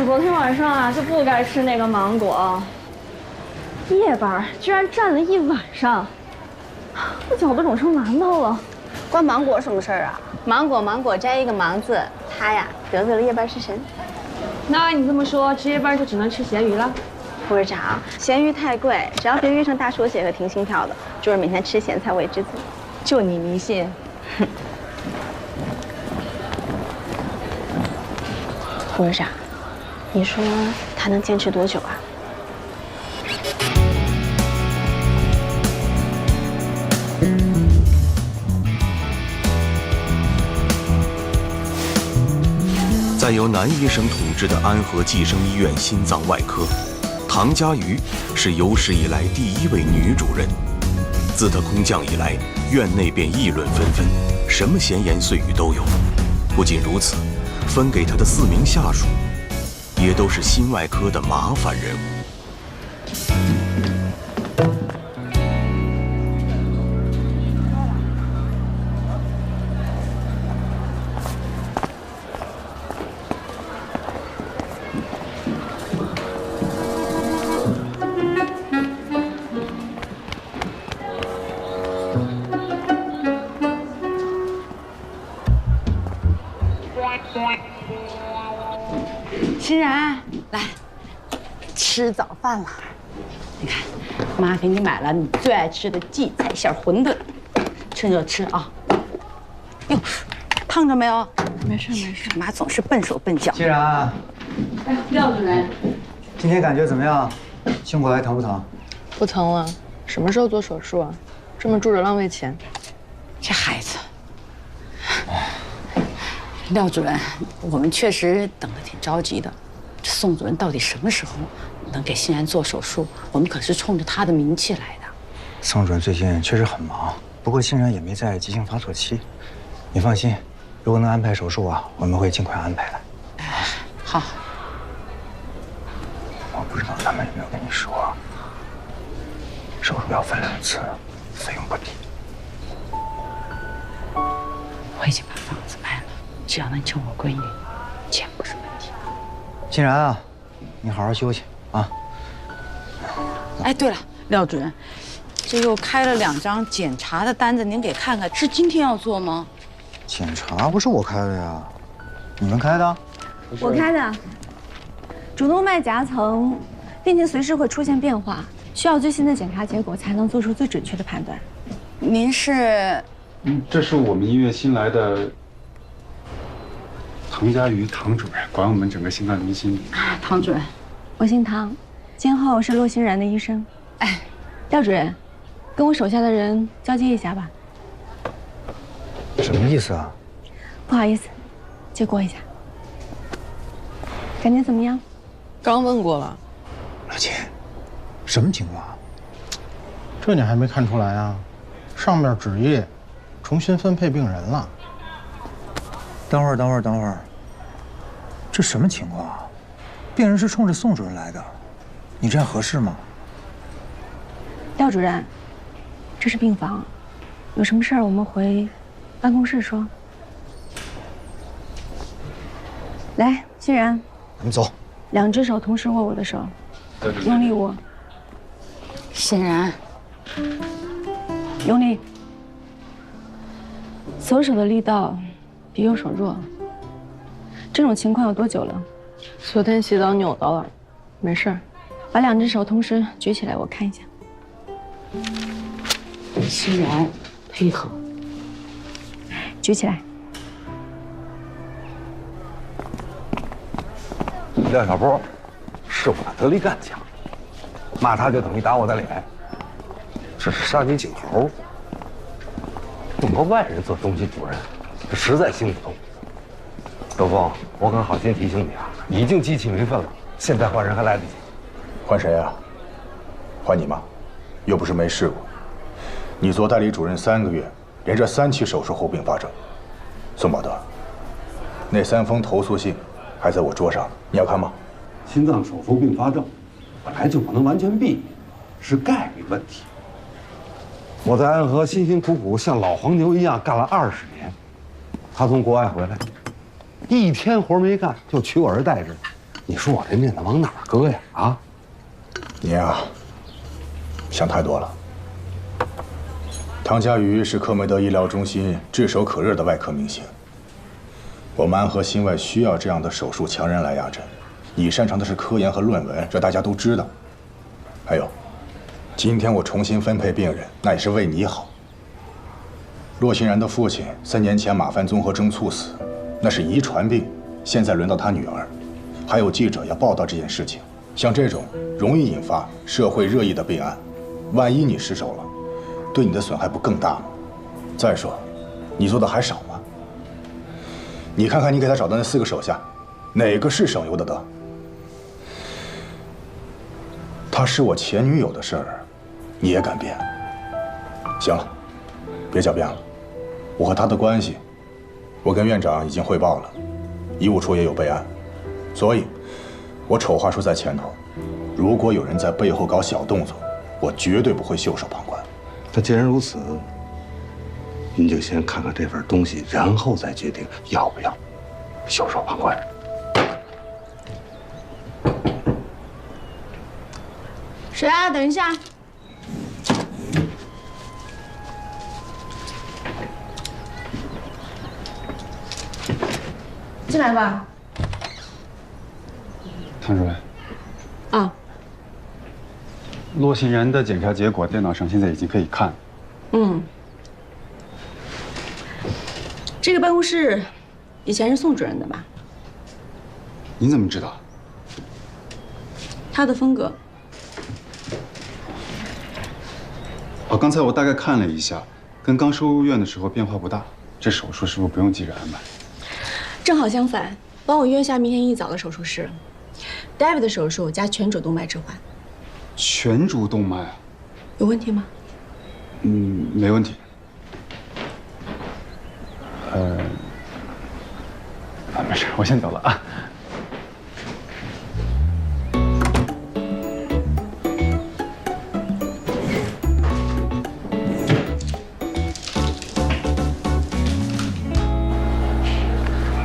昨天晚上啊就不该吃那个芒果，夜班居然站了一晚上，我脚都肿成馒头了。关芒果什么事儿啊？芒果摘一个芒字，他呀得罪了夜班食神。那按你这么说，值夜班就只能吃咸鱼了？副市长，咸鱼太贵，只要别遇上大出血和停心跳的，就是每天吃咸菜我也知足。就你迷信。副市长，你说他能坚持多久啊？在由男医生统治的安和计生医院心脏外科，唐佳瑜是有史以来第1位女主任。自她空降以来，院内便议论纷纷，什么闲言碎语都有。不仅如此，分给她的4名下属，也都是心外科的麻烦人物。欣然，来吃早饭了。你看，妈给你买了你最爱吃的荠菜馅馄饨，趁热吃啊。哟，烫着没有？没事没事。妈总是笨手笨脚。欣然，哎，廖主任，今天感觉怎么样？醒过来疼不疼？不疼了。什么时候做手术啊？这么住着浪费钱。这孩子。廖主任，我们确实等得挺着急的。这宋主任到底什么时候能给欣然做手术？我们可是冲着他的名气来的。宋主任最近确实很忙，不过欣然也没在急性发作期。你放心，如果能安排手术啊，我们会尽快安排的。好。我不知道他们有没有跟你说，手术要分2次，费用不低。我已经把房子卖了。只要能救我闺女，钱不是问题。欣然啊，你好好休息啊。哎，对了，廖主任，这又开了2张检查的单子，您给看看，是今天要做吗？检查不是我开的呀，你们开的？我开的。主动脉夹层病情随时会出现变化，需要最新的检查结果才能做出最准确的判断。您是？这是我们医院新来的。唐佳瑜，唐主任管我们整个心脏中心。唐主任，我姓唐，今后是骆欣然的医生。哎，廖主任，跟我手下的人交接一下吧。什么意思啊？不好意思，借过一下。感觉怎么样？刚问过了。老秦，什么情况？这你还没看出来啊？上面旨意重新分配病人了。等会儿，这什么情况啊？病人是冲着宋主任来的，你这样合适吗？廖主任，这是病房，有什么事儿我们回办公室说。来，欣然，我们走。2只手同时握我的手，用力握。欣然，用力。左手的力道比右手弱。这种情况有多久了？昨天洗澡扭到了，没事儿。把2只手同时举起来，我看一下。欣然，配合。举起来。廖小波是我得力干将，骂他就等于打我的脸，这是杀鸡儆猴。用个外人做中心主任，这实在行不通。周峰，我可好心提醒你啊，已经极其没分了，现在换人还来得及。换谁啊？换你吗？又不是没试过。你做代理主任3个月，连着3起手术后并发症。宋保德，那3封投诉信还在我桌上，你要看吗？心脏手术并发症本来就不能完全避免，是概率问题。我在安和辛辛苦苦像老黄牛一样干了20年，他从国外回来，1天活没干就取我而代之，你说我这面子往哪儿搁呀？啊？你呀，想太多了。唐佳瑜是科梅德医疗中心炙手可热的外科明星。我们安和心外需要这样的手术强人来压阵。你擅长的是科研和论文，这大家都知道。还有，今天我重新分配病人，那也是为你好。骆欣然的父亲3年前马凡综合征猝死，那是遗传病，现在轮到他女儿。还有记者要报道这件事情，像这种容易引发社会热议的病案，万一你失手了，对你的损害不更大吗？再说，你做的还少吗？你看看你给他找的那4个手下，哪个是省油的灯？她是我前女友的事儿，你也敢编？行了，别狡辩了。我和她的关系，我跟院长已经汇报了，医务处也有备案，所以，我丑话说在前头，如果有人在背后搞小动作，我绝对不会袖手旁观。那既然如此，您就先看看这份东西，然后再决定要不要袖手旁观。谁啊？等一下。进来吧。唐主任。啊。骆欣然的检查结果电脑上现在已经可以看。嗯。这个办公室以前是宋主任的吧？您怎么知道？他的风格。哦，刚才我大概看了一下，跟刚收院的时候变化不大。这手术是不是不用急着安排？正好相反，帮我约下明天一早的手术室。David 的手术加全主动脉置换。全主动脉啊？有问题吗？没问题。没事，我先走了啊。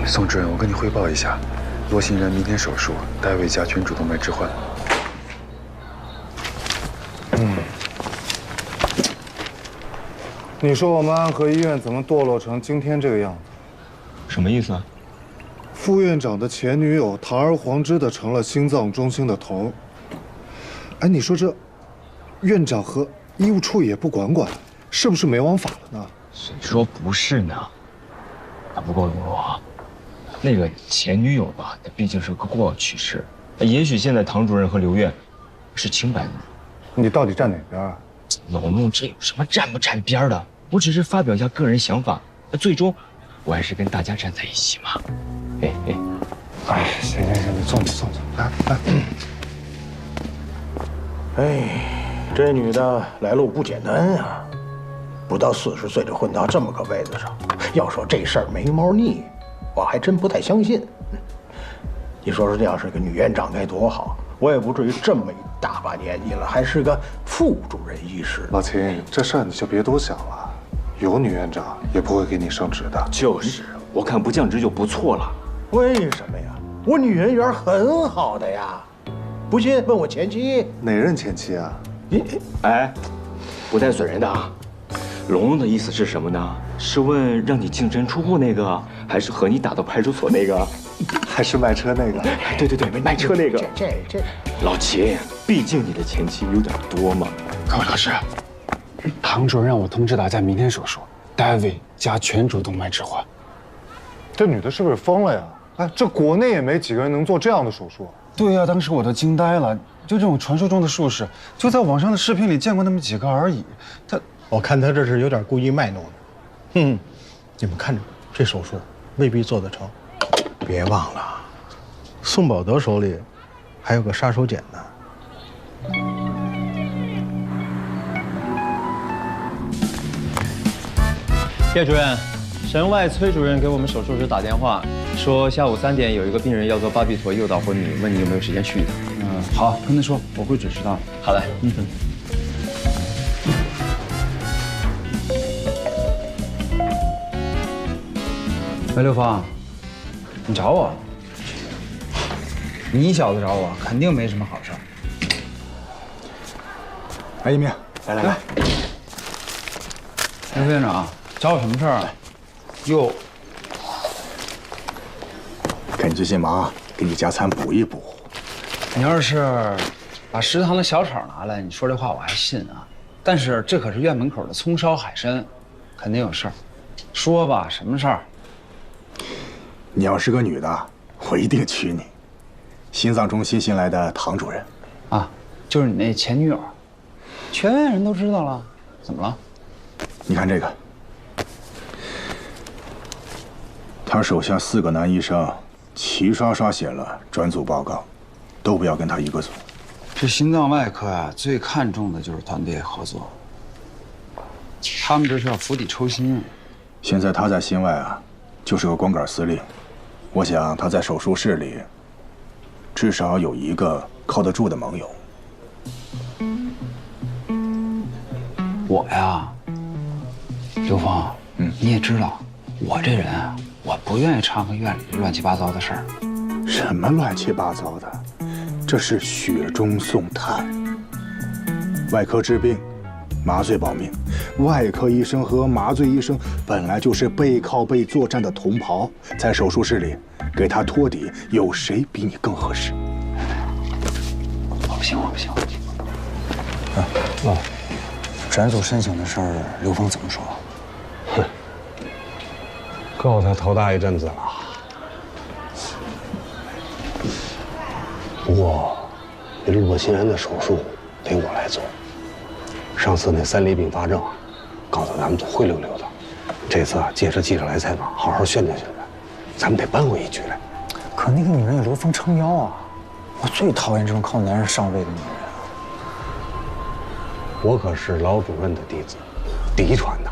宋主任，我跟你汇报一下，骆欣然明天手术，戴维加全主动脉置换。你说我们安和医院怎么堕落成今天这个样子？什么意思啊？副院长的前女友堂而皇之的成了心脏中心的头。哎，你说这院长和医务处也不管管，是不是没王法了呢？谁说不是呢？不过那个前女友吧，那毕竟是个过去式。也许现在唐主任和刘院是清白的。你到底站哪边啊？老陆，这有什么站不站边的？我只是发表一下个人想法，最终我还是跟大家站在一起嘛。哎，行，你坐坐，来。哎，这女的来路不简单呀，不到40岁就混到这么个位子上。要说这事儿没猫腻，我还真不太相信。你说这要是个女院长该多好，我也不至于这么一大把年纪了，还是个副主任医师。老秦，这事儿你就别多想了，有女院长也不会给你升职的。就是，我看不降职就不错了。为什么呀？我女人缘很好的呀，不信问我前妻。哪任前妻啊？哎，不带损人的啊。龙龙的意思是什么呢？是问让你净身出户那个，还是和你打到派出所那个？还是卖车那个？对，卖车那个。这，老秦，毕竟你的前妻有点多嘛。各位老师，唐主任让我通知大家明天手术，David加全主动脉置换。这女的是不是疯了呀？哎，这国内也没几个人能做这样的手术。对呀，当时我都惊呆了。就这种传说中的术士，就在网上的视频里见过那么几个而已。我看他这是有点故意卖弄的。你们看着，这手术未必做得成。别忘了，宋宝德手里还有个杀手锏呢。叶主任，神外崔主任给我们手术室打电话，说下午3点有一个病人要做巴比妥诱导昏迷，问你有没有时间去一趟。好，跟他说我会准时到。好嘞。喂，刘芳，你找我？你小子找我，肯定没什么好事儿。哎，一鸣，来，副院长，找我什么事儿啊？哟，看你最近忙，给你加餐补一补。你要是把食堂的小炒拿来，你说这话我还信啊。但是这可是院门口的葱烧海参，肯定有事儿。说吧，什么事儿？你要是个女的，我一定娶你。心脏中心新来的唐主任，啊，就是你那前女友，全院人都知道了，怎么了？你看这个，他手下4个男医生齐刷刷写了专组报告，都不要跟他一个组。这心脏外科啊，最看重的就是团队合作。他们这是要釜底抽薪。现在他在心外啊，就是个光杆司令。我想他在手术室里，至少有一个靠得住的盟友。我呀，刘峰，你也知道，我这人啊，我不愿意掺和院里乱七八糟的事儿。什么乱七八糟的？这是雪中送炭。外科治病，麻醉保命。外科医生和麻醉医生本来就是背靠背作战的同袍，在手术室里给他托底，有谁比你更合适？我不行。转组申请的事儿，刘峰怎么说？哼，够他头大一阵子了。不过，那骆欣然的手术得我来做。上次那3例并发症，告诉咱们都灰溜溜的。这次啊，借着记者来采访，好好宣传宣传，咱们得扳回一局来。可那个女人有刘峰撑腰啊！我最讨厌这种靠男人上位的女人。我可是老主任的弟子，嫡传的，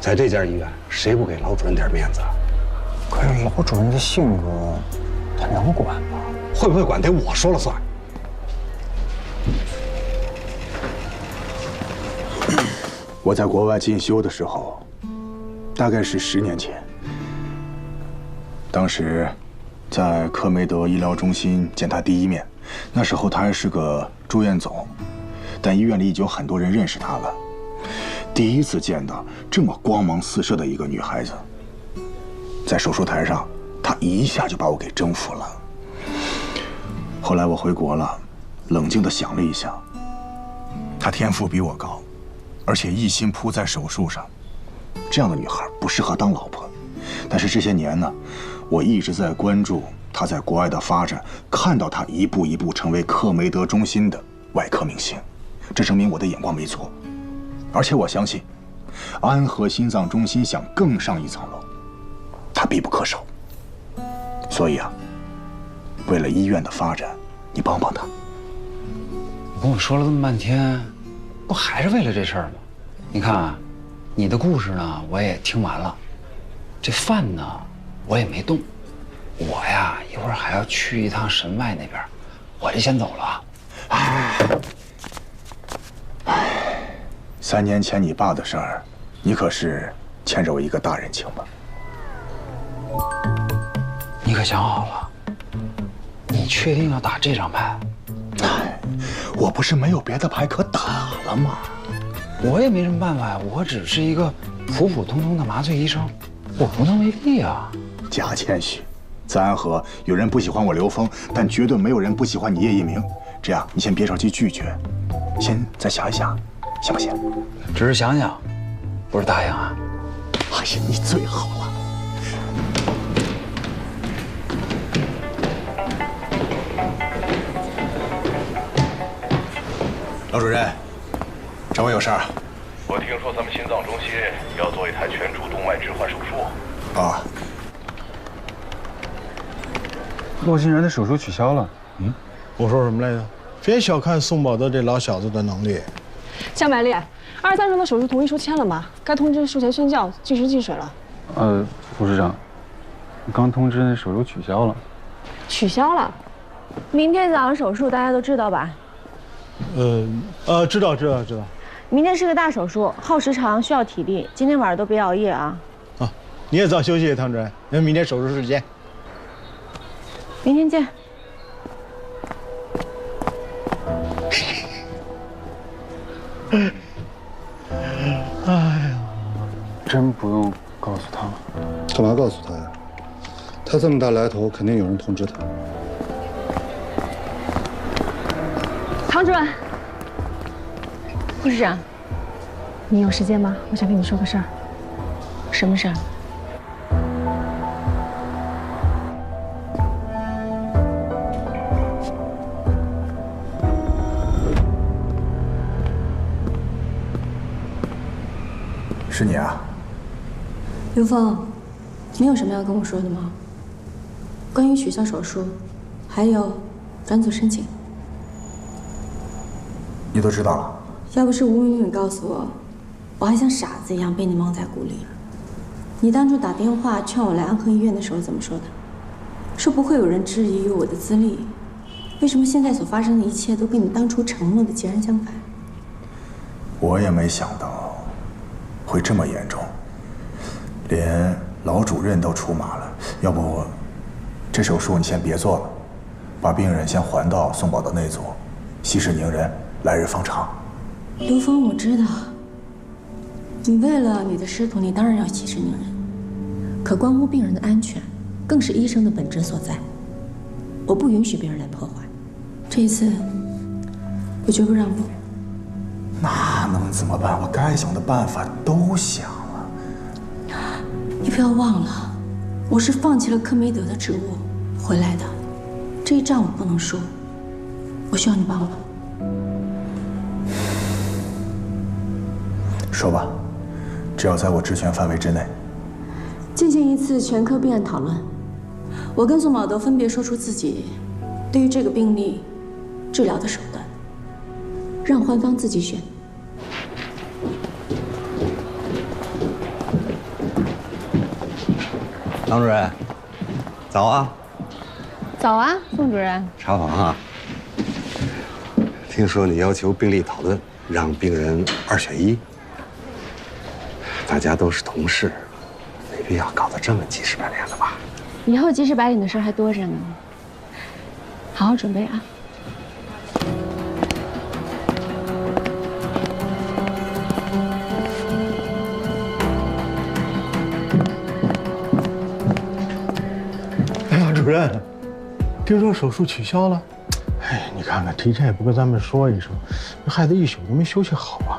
在这家医院，谁不给老主任点面子啊？可是老主任的性格，他能管吗？会不会管得我说了算。我在国外进修的时候，大概是10年前。当时在科梅德医疗中心见他第一面，那时候他还是个住院总。但医院里已经有很多人认识她了。第一次见到这么光芒四射的一个女孩子，在手术台上，她一下就把我给征服了。后来我回国了，冷静地想了一下，她天赋比我高，而且一心扑在手术上，这样的女孩不适合当老婆。但是这些年呢，我一直在关注她在国外的发展，看到她一步一步成为科梅德中心的外科明星。这证明我的眼光没错，而且我相信，安和心脏中心想更上一层楼，它必不可少。所以啊，为了医院的发展，你帮帮他。你跟我说了这么半天，不还是为了这事儿吗？你看啊，你的故事呢，我也听完了，这饭呢，我也没动。我呀，一会儿还要去一趟神外那边，我这先走了。3年前你爸的事儿，你可是欠着我一个大人情吧？你可想好了？你确定要打这张牌？我不是没有别的牌可打了吗？我也没什么办法呀，我只是一个普普通通的麻醉医生，我无能为力啊。假谦虚，在安和有人不喜欢我刘峰，但绝对没有人不喜欢你叶一鸣。这样，你先别着急拒绝，先再想一想。行不行？只是想想，不是答应啊！哎呀，你最好了。老主任，找我有事儿？我听说咱们心脏中心要做一台全主动脉置换手术。啊。骆欣然的手术取消了。我说什么来着？别小看宋宝德这老小子的能力。江百丽，23周的手术同意书签了吗？该通知术前宣教，计时计水了。护士长，刚通知那手术取消了。取消了？明天早上手术，大家都知道吧？知道。明天是个大手术，耗时长，需要体力。今天晚上都别熬夜啊。啊，你也早休息，唐主任。明天手术室见。明天见。哎呀，真不用告诉他吗？干嘛告诉他呀？他这么大来头，肯定有人通知他。唐主任，护士长，你有时间吗？我想跟你说个事儿。什么事儿？是你啊，刘峰，你有什么要跟我说的吗？关于取消手术，还有转组申请，你都知道了。要不是吴敏敏告诉我，我还像傻子一样被你蒙在鼓里。你当初打电话劝我来安和医院的时候怎么说的？说不会有人质疑我的资历。为什么现在所发生的一切都跟你当初承诺的截然相反？我也没想到会这么严重，连老主任都出马了。要不，这手术你先别做了，把病人先还到宋宝的那组，息事宁人，来日方长。刘峰，我知道，你为了你的师徒，你当然要息事宁人。可关乎病人的安全，更是医生的本职所在。我不允许别人来破坏。这一次，我绝不让步。那能怎么办？我该想的办法都想了。你不要忘了，我是放弃了科梅德的职务回来的，这一仗我不能输。我需要你帮我。说吧，只要在我职权范围之内。进行一次全科病案讨论。我跟宋宝德分别说出自己对于这个病例治疗的手段，让患方自己选。唐主任，早啊！早啊，宋主任。查房啊！听说你要求病例讨论，让病人2选1。大家都是同事，没必要搞得这么急事白脸的吧？以后急事白脸的事还多着呢，好好准备啊。哎呀，主任，听说手术取消了。哎，你看看，提前也不跟咱们说一声，这孩子一宿都没休息好啊。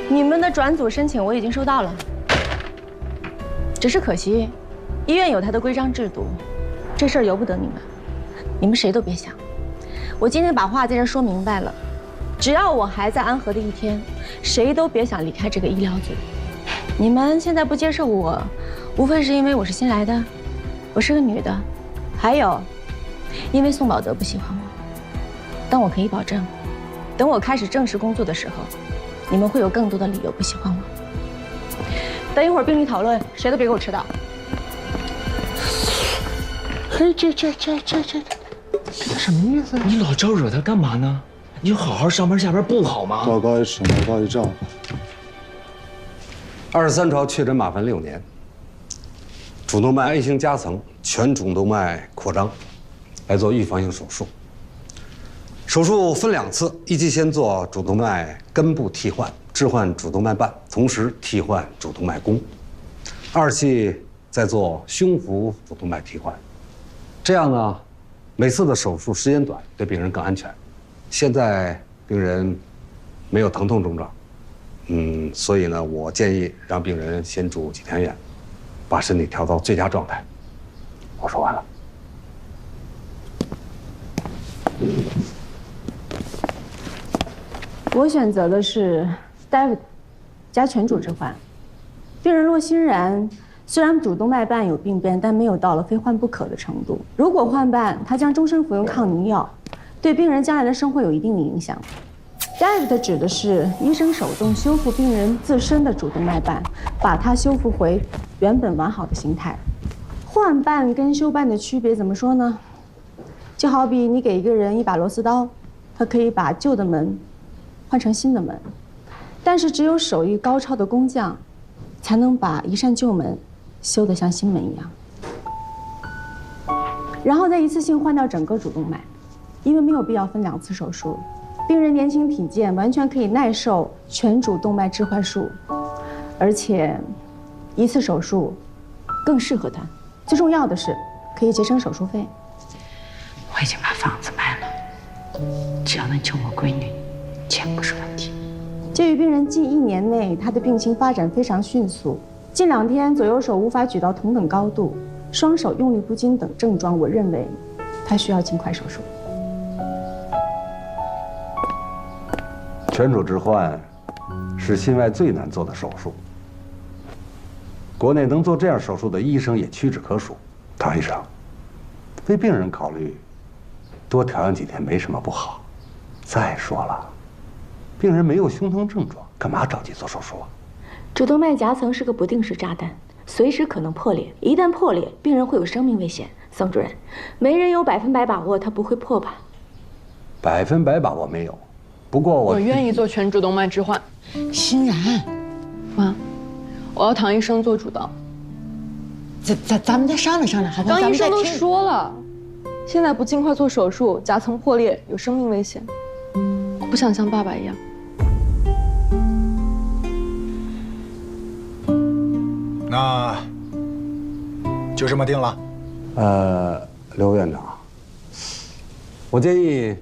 你们的转组申请我已经收到了，只是可惜，医院有它的规章制度，这事儿由不得你们，你们谁都别想。我今天把话在这说明白了，只要我还在安和的一天，谁都别想离开这个医疗组。你们现在不接受我，无非是因为我是新来的，我是个女的，还有，因为宋宝德不喜欢我。但我可以保证，等我开始正式工作的时候，你们会有更多的理由不喜欢我。等一会儿病例讨论，谁都别给我迟到。嘿，这什么意思？你老招惹他干嘛呢？你就好好上班下班不好吗？道高一尺，魔高一丈。 23朝确诊马凡6年，主动脉 A 型夹层，全主动脉扩张，来做预防性手术。手术分2次，一期先做主动脉根部替换，置换主动脉瓣，同时替换主动脉弓。2期再做胸腹主动脉替换。这样呢，每次的手术时间短，对病人更安全。现在病人没有疼痛症状。 所以呢，我建议让病人先住几天院，把身体调到最佳状态。我说完了。我选择的是 David 加全主置换。病人骆欣然虽然主动脉瓣有病变，但没有到了非换不可的程度。如果换瓣，他将终身服用抗凝药，对病人将来的生活有一定的影响。 David 指的是医生手动修复病人自身的主动脉瓣，把它修复回原本完好的形态。换瓣跟修瓣的区别怎么说呢？就好比你给一个人一把螺丝刀，他可以把旧的门换成新的门，但是只有手艺高超的工匠，才能把一扇旧门修得像新门一样。然后再一次性换掉整个主动脉。因为没有必要分2次手术。病人年轻体健，完全可以耐受全主动脉置换术，而且1次手术更适合他。最重要的是，可以节省手术费。我已经把房子卖了，只要能救我闺女，钱不是问题。鉴于病人近1年内他的病情发展非常迅速，近2天左右手无法举到同等高度，双手用力不精等症状，我认为他需要尽快手术。全主置换是心外最难做的手术，国内能做这样手术的医生也屈指可数。唐医生，为病人考虑，多调养几天没什么不好。再说了，病人没有胸疼症状，干嘛着急做手术啊？主动脉夹层是个不定时炸弹，随时可能破裂。一旦破裂，病人会有生命危险。宋主任，没人有100%把握它不会破吧？100%把握没有。不过我愿意做全主动脉置换。欣然，妈，我要唐医生做主刀。咱们再商量商量，好不好？刚医生都说了，现在不尽快做手术，夹层破裂有生命危险。我不想像爸爸一样。那就这么定了。刘院长，我建议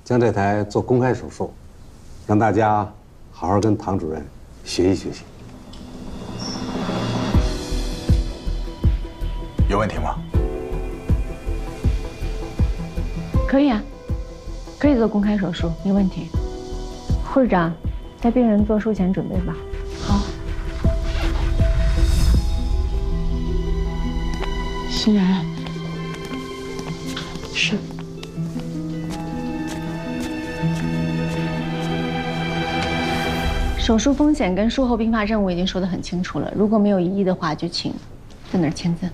将这台做公开手术，让大家好好跟唐主任学习学习。有问题吗？可以啊，可以做公开手术，没问题。护士长，带病人做术前准备吧。好。欣然，是。手术风险跟术后并发症我已经说得很清楚了，如果没有异议的话，就请在那儿签字。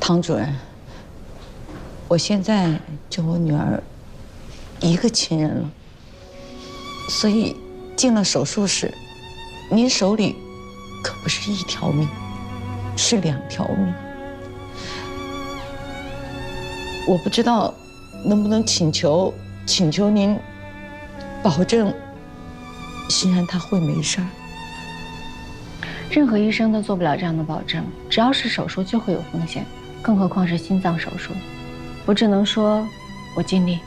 唐主任，我现在就我女儿一个亲人了，所以进了手术室，您手里可不是1条命，是2条命。我不知道能不能请求您保证欣然她会没事儿。任何医生都做不了这样的保证，只要是手术就会有风险，更何况是心脏手术。我只能说，我尽力。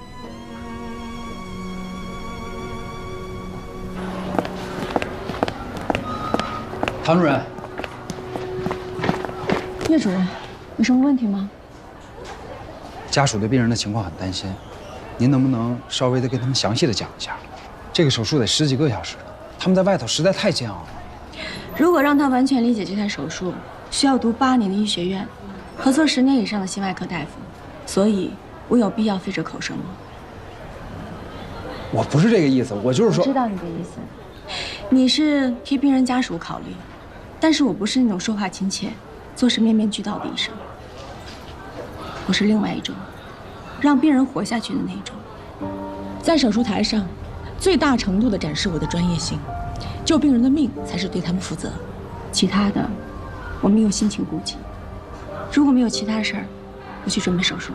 唐主任，叶主任，有什么问题吗？家属对病人的情况很担心，您能不能稍微的跟他们详细的讲一下？这个手术得10几个小时，他们在外头实在太煎熬了。如果让他完全理解这台手术，需要读8年的医学院，和做10年以上的心外科大夫，所以我有必要费这口舌吗？我不是这个意思，我就是说，我知道你的意思，你是替病人家属考虑，但是我不是那种说话亲切、做事面面俱到的医生，我是另外一种，让病人活下去的那种。在手术台上，最大程度地展示我的专业性，救病人的命才是对他们负责，其他的我没有心情顾及。如果没有其他事儿，我去准备手术。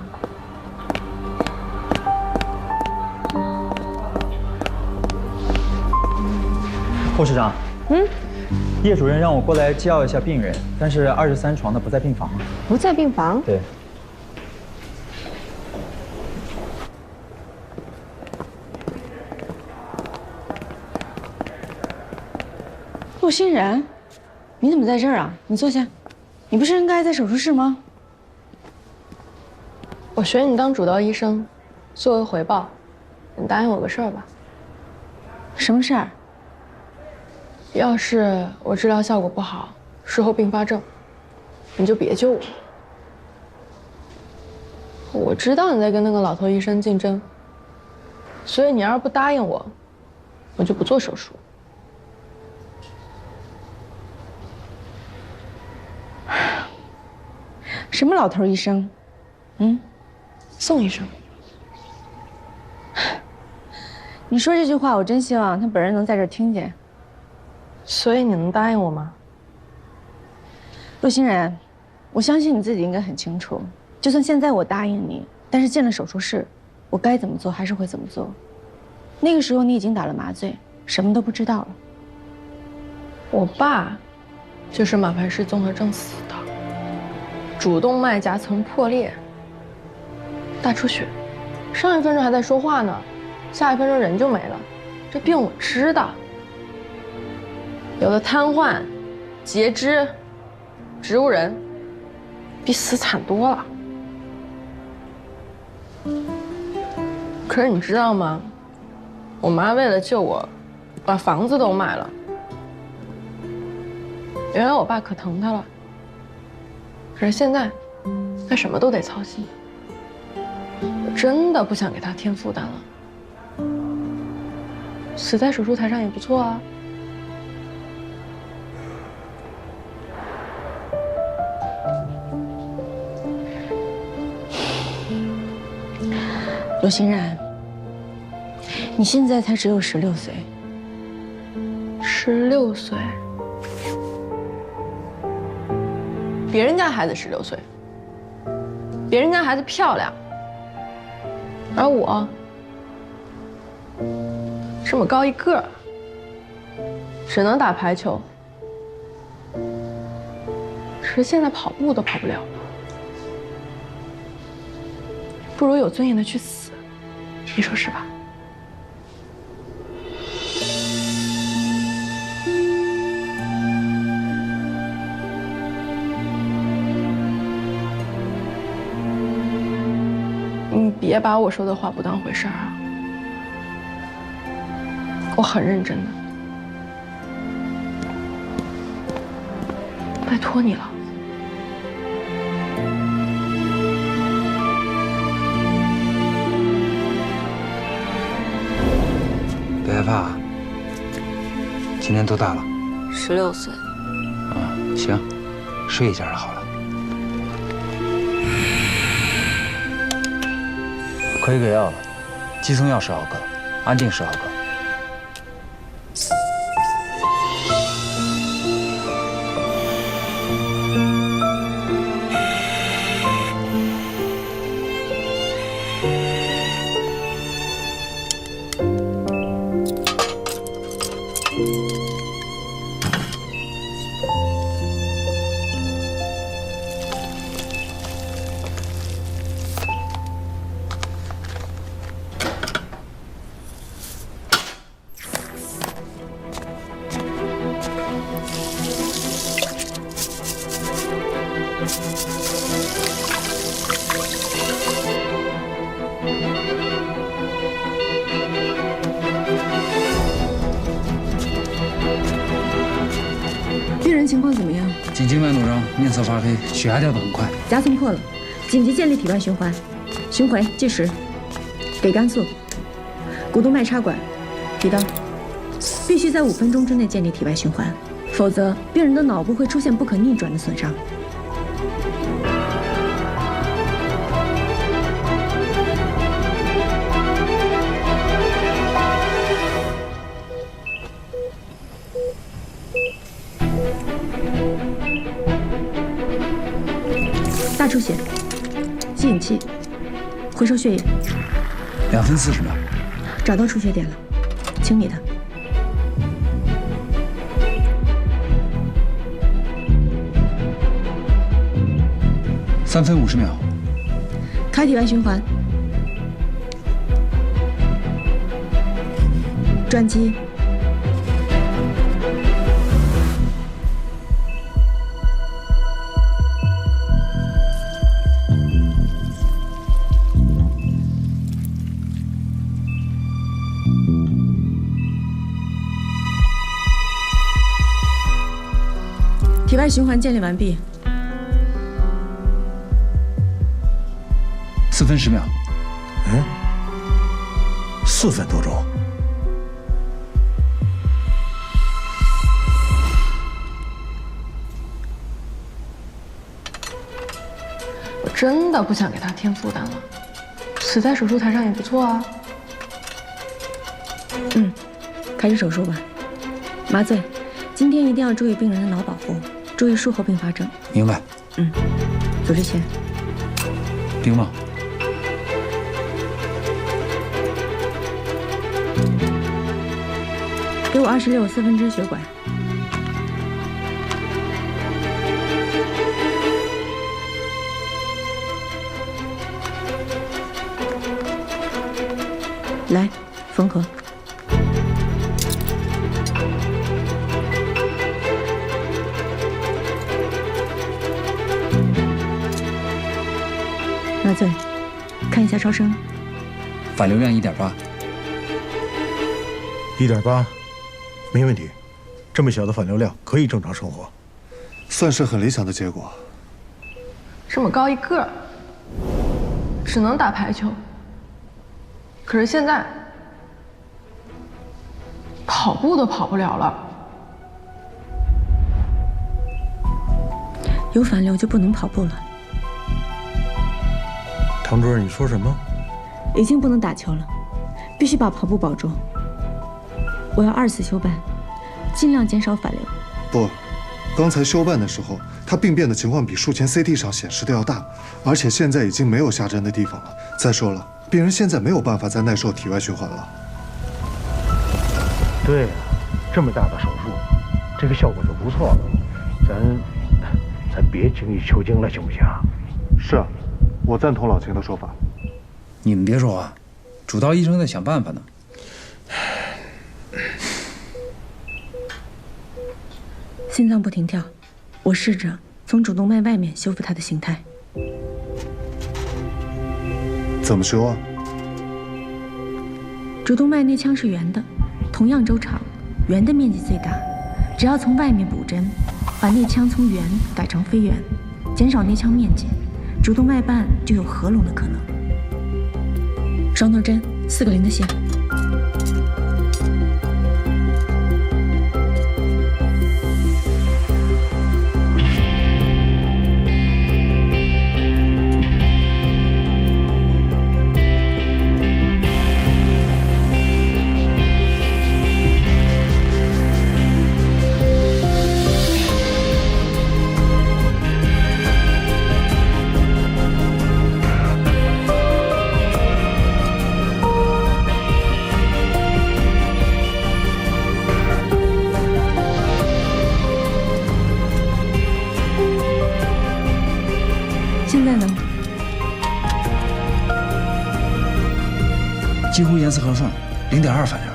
护士长，叶主任让我过来介绍一下病人，但是23床的不在病房。不在病房？对。陆欣然，你怎么在这儿啊？你坐下。你不是应该在手术室吗？我选你当主刀医生，作为回报，你答应我个事儿吧。什么事儿？要是我治疗效果不好，术后并发症，你就别救我。我知道你在跟那个老头医生竞争，所以你要是不答应我，我就不做手术。什么老头医生？宋医生。你说这句话，我真希望他本人能在这儿听见。所以你能答应我吗？陆欣然，我相信你自己应该很清楚，就算现在我答应你，但是进了手术室，我该怎么做还是会怎么做。那个时候你已经打了麻醉，什么都不知道了。我爸就是马牌氏综合症死的，主动脉夹层破裂，大出血，上一分钟还在说话呢，下一分钟人就没了。这病我知道，有的瘫痪、截肢、植物人，比死惨多了。可是你知道吗？我妈为了救我，把房子都卖了。原来我爸可疼她了，可是现在，他什么都得操心。我真的不想给他添负担了。死在手术台上也不错啊。罗欣然，你现在才只有16岁。16岁？别人家孩子16岁，别人家孩子漂亮，而我这么高一个，只能打排球，可是现在跑步都跑不了了，不如有尊严的去死，你说是吧？你别把我说的话不当回事儿啊！我很认真的，拜托你了。别害怕，今年多大了？16岁。行，睡一觉就好了。可以给药了，肌松药10毫克，安定10毫克。病人情况怎么样？颈静脉弩张，面色发黑，血压掉得很快。夹层破了，紧急建立体外循环，巡回计时，给肝素，股动脉插管，提灯，必须在5分钟之内建立体外循环，否则病人的脑部会出现不可逆转的损伤。大出血，吸引器，回收血液。2分40秒。找到出血点了，清理它。3分50秒。开体外循环。转机。体外循环建立完毕。4分10秒。4分多钟。我真的不想给他添负担了，死在手术台上也不错啊。开始手术吧。麻醉，今天一定要注意病人的脑保护，注意术后并发症。明白。组织钳。冰帽。给我26/4血管。来，缝合。麻醉，看一下超声。反流量1.8。1.8，没问题。这么小的反流量可以正常生活，算是很理想的结果。这么高一个儿，只能打排球。可是现在跑步都跑不了了。有反流就不能跑步了。唐主任，你说什么？已经不能打球了，必须把跑步保住。我要2次休办，尽量减少反流。不，刚才休办的时候，他病变的情况比术前 CT 上显示的要大，而且现在已经没有下针的地方了。再说了，病人现在没有办法再耐受体外循环了。对呀，这么大的手术，这个效果就不错了。咱别精益求精了，行不行？是啊，我赞同老秦的说法。你们别说啊，主刀医生在想办法呢。心脏不停跳，我试着从主动脉外面修复它的形态。怎么修啊？主动脉内腔是圆的，同样周长，圆的面积最大。只要从外面补针，把内腔从圆改成非圆，减少内腔面积，主动脉瓣就有合拢的可能。双头针，4个0的线。现在呢？几乎严丝合缝，0.2反流。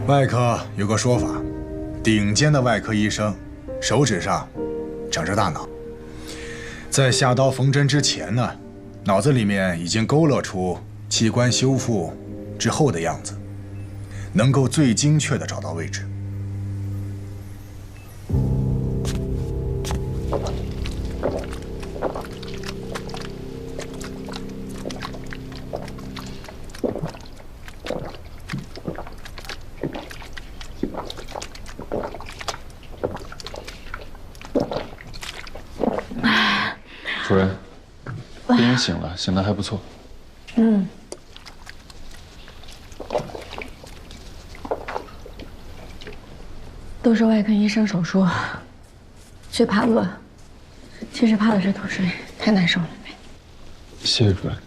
外科有个说法，顶尖的外科医生手指上长着大脑，在下刀缝针之前呢，脑子里面已经勾勒出器官修复之后的样子，能够最精确地找到位置。主任，病人醒了，醒得还不错。都是外科医生手术，最怕饿，其实怕的是吐水，太难受了。谢谢主任。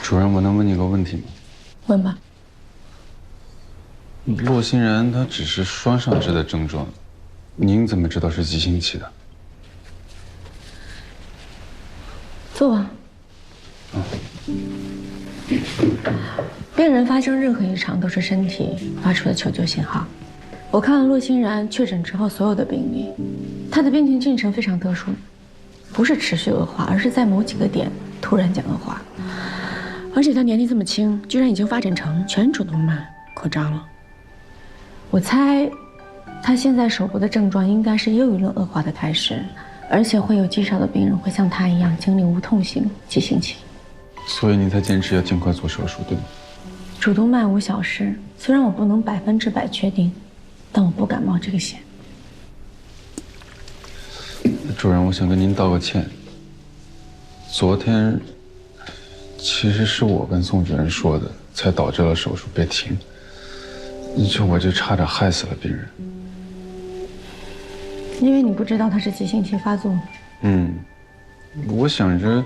主任，我能问你个问题吗？问吧。洛欣然他只是双上肢的症状，您怎么知道是急性期的？坐吧。病人发生任何异常都是身体发出的求救信号。我看了洛欣然确诊之后所有的病例，他的病情进程非常特殊，不是持续恶化，而是在某几个点突然间恶化。而且他年纪这么轻，居然已经发展成全主动脉扩张了。我猜，他现在手部的症状应该是又一轮恶化的开始，而且会有极少的病人会像他一样经历无痛型急性期。所以您才坚持要尽快做手术，对吗？主动脉无小事，虽然我不能100%确定，但我不敢冒这个险。主任，我想跟您道个歉。昨天其实是我跟宋主任说的，才导致了手术被停。我就差点害死了病人。因为你不知道他是急性期发作。我想着，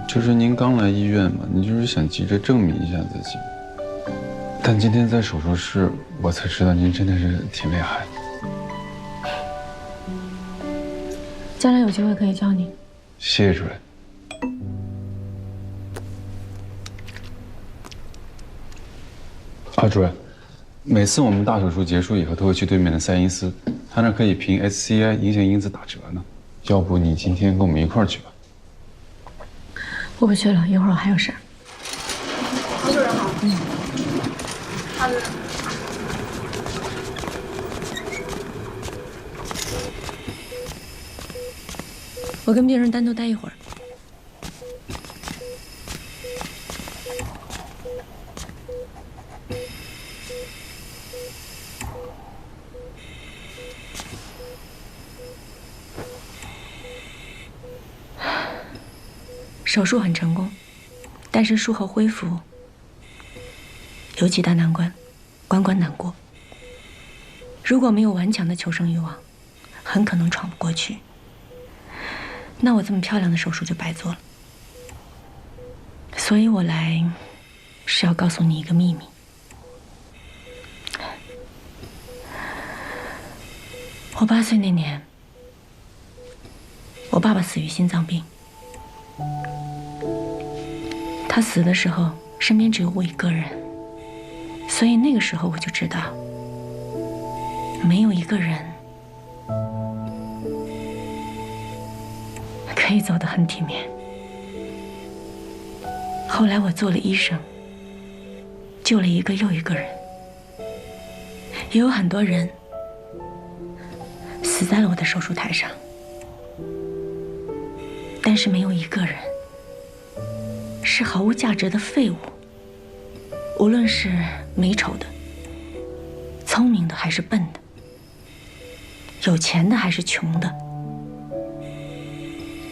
就是您刚来医院嘛，你就是想急着证明一下自己。但今天在手术室，我才知道您真的是挺厉害的。将来有机会可以教你。谢谢主任。主任，每次我们大手术结束以后，都会去对面的赛因斯，他那可以凭 SCI 影响因子打折呢。要不你今天跟我们一块儿去吧？我不去了，一会儿我还有事儿。黄主任好。好的。我跟病人单独待一会儿。手术很成功，但是术后恢复有几大难关，关关难过。如果没有顽强的求生欲望，很可能闯不过去。那我这么漂亮的手术就白做了。所以我来是要告诉你一个秘密。我8岁那年，我爸爸死于心脏病。他死的时候，身边只有我一个人，所以那个时候我就知道，没有一个人可以走得很体面。后来我做了医生，救了一个又一个人，也有很多人死在了我的手术台上，但是没有一个人是毫无价值的废物。无论是美丑的、聪明的还是笨的，有钱的还是穷的，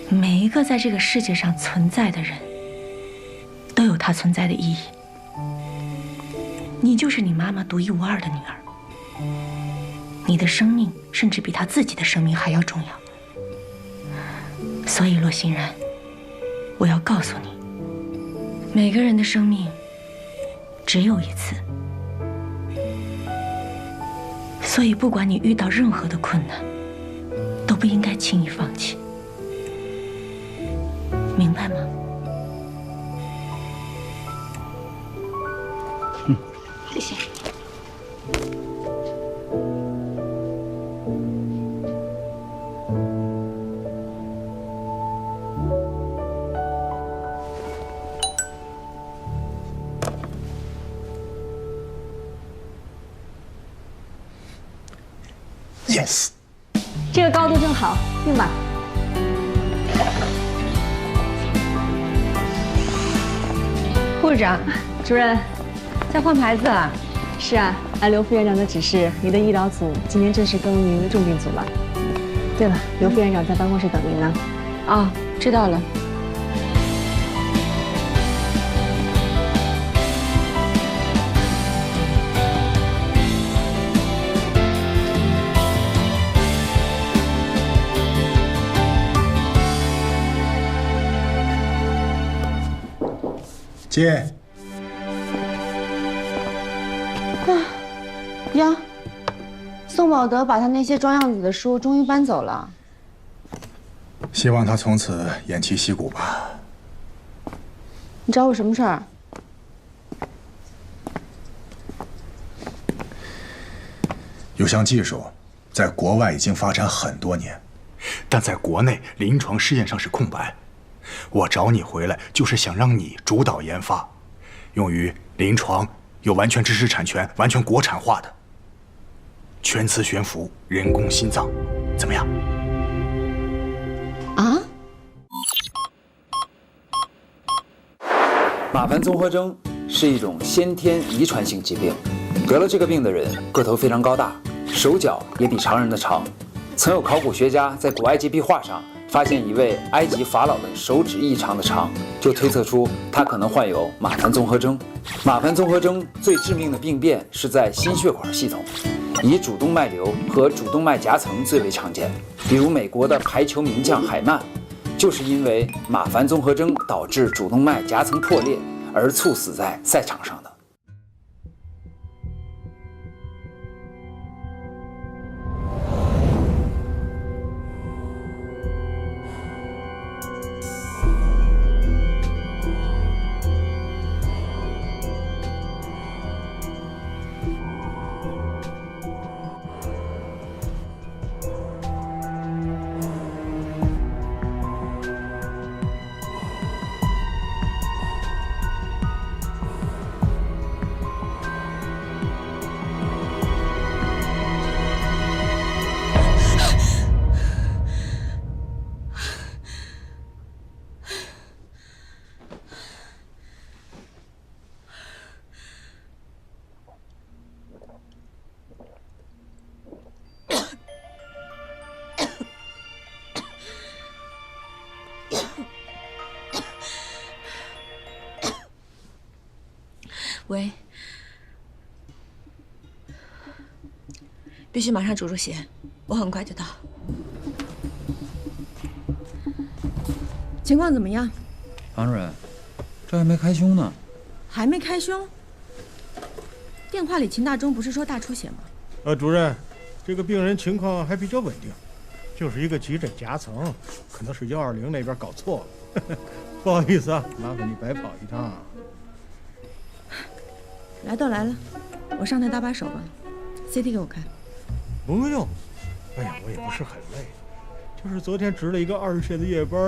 每一个在这个世界上存在的人都有他存在的意义。你就是你妈妈独一无二的女儿，你的生命甚至比她自己的生命还要重要。所以洛欣然，我要告诉你，每个人的生命只有一次，所以不管你遇到任何的困难，都不应该轻易放弃，明白吗？谢谢。Yes， 这个高度正好，用吧。护士长，主任，在换牌子啊？是啊，按刘副院长的指示，你的医疗组今天正式更名重病组了。对了，刘副院长在办公室等您呢。啊，知道了。接。呀，宋宝德把他那些装样子的书终于搬走了。希望他从此偃旗息鼓吧。你找我什么事儿？有项技术，在国外已经发展很多年，但在国内临床试验上是空白。我找你回来，就是想让你主导研发，用于临床，有完全知识产权、完全国产化的全磁悬浮人工心脏，怎么样？啊？马凡综合征是一种先天遗传性疾病，得了这个病的人个头非常高大，手脚也比常人的长。曾有考古学家在古埃及壁画上发现一位埃及法老的手指异常的长，就推测出他可能患有马凡综合征。马凡综合征最致命的病变是在心血管系统，以主动脉瘤和主动脉夹层最为常见。比如美国的排球名将海曼，就是因为马凡综合征导致主动脉夹层破裂而猝死在赛场上的。喂，必须马上煮血，我很快就到。情况怎么样？唐主任，这还没开胸呢。还没开胸？电话里秦大中不是说大出血吗？主任，这个病人情况还比较稳定，就是一个急诊夹层，可能是120那边搞错了。不好意思啊，麻烦你白跑一趟。来都来了，我上台搭把手吧 ，CT 给我看。不用，哎呀，我也不是很累，就是昨天值了一个20线的夜班，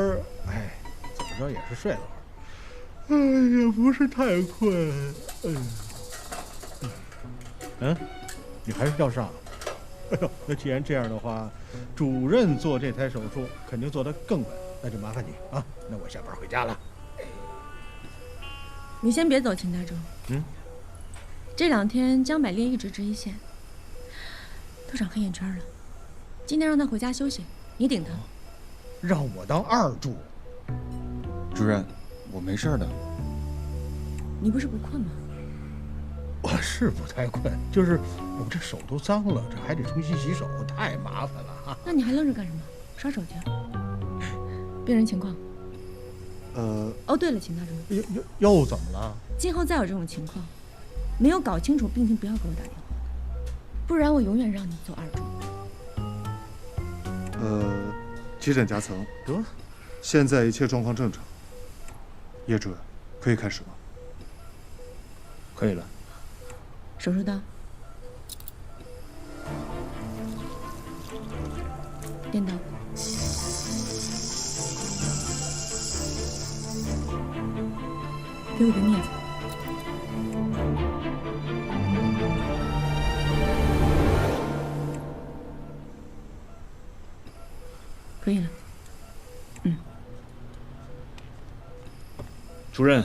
哎，怎么着也是睡了会儿，哎，也不是太困，你还是要上。哎呦，那既然这样的话，主任做这台手术肯定做得更稳，那就麻烦你啊。那我下班回家了。你先别走，秦大中。这2天江百烈一直值一线，都长黑眼圈了。今天让他回家休息，你顶他。让我当2助？主任，我没事的。你不是不困吗？我是不太困，就是我这手都脏了，这还得重新洗手，太麻烦了啊。那你还愣着干什么？刷手去。病人情况？哦，对了，秦大中，又怎么了？今后再有这种情况，没有搞清楚病情，不要给我打电话，不然我永远让你做2助。急诊夹层，现在一切状况正常。叶主任，可以开始吗？可以了。手术刀，电刀，给我个镊子。可以了。主任，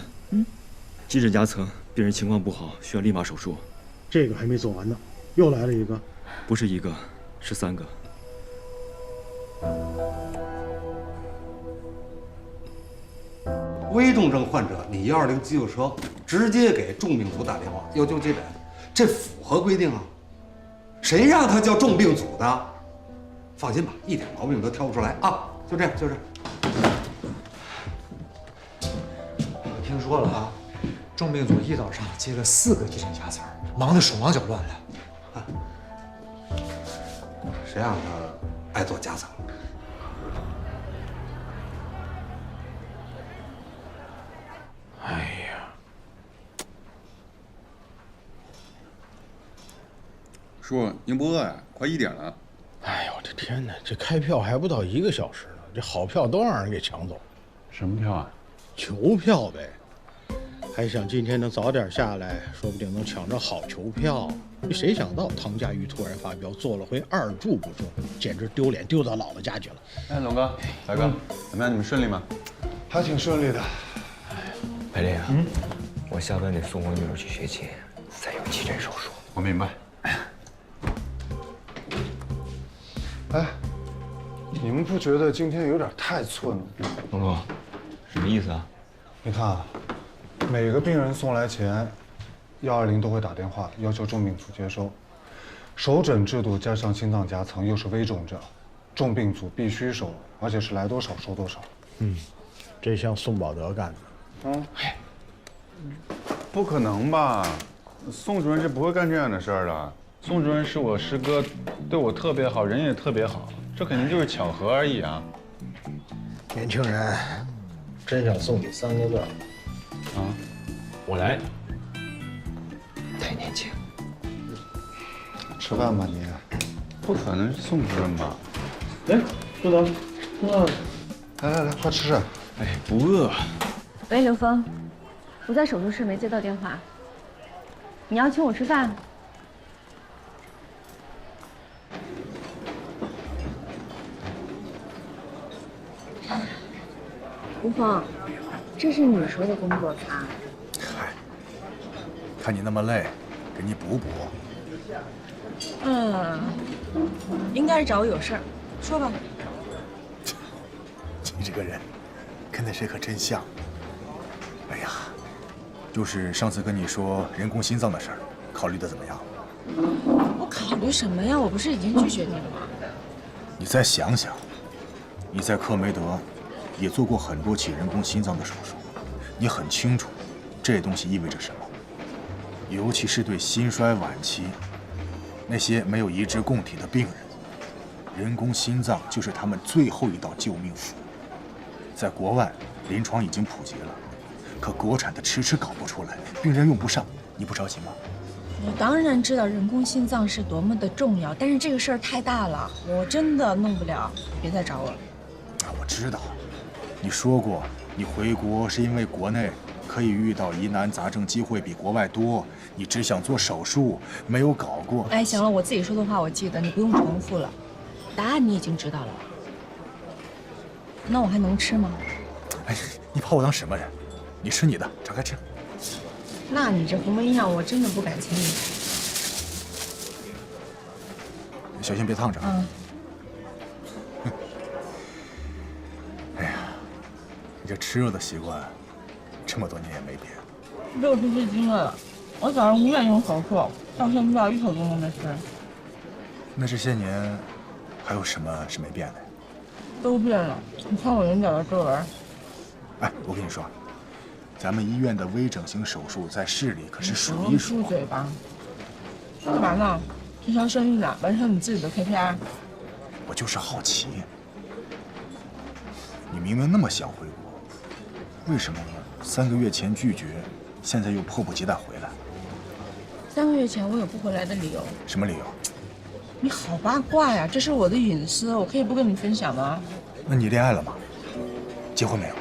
急诊夹层，病人情况不好，需要立马手术。这个还没做完呢，又来了一个。不是1个，是3个。危重症患者，你120急救车直接给重病组打电话要求接诊，这符合规定啊？谁让他叫重病组的？放心吧，一点毛病都挑不出来啊！就这样，就这样。我听说了啊，重病组一早上接了4个急诊夹层，忙得手忙脚乱的。谁让他爱做夹层？哎呀，叔，您不饿呀？快1点了。哎呦，我的天哪！这开票还不到1个小时呢，这好票都让人给抢走。什么票啊？球票呗。还想今天能早点下来，说不定能抢着好球票。谁想到唐家瑜突然发飙，做了回2助不中，简直丢脸丢到姥姥家去了。哎，龙哥、白哥，怎么样？你们顺利吗？还挺顺利的。白丽啊，我下班得送我女儿去学琴，再有急诊手术。我明白。哎，你们不觉得今天有点太寸了？龙总，什么意思啊？你看啊，每个病人送来前，120都会打电话要求重病组接收。首诊制度加上心脏夹层又是危重症，重病组必须收，而且是来多少收多少。这像宋宝德干的。不可能吧？宋主任是不会干这样的事儿的。宋主任是我师哥，对我特别好，人也特别好，这肯定就是巧合而已啊。年轻人，真想送你3个字啊！我来。太年轻。吃饭吧你。不可能是宋主任吧？哎，不能，来，快吃。哎，不饿。喂，刘峰，我在手术室没接到电话，你要请我吃饭？吴峰，这是你说的工作餐。嗨，看你那么累，给你补补。应该是找我有事儿，说吧。你这个人，跟那谁可真像。哎呀，就是上次跟你说人工心脏的事儿，考虑的怎么样？我考虑什么呀？我不是已经拒绝你了吗？你再想想，你在科梅德也做过很多起人工心脏的手术，你很清楚这东西意味着什么，尤其是对心衰晚期那些没有移植供体的病人，人工心脏就是他们最后一道救命符。在国外，临床已经普及了，可国产的迟迟搞不出来，病人用不上，你不着急吗？我当然知道人工心脏是多么的重要，但是这个事儿太大了，我真的弄不了，别再找我了。我知道，你说过你回国是因为国内可以遇到疑难杂症机会比国外多，你只想做手术，没有搞过。哎，行了，我自己说的话我记得，你不用重复了，答案你已经知道了。那我还能吃吗？哎，你把我当什么人？你吃你的，敞开吃。那你这鸿门宴我真的不敢轻易。小心别烫着。哎呀，你这吃肉的习惯，这么多年也没变。这是最惊了，我早上5点钟手术，到现在一口钟都没吃。那这些年，还有什么是没变的？都变了，你看我眼角的皱纹。哎，我跟你说，咱们医院的微整形手术在市里可是数一数。住嘴吧！干嘛呢？推销生意呢？完成你自己的 KPI。我就是好奇，你明明那么想回国，为什么3个月前拒绝，现在又迫不及待回来？3个月前我有不回来的理由。什么理由？你好八卦呀！这是我的隐私，我可以不跟你分享吗？那你恋爱了吗？结婚没有？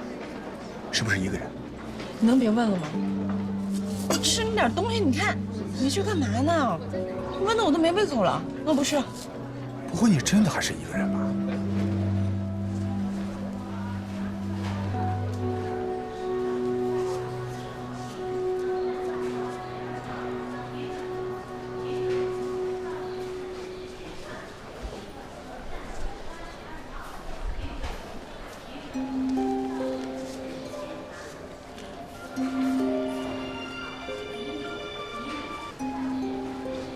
是不是一个人？你能别问了吗？我吃你点东西，你看，你去干嘛呢？问的我都没胃口了，那不是？不会你真的还是一个人吧？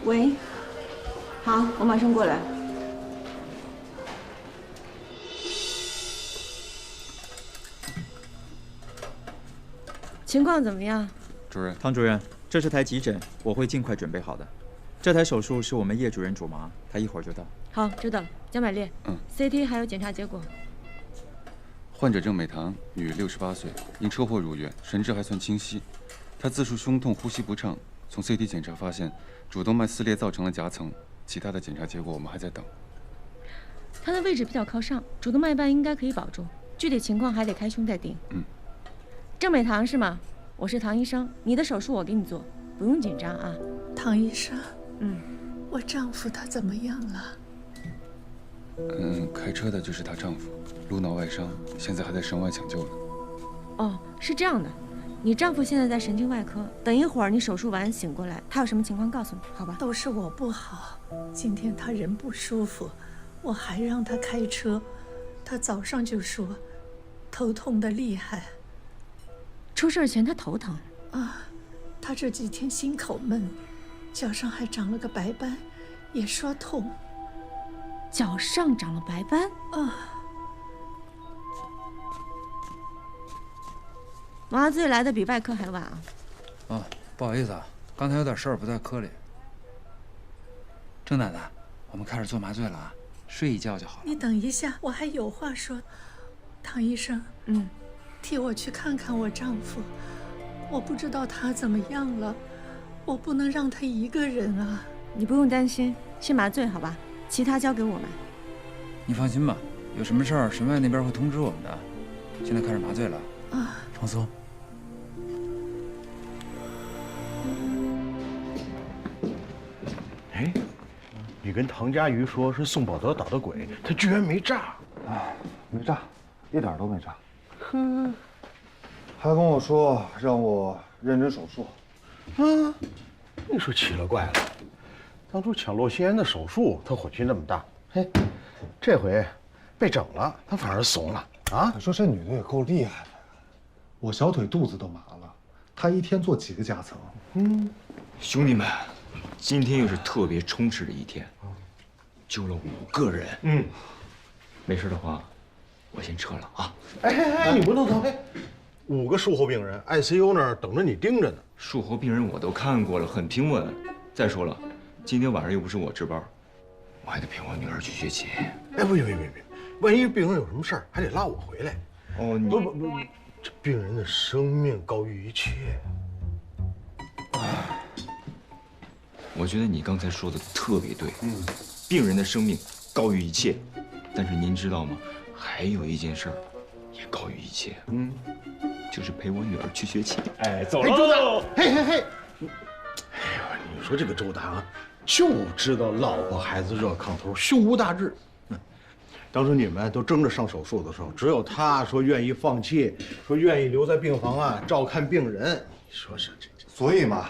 喂，好，我马上过来。情况怎么样？主任，汤主任，这是台急诊，我会尽快准备好的。这台手术是我们叶主任主麻，他一会儿就到。好，知道了。江百烈，CT 还有检查结果。患者郑美棠，女，68岁，因车祸入院，神志还算清晰。她自述胸痛、呼吸不畅。从 CT 检查发现，主动脉撕裂造成了夹层，其他的检查结果我们还在等。他的位置比较靠上，主动脉瓣应该可以保住，具体情况还得开胸再定。郑美棠是吗？我是唐医生，你的手术我给你做，不用紧张啊。唐医生，我丈夫他怎么样了？开车的就是她丈夫，颅脑外伤，现在还在省外抢救呢。哦，是这样的，你丈夫现在在神经外科，等一会儿你手术完醒过来，他有什么情况告诉你，好吧？都是我不好，今天他人不舒服，我还让他开车，他早上就说头痛的厉害。出事前他头疼啊，他这几天心口闷，脚上还长了个白斑，也说痛。脚上长了白斑啊。麻醉来的比外科还晚啊！哦，不好意思啊，刚才有点事儿不在科里。郑奶奶，我们开始做麻醉了啊，睡一觉就好了。你等一下，我还有话说。唐医生，替我去看看我丈夫，我不知道他怎么样了，我不能让他一个人啊。你不用担心，先麻醉好吧，其他交给我们。你放心吧，有什么事儿神外那边会通知我们的。现在开始麻醉了啊，放松。哎，你跟唐佳瑜说是宋宝德捣的鬼，他居然没炸。哎，没炸，一点都没炸。哼，还跟我说让我认真手术。啊，你说奇了怪了，当初抢洛心妍的手术，他火气那么大，嘿，这回被整了，他反而怂了啊！你说这女的也够厉害的，我小腿肚子都麻了，她一天做几个夹层？兄弟们，今天又是特别充实的一天，救了5个人。没事的话，我先撤了啊。哎，你不能走！5个术后病人 ，ICU 那儿等着你盯着呢。术后病人我都看过了，很平稳。再说了，今天晚上又不是我值班，我还得陪我女儿去学琴。哎，不行，万一病人有什么事儿，还得拉我回来。哦，不，这病人的生命高于一切。我觉得你刚才说的特别对，病人的生命高于一切。但是您知道吗？还有一件事儿也高于一切，就是陪我女儿去学琴。哎，走周大，嘿，哎呦，你说这个周大啊，就知道老婆孩子热炕头，胸无大志。当初你们都争着上手术的时候，只有他说愿意放弃，说愿意留在病房啊照看病人。你说是这，所以嘛，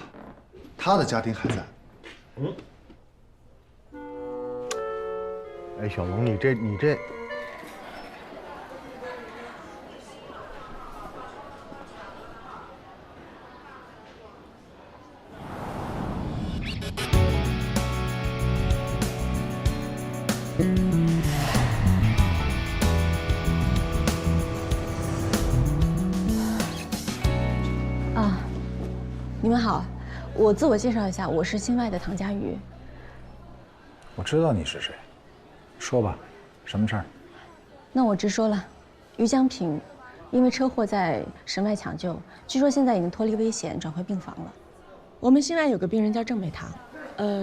他的家庭还在。哎，小龙，你这啊，你们好，我自我介绍一下，我是心外的唐佳瑜。我知道你是谁，说吧，什么事儿？那我直说了，于江平，因为车祸在神外抢救，据说现在已经脱离危险，转回病房了。我们心外有个病人叫郑美棠，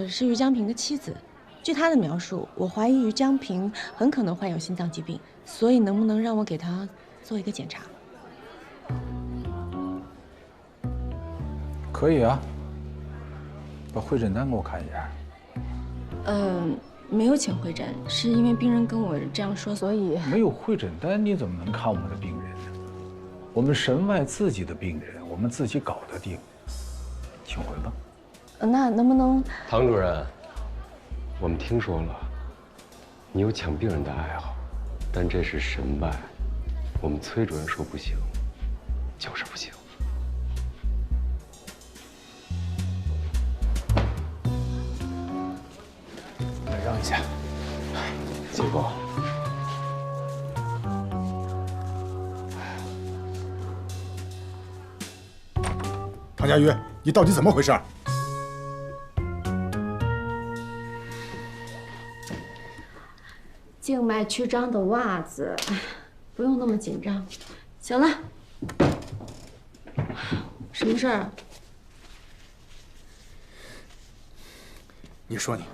是于江平的妻子。据她的描述，我怀疑于江平很可能患有心脏疾病，所以能不能让我给他做一个检查？可以啊，把会诊单给我看一下。没有请会诊，是因为病人跟我这样说，所以没有会诊单，你怎么能看我们的病人呢？我们神外自己的病人，我们自己搞得定，请回吧。那能不能？唐主任，我们听说了，你有抢病人的爱好，但这是神外，我们崔主任说不行，就是不行。让一下，结果。唐佳瑜，你到底怎么回事？静脉曲张的袜子，不用那么紧张。行了，什么事儿啊？你说你。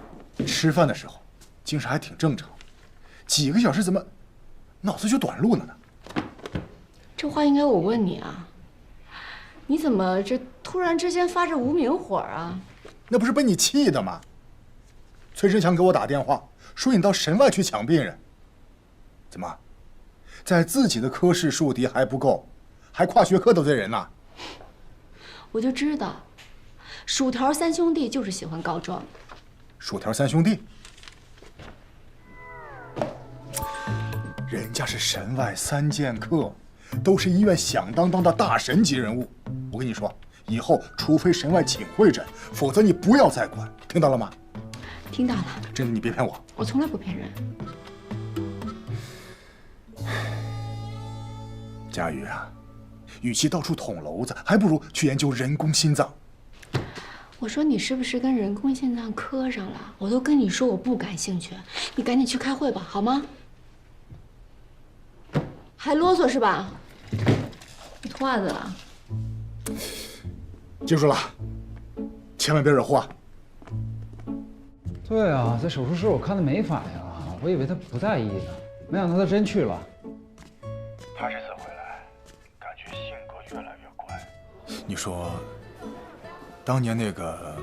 吃饭的时候，精神还挺正常，几个小时怎么脑子就短路了呢？这话应该我问你啊，你怎么这突然之间发这无名火啊？那不是被你气的吗？崔志强给我打电话说你到神外去抢病人，怎么，在自己的科室树敌还不够，还跨学科得罪人呢？我就知道，薯条三兄弟就是喜欢告状。薯条三兄弟，人家是神外三剑客，都是医院响当当的大神级人物。我跟你说，以后除非神外请会诊，否则你不要再管，听到了吗？听到了。真的，你别骗我。我从来不骗人。佳宇啊，与其到处捅娄子，还不如去研究人工心脏。我说你是不是跟人工心脏磕上了？我都跟你说我不感兴趣，你赶紧去开会吧，好吗？还啰嗦是吧？你脱袜子了？记住了，千万别惹祸。对啊，在手术室我看他没反应啊，我以为他不在意呢，没想到他真去了。他这次回来，感觉性格越来越乖。你说，当年那个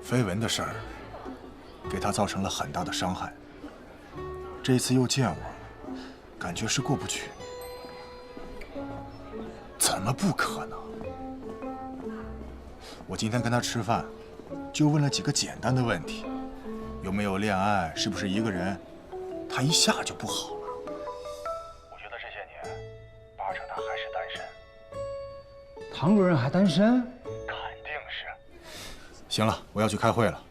绯闻的事儿，给他造成了很大的伤害。这一次又见我，感觉是过不去。怎么不可能？我今天跟他吃饭，就问了几个简单的问题，有没有恋爱，是不是一个人，他一下就不好了。我觉得这些年，八成他还是单身。唐主任还单身？肯定是。行了，我要去开会了，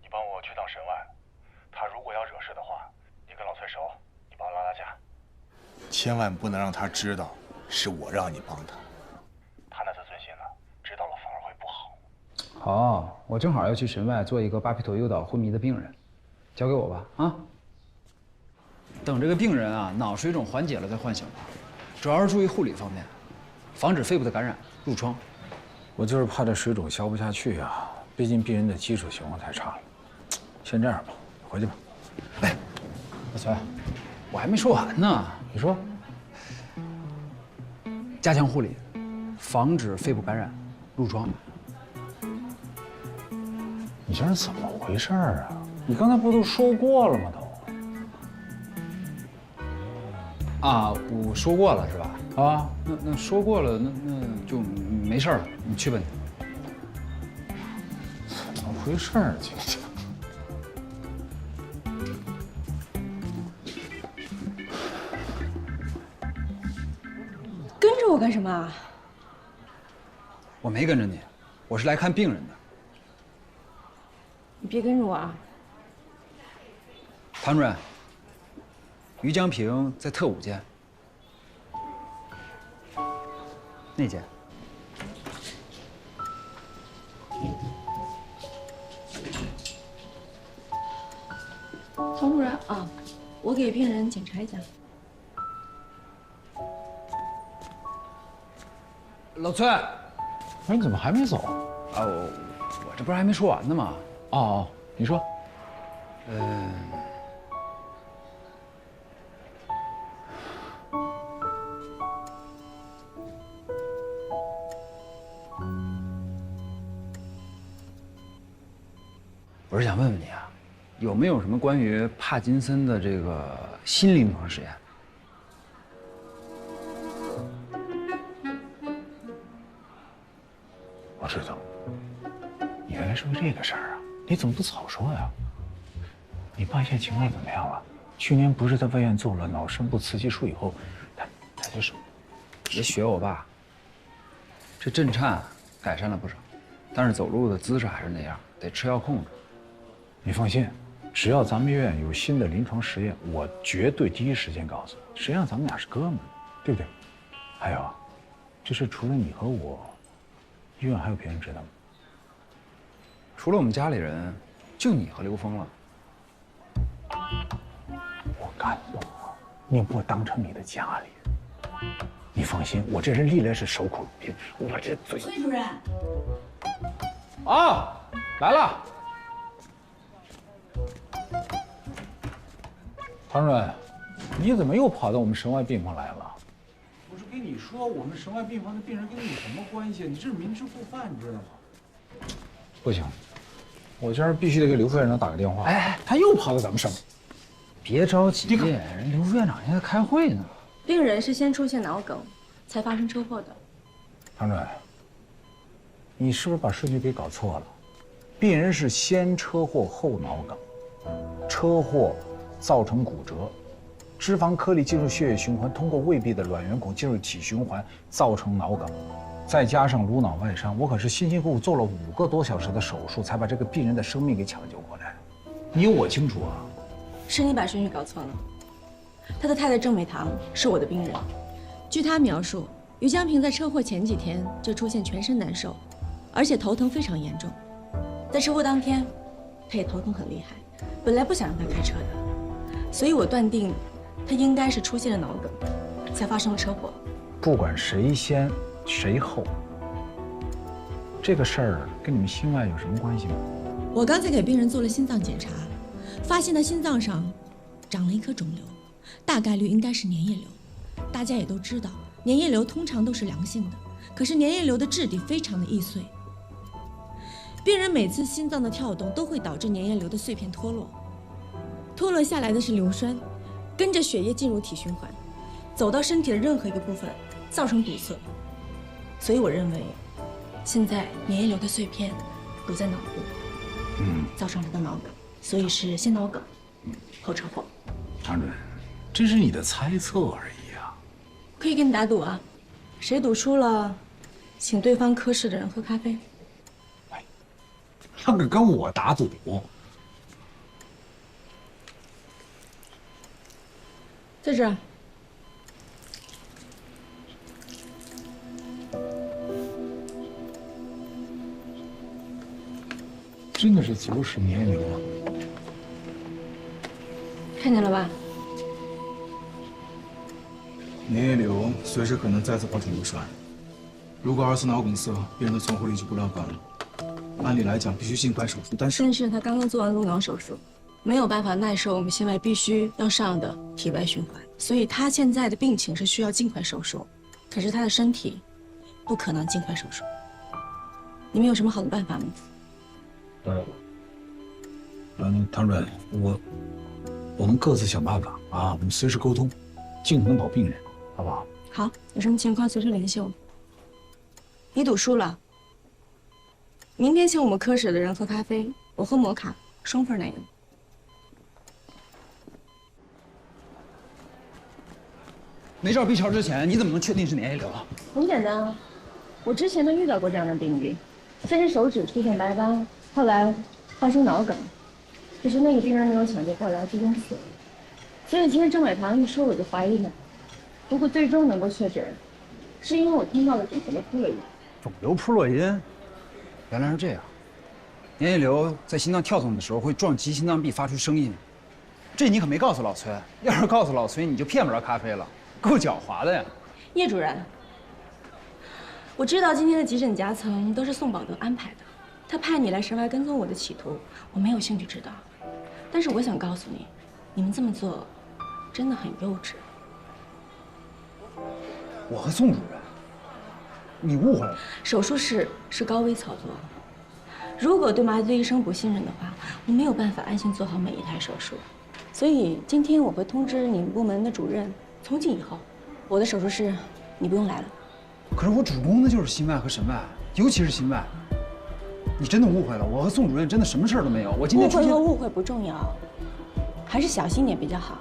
你帮我去趟神外。他如果要惹事的话，你跟老崔熟，你帮我拉拉架，千万不能让他知道是我让你帮他。他那次尊心了，知道了反而会不好。好，我正好要去神外做一个巴比妥诱导昏迷的病人，交给我吧啊！等这个病人啊脑水肿缓解了再唤醒吧，主要是注意护理方面，防止肺部的感染、褥疮。我就是怕这水肿消不下去啊，毕竟病人的基础情况太差了。先这样吧，回去吧。哎，老崔，我还没说完呢。你说，加强护理，防止肺部感染、褥疮。你这是怎么回事啊？你刚才不都说过了吗？啊，我说过了是吧？啊，那说过了，那就没事了。你去吧你。怎么回事啊？这跟着我干什么啊？我没跟着你，我是来看病人的。你别跟着我啊！唐主任，于江平在特5间，那间。唐主任啊，我给病人检查一下。老崔，你怎么还没走？啊，我这不是还没说完呢吗？哦，你说。我是想问问你啊，有没有什么关于帕金森的这个新临床实验？我知道，你原来是为这个事儿啊？你怎么不早说呀？你爸现在情况怎么样了？去年不是在外院做了脑深部磁激术以后，他就是别学我爸。这震颤改善了不少，但是走路的姿势还是那样，得吃药控制。你放心，只要咱们医院有新的临床实验，我绝对第一时间告诉你。谁让咱们俩是哥们儿，对不对？还有啊，这事除了你和我，医院还有别人知道吗？除了我们家里人，就你和刘峰了。我感动了，你把我当成你的家里人。你放心，我这人历来是守口如瓶，我这嘴。崔主任。啊，来了。唐主任，你怎么又跑到我们神外病房来了？我是跟你说，我们神外病房的病人跟你有什么关系？你这是明知故犯，你知道吗？不行，我今儿必须得给刘副院长打个电话。哎，他又跑到咱们神外。别着急，人刘副院长现在开会呢。病人是先出现脑梗，才发生车祸的。唐主任，你是不是把顺序给搞错了？病人是先车祸后脑梗，车祸造成骨折，脂肪颗粒进入血液循环，通过胃壁的卵圆孔进入体循环，造成脑梗，再加上颅脑外伤，我可是辛辛苦苦做了5个多小时的手术，才把这个病人的生命给抢救过来。你有我清楚啊。是你把顺序搞错了。他的太太郑美堂是我的病人，据他描述，于江平在车祸前几天就出现全身难受，而且头疼非常严重。在车祸当天，他也头疼很厉害，本来不想让他开车的，所以我断定他应该是出现了脑梗，才发生了车祸。不管谁先谁后，这个事儿跟你们心外有什么关系吗？我刚才给病人做了心脏检查，发现他心脏上长了一颗肿瘤，大概率应该是粘液瘤。大家也都知道，粘液瘤通常都是良性的，可是粘液瘤的质地非常的易碎。病人每次心脏的跳动都会导致粘液瘤的碎片脱落，脱落下来的是硫酸，跟着血液进入体循环，走到身体的任何一个部分，造成堵塞。所以我认为，现在粘液瘤的碎片堵在脑部，造成了个脑梗，所以是先脑梗，后车祸。张主任，这是你的猜测而已啊。可以跟你打赌啊，谁赌输了，请对方科室的人喝咖啡。他可跟我打赌。在这儿。真的是90粘液瘤啊！看见了吧？粘液瘤随时可能再次爆成硫酸，如果2次脑梗塞，病人的存活率就不乐观了。按理来讲，必须尽快手术，但是他刚刚做完颅脑手术，没有办法耐受我们心外必须要上的体外循环，所以他现在的病情是需要尽快手术。可是他的身体不可能尽快手术。你们有什么好的办法吗？唐主任，我们各自想办法啊，我们随时沟通，尽可能保病人，好不好？好，有什么情况随时联系我。你赌输了，明天请我们科室的人喝咖啡，我喝摩卡，双份奶油。没照 B 超之前，你怎么能确定是粘液瘤啊？很简单啊，我之前都遇到过这样的病例，先是手指出现白斑，后来发生脑梗，可是那个病人没有抢救过来，最终死了。所以今天郑伟堂一说我就怀疑他，不过最终能够确诊，是因为我听到了肿瘤的铺落音。肿瘤铺落音，原来是这样。粘液瘤在心脏跳动的时候会撞击心脏壁发出声音，这你可没告诉老崔。要是告诉老崔，你就骗不着咖啡了，够狡猾的呀。叶主任，我知道今天的急诊夹层都是宋保德安排的，他派你来神外跟踪我的企图，我没有兴趣知道。但是我想告诉你，你们这么做真的很幼稚。我和宋主任，你误会了。手术室是高危操作，如果对麻醉医生不信任的话，我没有办法安心做好每一台手术。所以今天我会通知你们部门的主任，从今以后，我的手术室你不用来了。可是我主攻的就是心外和神外，尤其是心外。你真的误会了，我和宋主任真的什么事儿都没有。我今天误会和误会不重要，还是小心点比较好。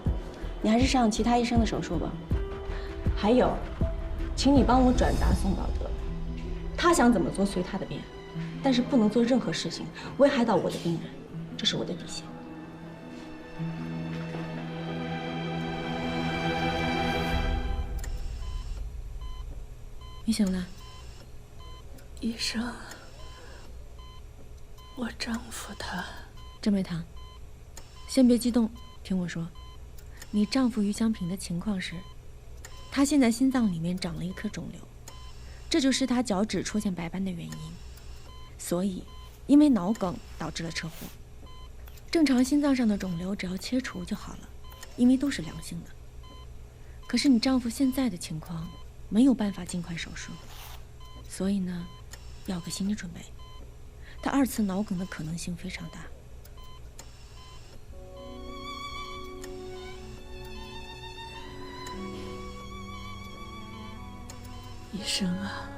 你还是上其他医生的手术吧。还有，请你帮我转达宋保德，他想怎么做随他的便，但是不能做任何事情危害到我的病人，这是我的底线。你醒了，医生，我丈夫他……郑美堂，先别激动，听我说，你丈夫于江平的情况是，他现在心脏里面长了一颗肿瘤，这就是他脚趾出现白斑的原因，所以因为脑梗导致了车祸。正常心脏上的肿瘤只要切除就好了，因为都是良性的。可是你丈夫现在的情况没有办法尽快手术，所以呢，要个心理准备，他2次脑梗的可能性非常大。医生啊，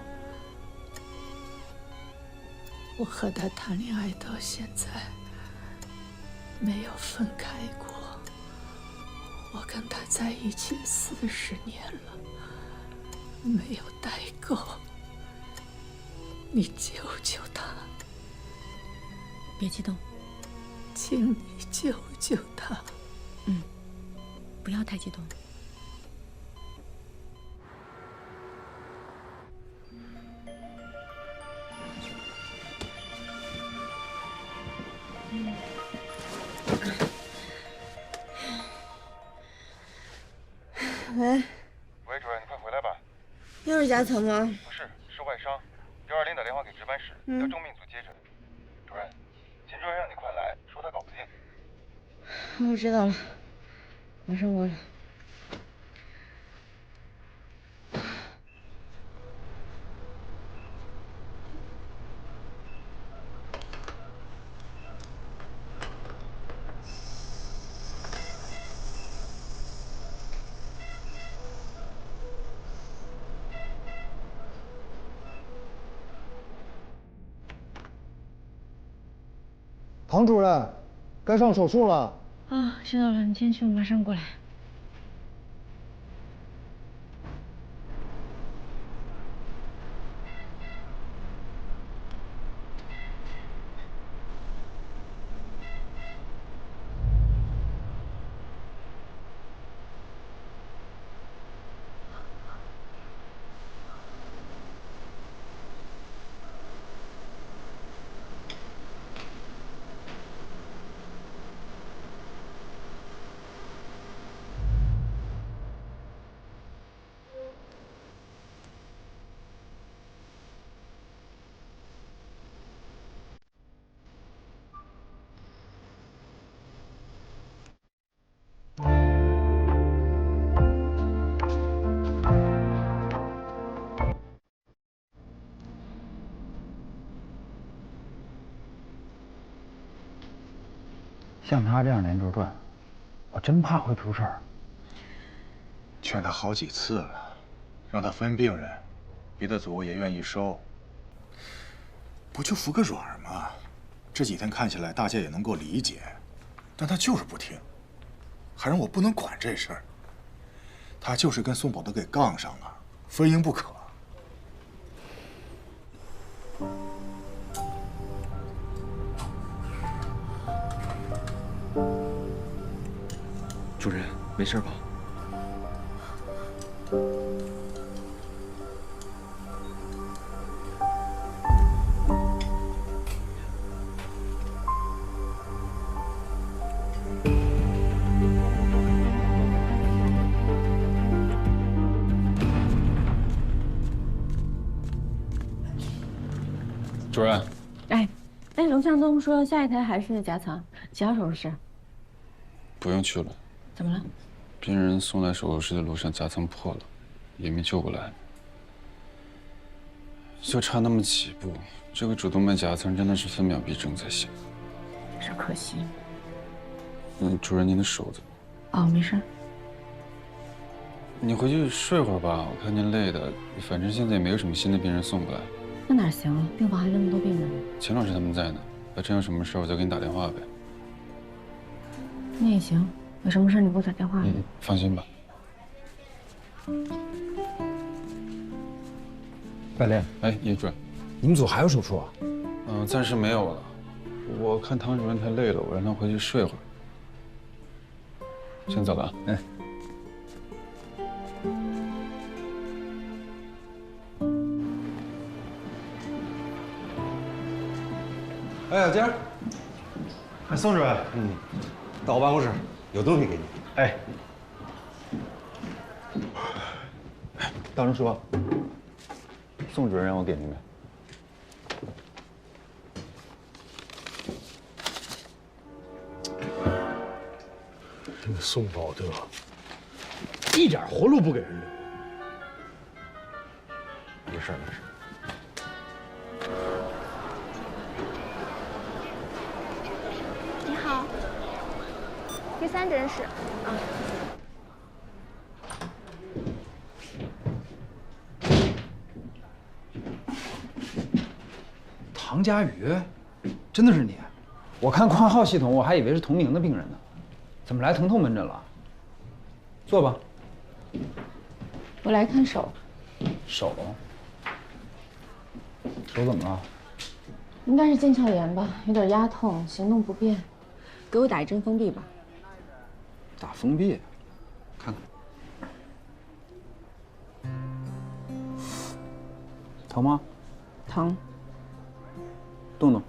我和他谈恋爱到现在，没有分开过。我跟他在一起40年了，没有代沟。你救救他，别激动，请你救救他。不要太激动。喂，喂，主任，你快回来吧。又是夹层吗？不是，是外伤。120打电话给值班室，要重命组接诊。主任，秦主任让你快来，说他搞不定。我知道了，马上过来。唐主任，该上手术了。啊，知道了，你先去，我马上过来。像他这样连轴转，我真怕会出事儿。劝他好几次了，让他分病人，别的组也愿意收。不就服个软吗？这几天看起来大家也能够理解，但他就是不听，还让我不能管这事儿。他就是跟宋宝德给杠上了，非赢不可。主任，没事吧？主任，哎，楼上东说下一台还是夹层，几号手术室？不用去了。怎么了？病人送来手术室的路上夹层破了，也没救过来，就差那么几步。这个主动脉夹层真的是分秒必争才行。是可惜。主任，您的手怎么？哦，没事。你回去睡会儿吧，我看您累的。反正现在也没有什么新的病人送过来。那哪行啊？病房还那么多病人。钱老师他们在呢，真有什么事我再给你打电话呗。那也行，有什么事你给我打电话。放心吧。白莲，哎，叶主任，你们组还有手术啊？暂时没有了。我看唐主任太累了，我让他回去睡会儿。先走了啊。哎，小佳，哎，宋主任，到我办公室，有东西给你。哎，大人说，宋主任让我给您的。这个宋宝德一点活路不给人留。没事没事。你好，第3诊室。唐王佳宇，真的是你？我看挂号系统，我还以为是同名的病人呢，怎么来疼痛门诊了？坐吧。我来看手。手怎么了？应该是腱鞘炎吧，有点压痛，行动不便，给我打一针封闭吧。打封闭，看看。疼吗？疼。动动。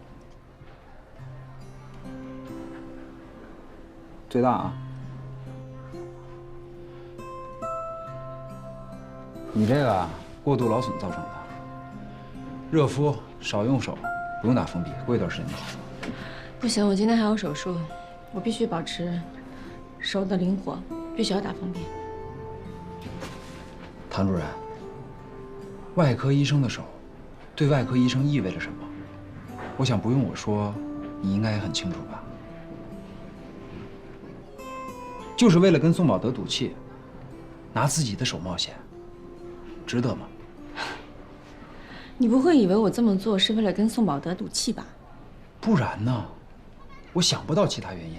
最大啊！你这个过度劳损造成的，热敷，少用手，不用打封闭，过一段时间就好。不行，我今天还有手术，我必须保持手的灵活，必须要打封闭。唐主任，外科医生的手，对外科医生意味着什么？我想不用我说，你应该也很清楚吧？就是为了跟宋宝德赌气，拿自己的手冒险，值得吗？你不会以为我这么做是为了跟宋宝德赌气吧？不然呢？我想不到其他原因。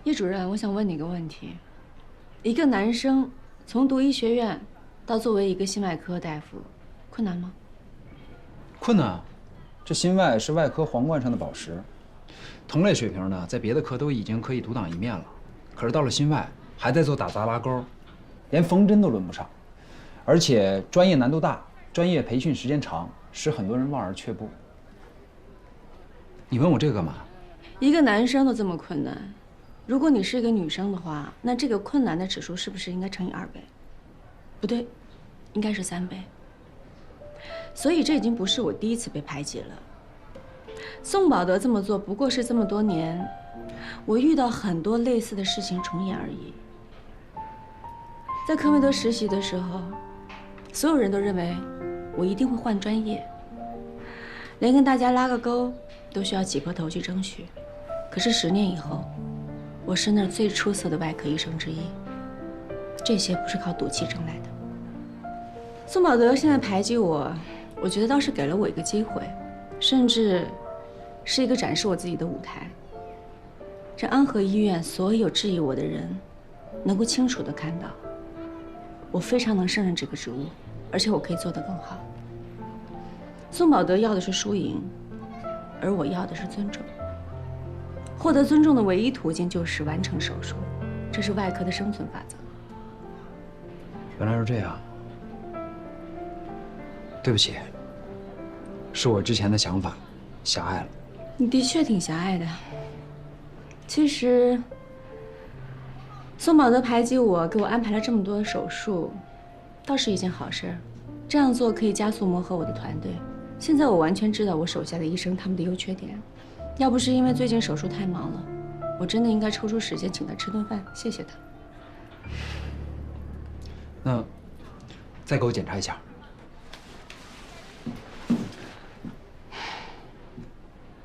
叶主任，我想问你个问题：一个男生从读医学院到作为一个心外科大夫，困难吗？困难。这心外是外科皇冠上的宝石，同类水平呢，在别的科都已经可以独当一面了。可是到了心外，还在做打杂拉钩，连缝针都轮不上，而且专业难度大，专业培训时间长，使很多人望而却步。你问我这个干嘛？一个男生都这么困难，如果你是一个女生的话，那这个困难的指数是不是应该乘以2倍？不对，应该是3倍。所以这已经不是我第一次被排挤了。宋宝德这么做，不过是这么多年我遇到很多类似的事情重演而已。在科梅德实习的时候，所有人都认为我一定会换专业，连跟大家拉个钩都需要挤破头去争取。可是10年以后，我是那儿最出色的外科医生之一。这些不是靠赌气挣来的。宋宝德现在排挤我，我觉得倒是给了我一个机会，甚至是一个展示我自己的舞台。让安和医院所有质疑我的人能够清楚地看到，我非常能胜任这个职务，而且我可以做得更好。宋宝德要的是输赢，而我要的是尊重。获得尊重的唯一途径就是完成手术，这是外科的生存法则。原来是这样，对不起，是我之前的想法狭隘了。你的确挺狭隘的。其实，宋宝德排挤我，给我安排了这么多的手术，倒是一件好事。这样做可以加速磨合我的团队。现在我完全知道我手下的医生他们的优缺点。要不是因为最近手术太忙了，我真的应该抽出时间请他吃顿饭，谢谢他。那，再给我检查一下。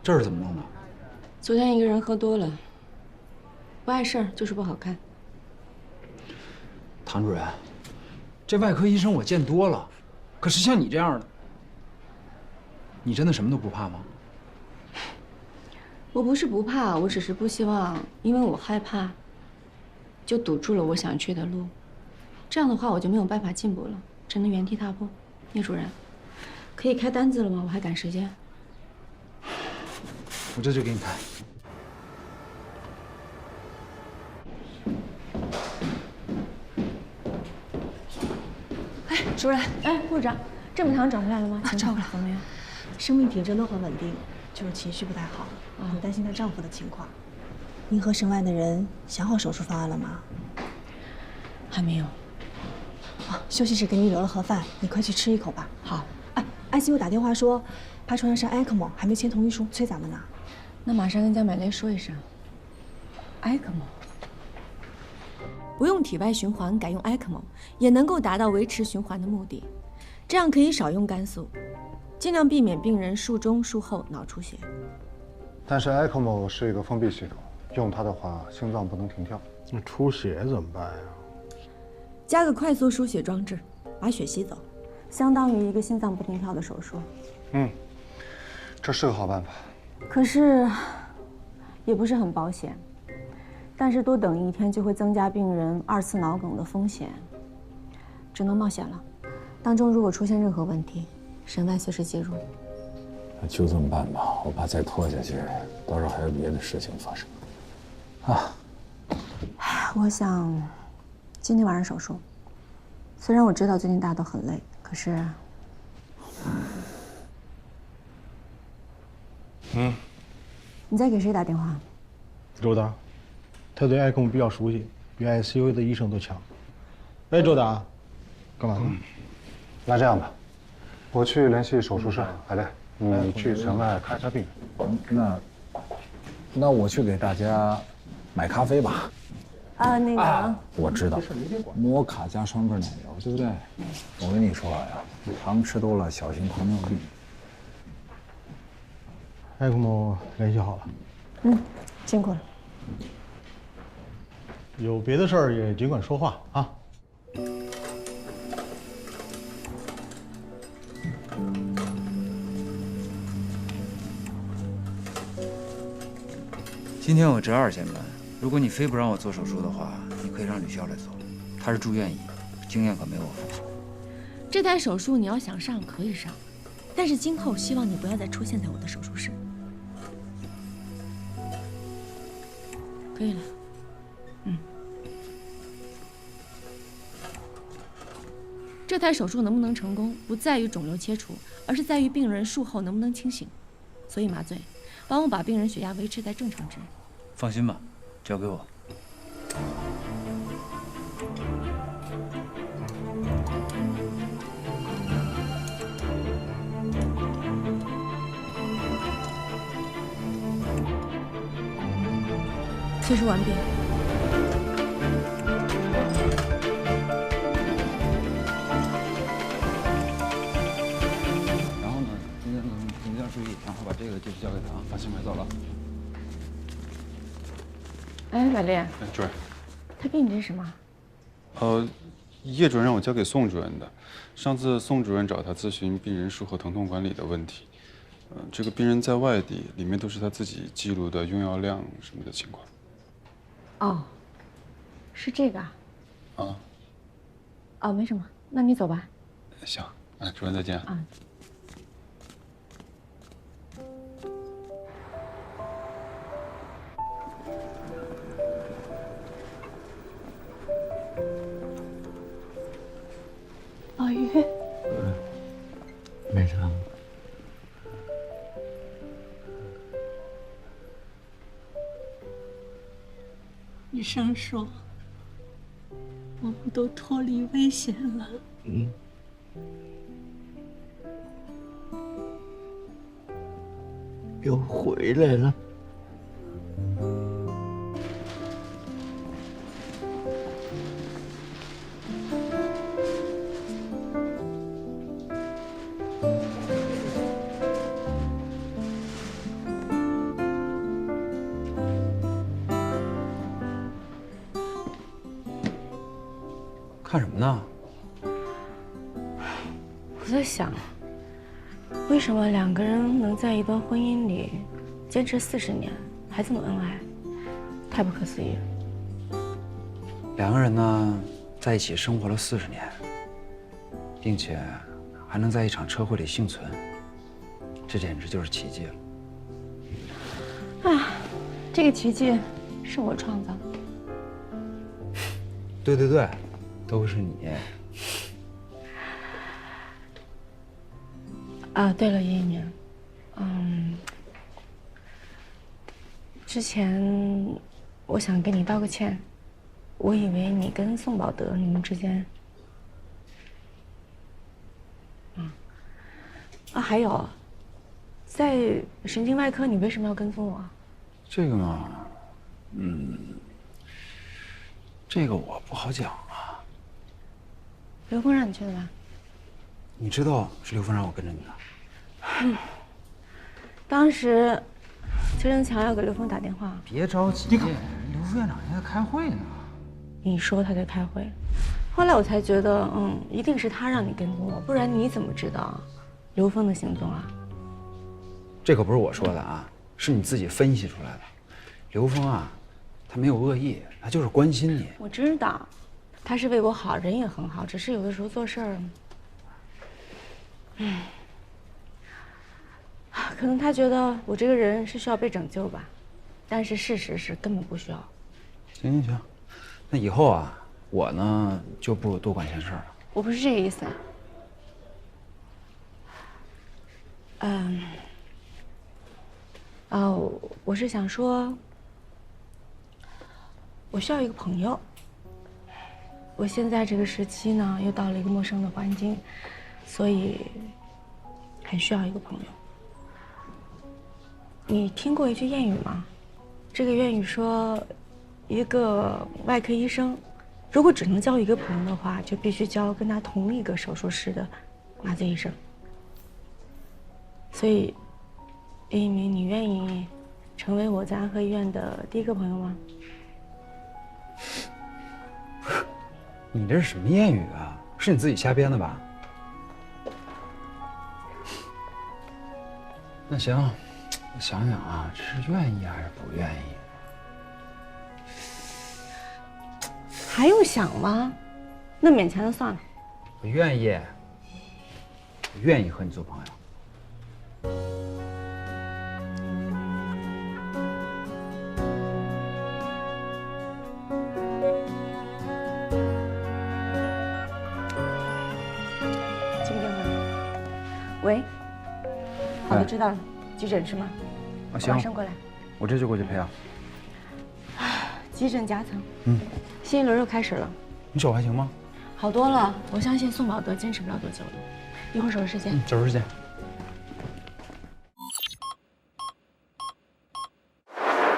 这是怎么弄的？昨天一个人喝多了，不碍事儿，就是不好看。唐主任，这外科医生我见多了，可是像你这样的，你真的什么都不怕吗？我不是不怕，我只是不希望因为我害怕，就堵住了我想去的路。这样的话，我就没有办法进步了，只能原地踏步。聂主任，可以开单子了吗？我还赶时间。我这就给你开。哎，主任，哎，部长，郑美堂找回来了吗？找回来怎么样？生命体征都很稳定，就是情绪不太好，很担心她丈夫的情况。您和省外的人想好手术方案了吗？还没有。哦，休息室给你留了盒饭，你快去吃一口吧。好。哎，ICU 打电话说，怕传上 ECMO， 还没签同意书，催咱们呢。那马上跟江美雷说一声。ECMO。不用体外循环，改用 ECMO， 也能够达到维持循环的目的。这样可以少用肝素，尽量避免病人术中术后脑出血。但是 ECMO 是一个封闭系统，用它的话，心脏不能停跳。那出血怎么办呀？加个快速输血装置，把血吸走，相当于一个心脏不停跳的手术。这是个好办法。可是，也不是很保险。但是多等一天就会增加病人2次脑梗的风险，只能冒险了。当中如果出现任何问题，省外随时介入。那就这么办吧，我怕再拖下去，到时候还有别的事情发生。啊，我想今天晚上手术。虽然我知道最近大家都很累，可是，你在给谁打电话？周达，他对 ECMO 比较熟悉，比 ICU 的医生都强。哎，周达，干嘛呢？那这样吧，我去联系手术室，海雷，你去城外看一下病人。那我去给大家买咖啡吧。那个，我知道，摩卡加双份奶油，对不对？我跟你说呀，糖吃多了小心糖尿病。ECMO 联系好了。辛苦了。有别的事儿也尽管说话啊。今天我值2线班，如果你非不让我做手术的话，你可以让吕潇来做，他是住院医，经验可没我丰。这台手术你要想上可以上，但是今后希望你不要再出现在我的手术室。可以了。这台手术能不能成功，不在于肿瘤切除，而是在于病人术后能不能清醒。所以麻醉，帮我把病人血压维持在正常值。放心吧，交给我。切除完毕。然后呢，今天你一定要注意，然后把这个继续交给他，把钱买走了。哎，百丽，主任，他给你这是什么？叶主任让我交给宋主任的。上次宋主任找他咨询病人术后疼痛管理的问题，这个病人在外地，里面都是他自己记录的用药量什么的情况。哦，是这个啊？哦，没什么，那你走吧。行，主任再见。老于，没啥。医生说，我们都脱离危险了。又回来了。看什么呢？我在想，为什么2个人能在一段婚姻里坚持40年，还这么恩爱，太不可思议了。 2个人呢，在一起生活了40年，并且还能在一场车祸里幸存，这简直就是奇迹了。啊，这个奇迹是我创造的。对对对，都是你。啊，对了，叶一鸣，之前我想跟你道个歉，我以为你跟宋宝德你们之间，还有，在神经外科你为什么要跟踪我？这个嘛，这个我不好讲啊。刘峰让你去的吧？你知道是刘峰让我跟着你的。当时邱正强要给刘峰打电话。别着急，刘副院长还在开会呢。你说他在开会，后来我才觉得，一定是他让你跟踪我，不然你怎么知道刘峰的行踪啊？这可不是我说的啊，是你自己分析出来的。刘峰啊，他没有恶意，他就是关心你。我知道，他是为我好，人也很好，只是有的时候做事儿，可能他觉得我这个人是需要被拯救吧，但是事实是根本不需要。行，那以后啊，我呢就不多管闲事了。我不是这个意思。我是想说，我需要一个朋友。我现在这个时期呢，又到了一个陌生的环境，所以很需要一个朋友。你听过一句谚语吗？这个谚语说，一个外科医生，如果只能交一个朋友的话，就必须交跟他同一个手术室的麻醉医生。所以，叶一鸣，你愿意成为我在安和医院的第一个朋友吗？你这是什么谚语啊？是你自己瞎编的吧？那行，我想想啊，这是愿意还是不愿意？还用想吗？那勉强就算了。我愿意，我愿意和你做朋友。接个电话。喂，好的，知道了。急诊是吗？啊，行，马上过来。我这就过去陪啊。急诊夹层。新一轮又开始了。你手还行吗？好多了，我相信宋宝德坚持不了多久了。一会儿手术时间。手术时间。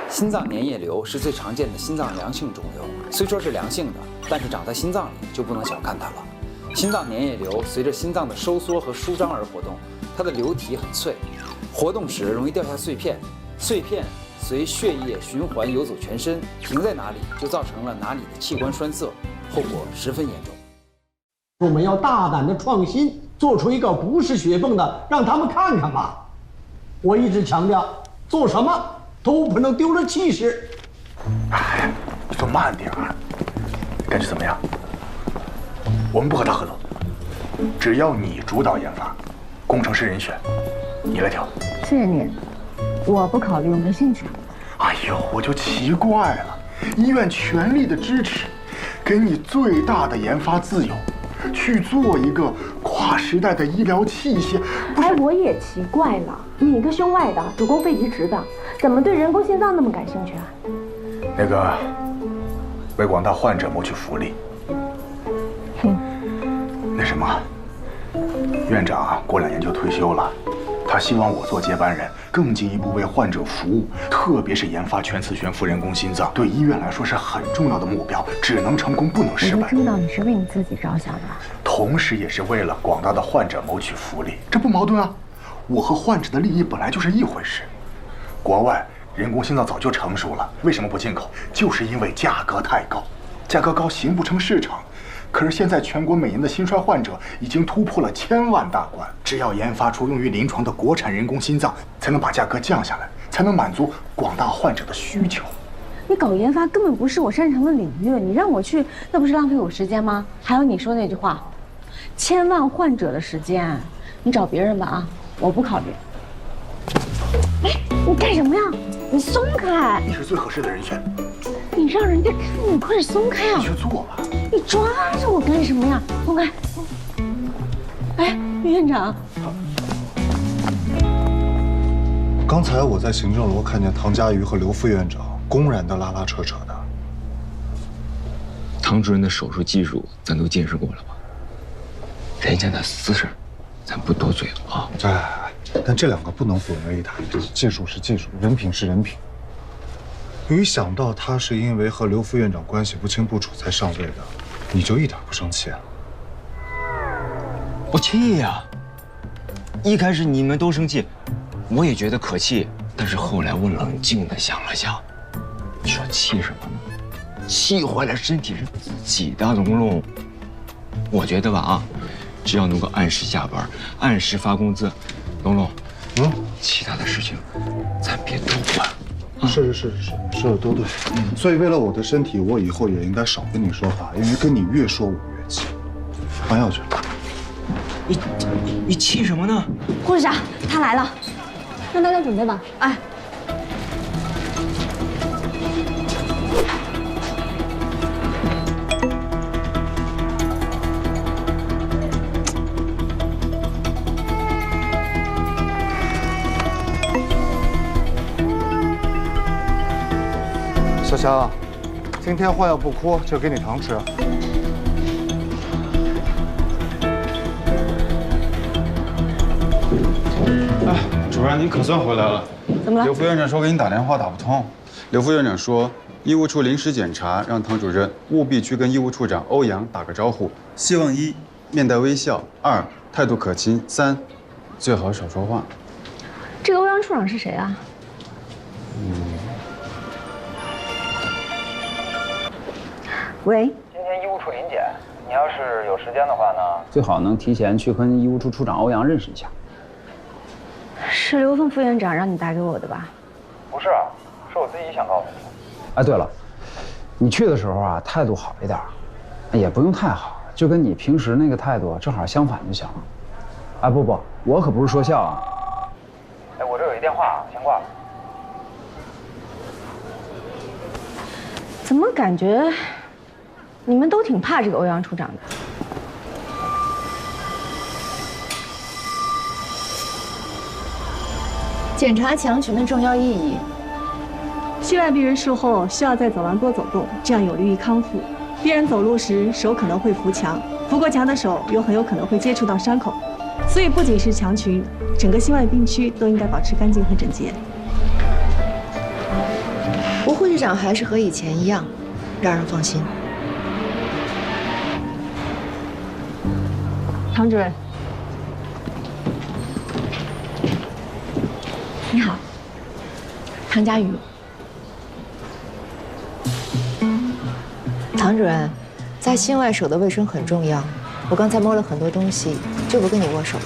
心脏粘液瘤是最常见的心脏良性肿瘤，虽说是良性的，但是长在心脏里就不能小看它了。心脏粘液瘤随着心脏的收缩和舒张而活动，它的瘤体很脆，活动时容易掉下碎片，碎片随血液循环游走全身，停在哪里就造成了哪里的器官栓塞，后果十分严重。我们要大胆的创新，做出一个不是血泵的，让他们看看嘛。我一直强调，做什么都不能丢了气势。哎，你说慢点儿。感觉怎么样？我们不和他合作，只要你主导研发，工程师人选你来挑。谢谢你，我不考虑，我没兴趣。哎呦，我就奇怪了，医院全力的支持，给你最大的研发自由，去做一个跨时代的医疗器械。哎，我也奇怪了，你一个胸外的，主攻肺移植的，怎么对人工心脏那么感兴趣啊？那个，为广大患者谋取福利。那什么，院长过2年就退休了，他希望我做接班人，更进一步为患者服务，特别是研发全磁悬浮人工心脏，对医院来说是很重要的目标，只能成功不能失败。我就知道你是为你自己着想的，同时也是为了广大的患者谋取福利，这不矛盾啊！我和患者的利益本来就是一回事。国外人工心脏早就成熟了，为什么不进口？就是因为价格太高，价格高形不成市场。可是现在全国每年的心衰患者已经突破了1000万大关，只要研发出用于临床的国产人工心脏，才能把价格降下来，才能满足广大患者的需求。你搞研发根本不是我擅长的领域，你让我去，那不是浪费我时间吗？还有你说那句话，1000万患者的时间，你找别人吧啊，我不考虑。哎，你干什么呀？你松开！你是最合适的人选。你让人家看你，快点松开啊！你去做吧。你抓着我干什么呀？松开！哎，院长。刚才我在行政楼看见唐佳瑜和刘副院长公然的拉拉扯扯的。唐主任的手术技术咱都见识过了吧？人家的私事，咱不多嘴了啊。哎，但这2个不能混为一谈，技术是技术，人品是人品。一想到他是因为和刘副院长关系不清不楚才上位的，你就一点不生气了？我气呀！一开始你们都生气，我也觉得可气，但是后来我冷静地想了想，你说气什么呢？气坏了身体是自己的，龙龙。我觉得吧啊，只要能够按时下班，按时发工资，龙龙，其他的事情咱别多管。是，说的都对。所以为了我的身体，我以后也应该少跟你说话，因为跟你越说我越气。换药去。你气什么呢？护士长，他来了，让大家准备吧。哎。 小强，今天换药不哭，就给你糖吃。哎，主任，您可算回来了。怎么了？刘副院长说给你打电话打不通。刘副院长说，医务处临时检查，让唐主任务必去跟医务处长欧阳打个招呼，希望一面带微笑，二态度可亲，三最好少说话。这个欧阳处长是谁啊？喂，今天医务处临检，你要是有时间的话呢，最好能提前去跟医务处处长欧阳认识一下。是刘凤副院长让你打给我的吧？不是啊，是我自己想告诉你的。哎，对了，你去的时候啊，态度好一点，也不用太好，就跟你平时那个态度正好相反就行了。哎，不，我可不是说笑啊。哎，我这有一电话啊，先挂了。怎么感觉？ 你们都挺怕这个欧阳处长的。检查强群的重要意义。心外病人术后需要在走廊多走动，这样有利于康复。病人走路时手可能会扶墙，扶过墙的手又很有可能会接触到伤口，所以不仅是强群，整个心外病区都应该保持干净和整洁。吴护士长还是和以前一样，让人放心。 唐主任，你好，唐佳宇。唐主任，在心外手的卫生很重要。我刚才摸了很多东西，就不跟你握手了。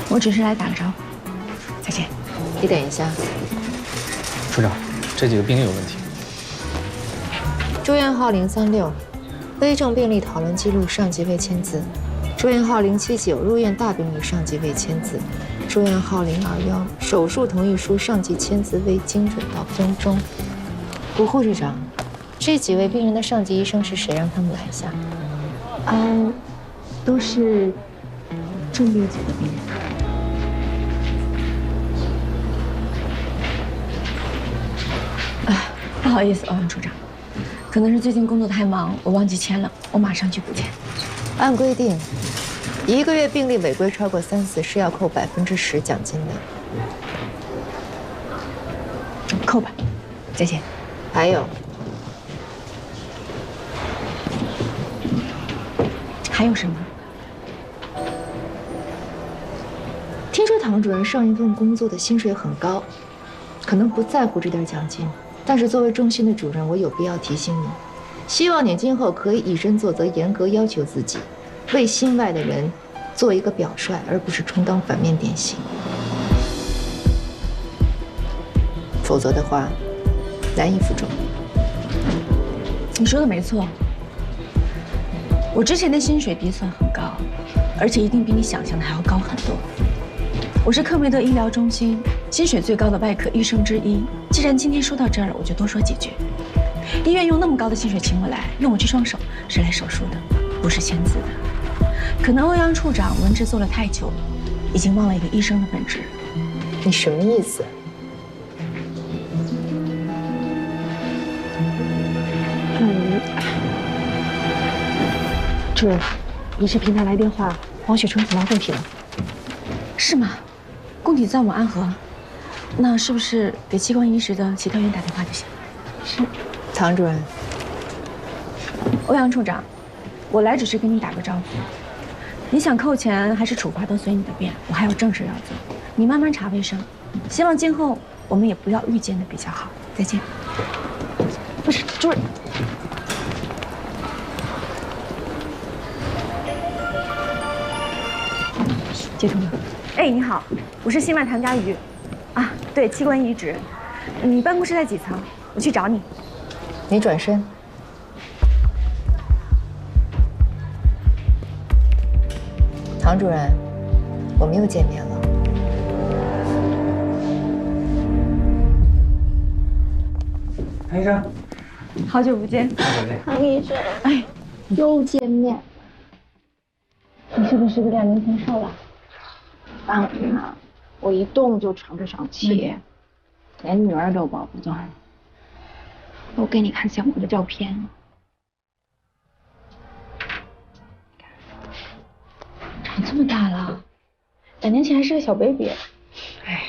我只是来打个招呼。再见。你等一下，处长，这几个病例有问题。住院号036。 危重病例讨论记录上级未签字，住院号079入院大病例上级未签字，住院号021手术同意书上级签字未精准到分钟。吴护士长，这几位病人的上级医生是谁？让他们来一下。都是重病组的病人。不好意思，欧阳处长。 可能是最近工作太忙，我忘记签了，我马上去补签。按规定，1个月病例违规超过3次是要扣10%奖金的。扣吧，再见。还有，还有什么？听说唐主任上一份工作的薪水很高，可能不在乎这点奖金。 但是作为中心的主任，我有必要提醒你，希望你今后可以以身作则，严格要求自己，为心外的人做一个表率，而不是充当反面典型。否则的话，难以服众。你说的没错，我之前的薪水底算很高，而且一定比你想象的还要高很多。我是克梅德医疗中心薪水最高的外科医生之一。 既然今天说到这儿了，我就多说几句。医院用那么高的薪水请我来，用我这双手是来手术的，不是签字的。可能欧阳处长文职做了太久了，已经忘了一个医生的本质。你什么意思？主任，仪式平台来电话，黄雪春死亡供体了。是吗？供体在我们安和。 那是不是给器官移植的协调员打电话就行？是，唐主任，欧阳处长，我来只是跟你打个招呼。你想扣钱还是处罚都随你的便，我还有正事要做。你慢慢查卫生，希望今后我们也不要遇见的比较好。再见。不是，主任。接通了。哎，你好，我是新麦唐家瑜。啊，对，器官移植。你办公室在几层？我去找你。你转身。唐主任，我们又见面了。唐医生，好久不见。唐医生，哎，又见面。你是不是2年前瘦了？当然，我一动就喘不上气，连女儿都抱不动。我给你看相关的照片。长这么大了，2年前还是个小 baby。哎，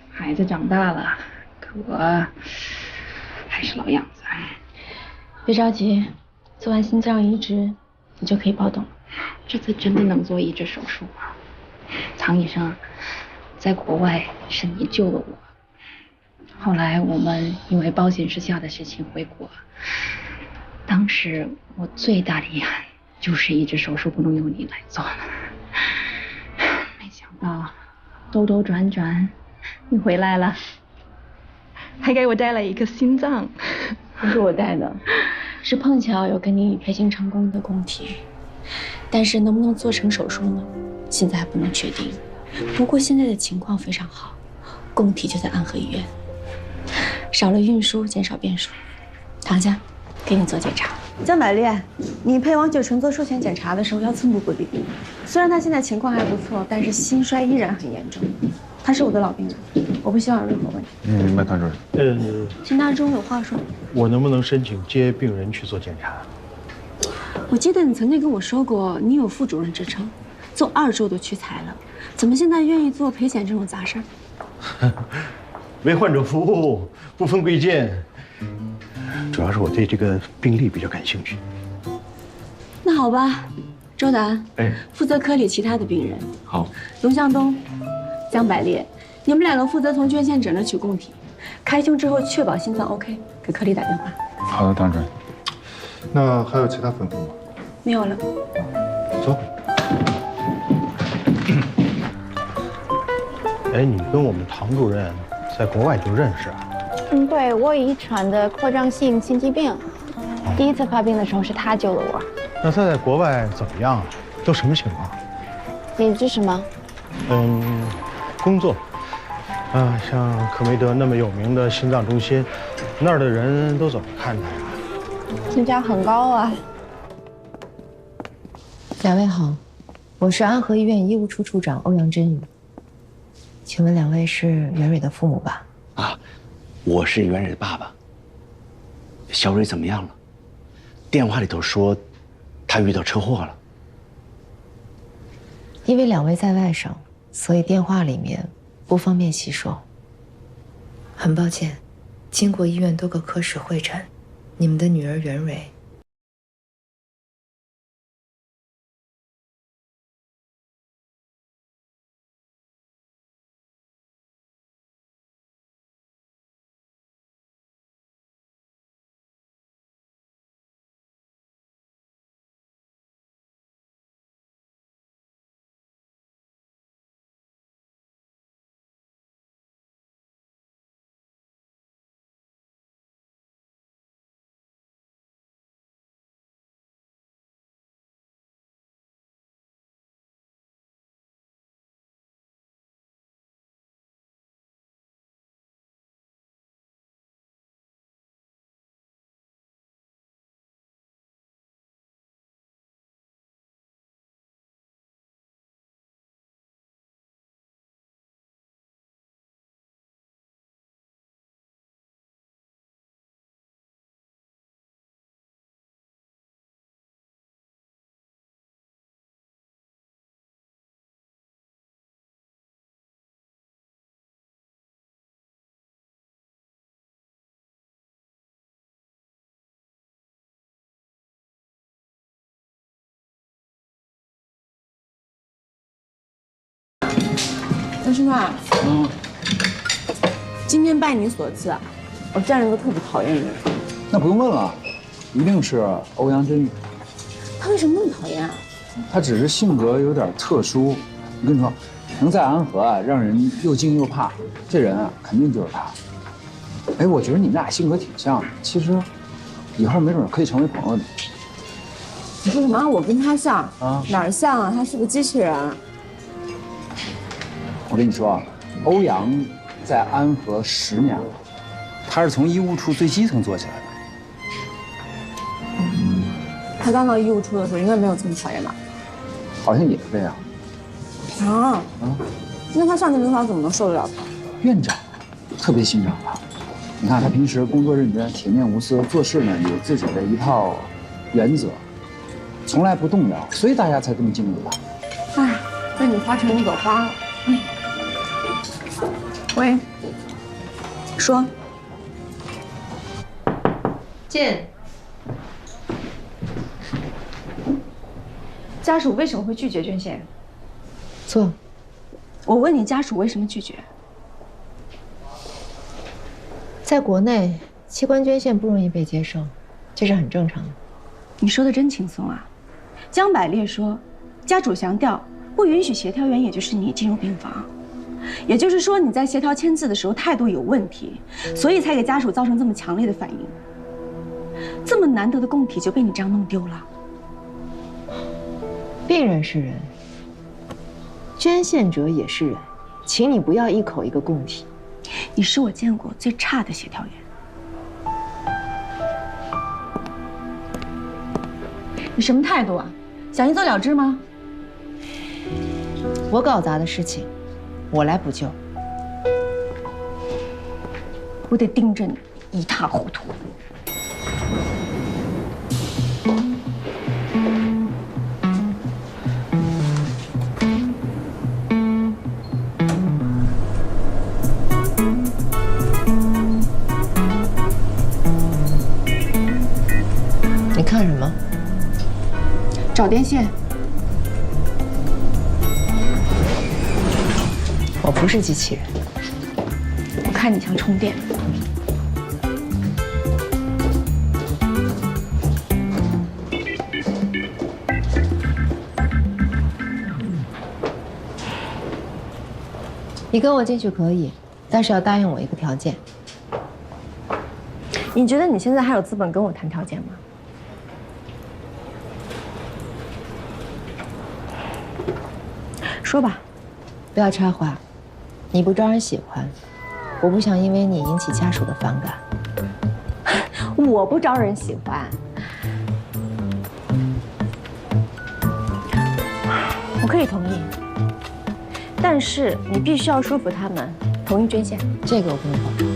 孩子长大了，可我还是老样子。别着急，做完心脏移植，你就可以抱动了。这次真的能做移植手术吗？唐医生，在国外是你救了我。后来我们因为保险失效的事情回国，当时我最大的遗憾就是移植手术不能由你来做。没想到兜兜转转，你回来了，还给我带了一个心脏。不是我带的，是碰巧有跟你配型成功的供体。但是能不能做成手术呢？现在还不能确定。不过现在的情况非常好，供体就在安和医院，少了运输，减少变数。躺下，给你做检查。江百烈，你陪王九成做术前检查的时候要寸步不离。虽然他现在情况还不错，但是心衰依然很严重。他是我的老病人，我不希望有任何问题。明白，唐主任。秦大忠有话说。我能不能申请接病人去做检查？我记得你曾经跟我说过，你有副主任之称，做2周都屈才了，怎么现在愿意做陪检这种杂事儿？为患者服务，不分贵贱。主要是我对这个病例比较感兴趣。那好吧，周达，哎，负责科里其他的病人。好。龙向东、江百烈，你们2个负责从捐献者那取供体，开胸之后确保心脏 OK， 给科里打电话。好的，唐主任。那还有其他吩咐吗？没有了。走。哎，你跟我们唐主任在国外就认识啊？对，我有遗传的扩张性心肌病，第一次发病的时候是他救了我。那他在国外怎么样啊？都什么情况？你指什么？工作。像可梅德那么有名的心脏中心，那儿的人都怎么看他呀？评价很高啊。2位好，我是安和医院医务处处长欧阳真宇。请问2位是袁蕊的父母吧？啊，我是袁蕊的爸爸。小蕊怎么样了？电话里头说，她遇到车祸了。因为2位在外省，所以电话里面不方便细说。很抱歉，经过医院多个科室会诊，你们的女儿袁蕊。张师范，今天拜你所赐，我站着都特别讨厌你。那不用问了，一定是欧阳真宇。他为什么那么讨厌啊？他只是性格有点特殊，我跟你说，能在安和啊让人又敬又怕，这人啊肯定就是他。哎，我觉得你们俩性格挺像的，其实以后没准可以成为朋友的。你说什么？我跟他像啊？哪儿像啊？他是个机器人。我跟你说啊，欧阳在安和10年了，他是从医务处最基层做起来的。他刚到医务处的时候，应该没有这么讨厌吧？好像也是这样。啊？那他上级领导怎么能受得了他？院长特别欣赏他。你看他平时工作认真、铁面无私，做事呢有自己的一套原则，从来不动摇，所以大家才这么敬重他。哎，被你花成一朵花了。喂，说。进。家属为什么会拒绝捐献？坐。我问你，家属为什么拒绝？在国内，器官捐献不容易被接受，这是很正常的。你说的真轻松啊！江百烈说，家主强调不允许协调员，也就是你进入病房，也就是说你在协调签字的时候态度有问题，所以才给家属造成这么强烈的反应。这么难得的供体就被你这样弄丢了。病人是人，捐献者也是人，请你不要一口一个供体。你是我见过最差的协调员。你什么态度啊？想一走了之吗？我搞砸的事情，我来补救。我得盯着你一塌糊涂。你看什么？找电线。我不是机器人。我看你像充电。你跟我进去可以，但是要答应我一个条件。你觉得你现在还有资本跟我谈条件吗？说吧。不要插话，你不招人喜欢，我不想因为你引起家属的反感。我不招人喜欢。我可以同意，但是你必须要说服他们同意捐献。这个我不能保证。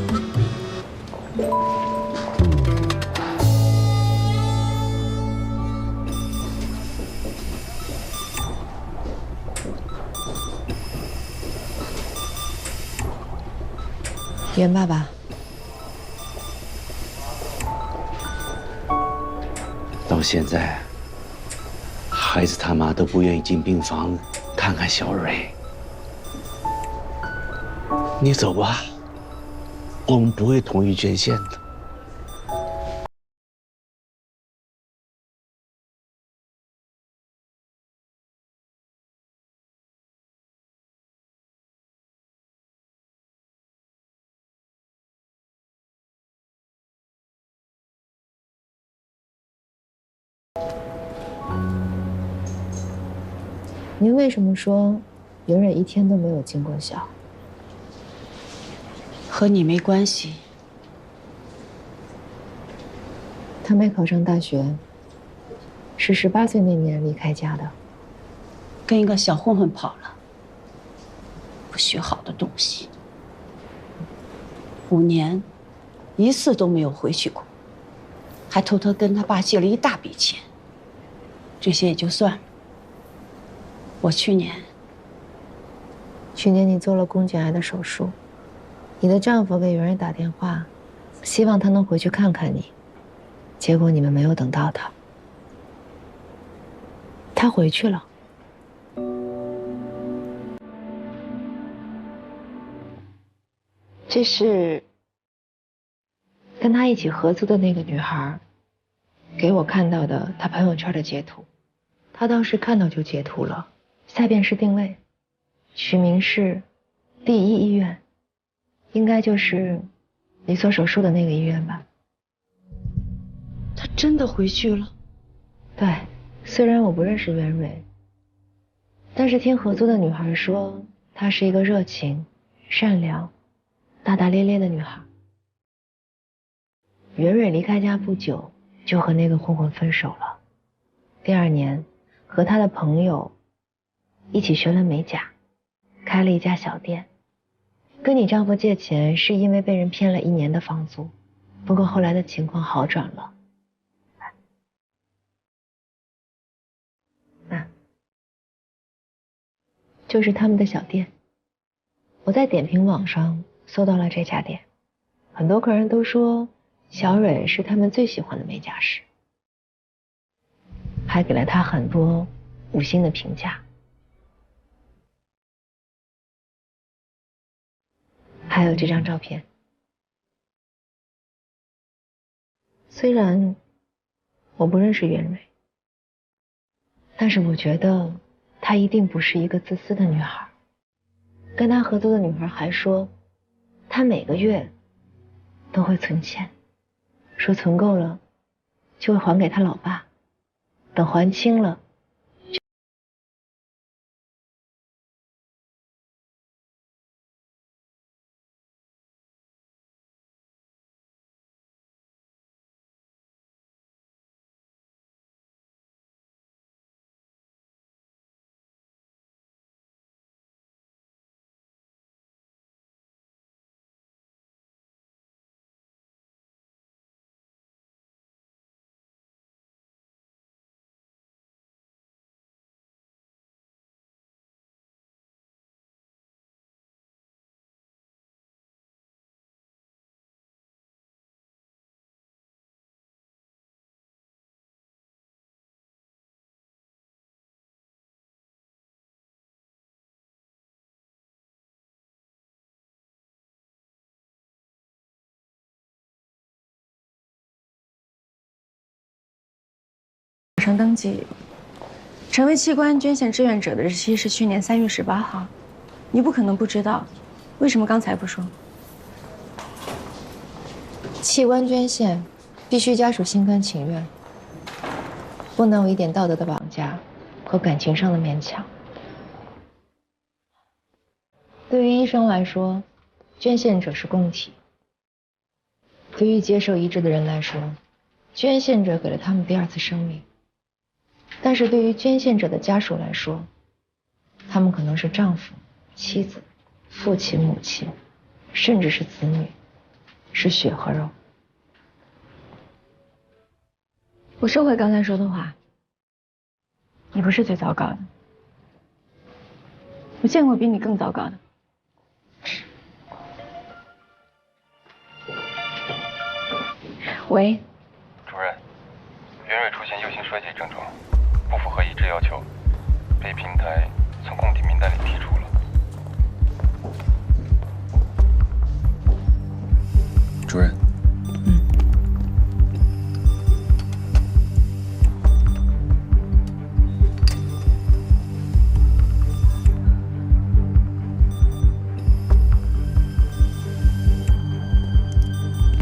袁爸爸，到现在，孩子他妈都不愿意进病房看看小蕊。你走吧，我们不会同意捐献的。您为什么说袁蕊一天都没有尽过孝？和你没关系。她没考上大学，是18岁那年离开家的，跟一个小混混跑了，不学好的东西。5年，一次都没有回去过，还偷偷跟他爸借了一大笔钱。这些也就算了。我去年你做了宫颈癌的手术，你的丈夫给袁蕊打电话，希望他能回去看看你，结果你们没有等到他，他回去了。这是跟他一起合租的那个女孩给我看到的他朋友圈的截图，他当时看到就截图了，下边是定位。取名是第一医院，应该就是你做手术的那个医院吧。他真的回去了？对，虽然我不认识袁蕊，但是听合租的女孩说，她是一个热情、善良、大大咧咧的女孩。袁蕊离开家不久，就和那个混混分手了。第2年，和她的朋友一起学了美甲，开了一家小店。跟你丈夫借钱是因为被人骗了1年的房租，不过后来的情况好转了。就是他们的小店，我在点评网上搜到了这家店，很多客人都说小蕊是他们最喜欢的美甲师，还给了她很多5星的评价。还有这张照片，虽然我不认识袁蕊，但是我觉得她一定不是一个自私的女孩。跟她合租的女孩还说，她每个月都会存钱，说存够了就会还给她老爸，等还清了上登记，成为器官捐献志愿者的日期是去年3月18号。你不可能不知道，为什么刚才不说？器官捐献必须家属心甘情愿，不能有一点道德的绑架和感情上的勉强。对于医生来说，捐献者是供体；对于接受移植的人来说，捐献者给了他们第2次生命。但是对于捐献者的家属来说，他们可能是丈夫、妻子、父亲、母亲，甚至是子女，是血和肉。我收回刚才说的话，你不是最糟糕的，我见过比你更糟糕的。喂，主任，袁蕊出现右心衰竭症状，不符合移植要求，被平台从供体名单里剔除了。主任。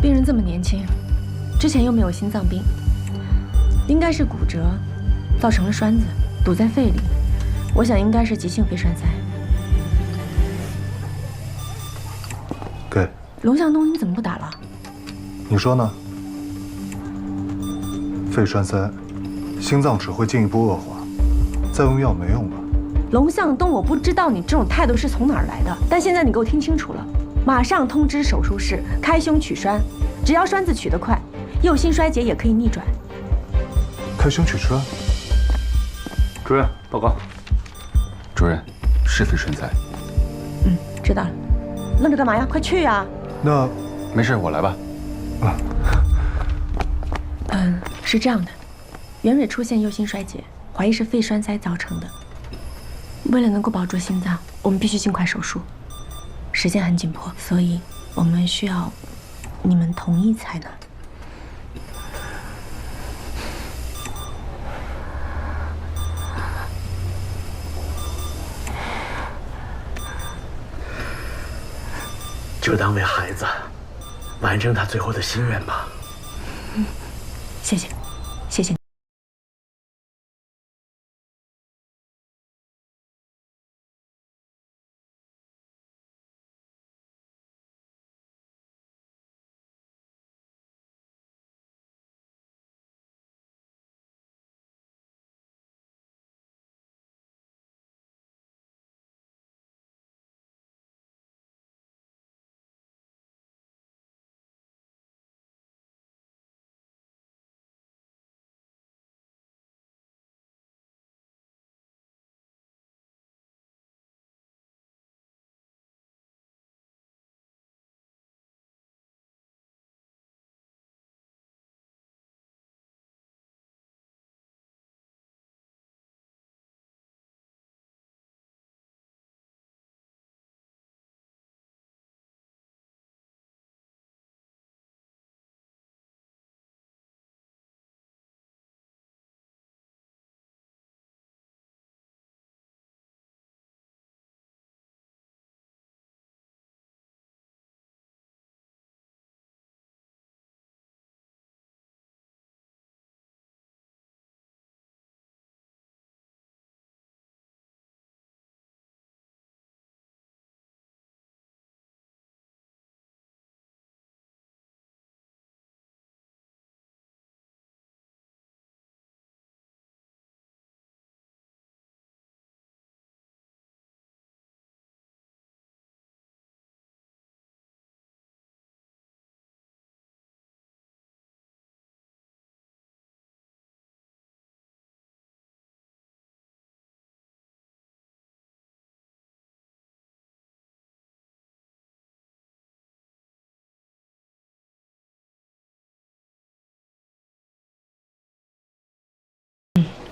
病人这么年轻，之前又没有心脏病，应该是骨折，造成了栓子堵在肺里，我想应该是急性肺栓塞。给。龙向东，你怎么不打了？你说呢？肺栓塞，心脏只会进一步恶化，再用药没用的。龙向东，我不知道你这种态度是从哪儿来的，但现在你给我听清楚了，马上通知手术室开胸取栓，只要栓子取得快，右心衰竭也可以逆转。开胸取栓。主任报告。主任，是肺栓塞。知道了。愣着干嘛呀？快去呀！那没事，我来吧。是这样的，袁蕊出现右心衰竭，怀疑是肺栓塞造成的。为了能够保住心脏，我们必须尽快手术，时间很紧迫，所以我们需要你们同意才能。就当为孩子完成他最后的心愿吧。谢谢，谢谢。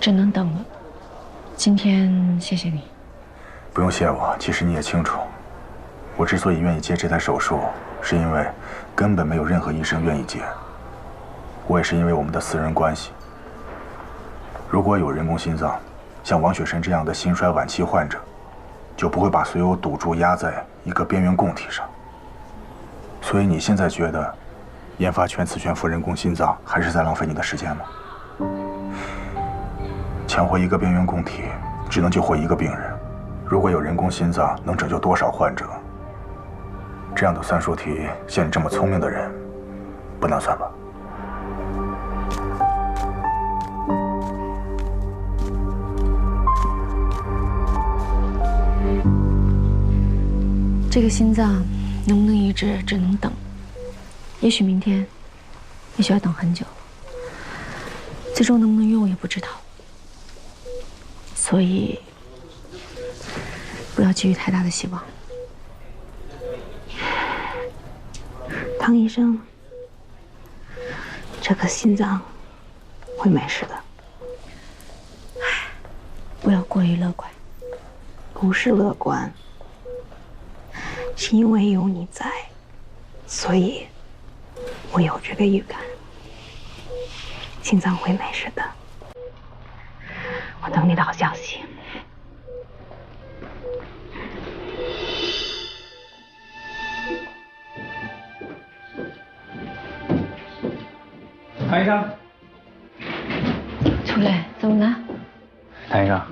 只能等了。今天谢谢你。不用谢我，其实你也清楚，我之所以愿意接这台手术，是因为根本没有任何医生愿意接。我也是因为我们的私人关系。如果有人工心脏，像王雪深这样的心衰晚期患者，就不会把所有赌注压在一个边缘供体上。所以你现在觉得，研发全磁悬浮人工心脏还是在浪费你的时间吗？抢活一个边缘供体，只能救活一个病人。如果有人工心脏，能拯救多少患者？这样的算术题，像你这么聪明的人，不难算吧？这个心脏能不能移植，只能等。也许明天，也许要等很久。最终能不能用，也不知道。所以，不要寄予太大的希望。汤医生，这颗心脏会没事的。不要过于乐观。不是乐观，是因为有你在，所以我有这个预感，心脏会没事的。我等你的好消息。谭医生，出来，怎么了？谭医生，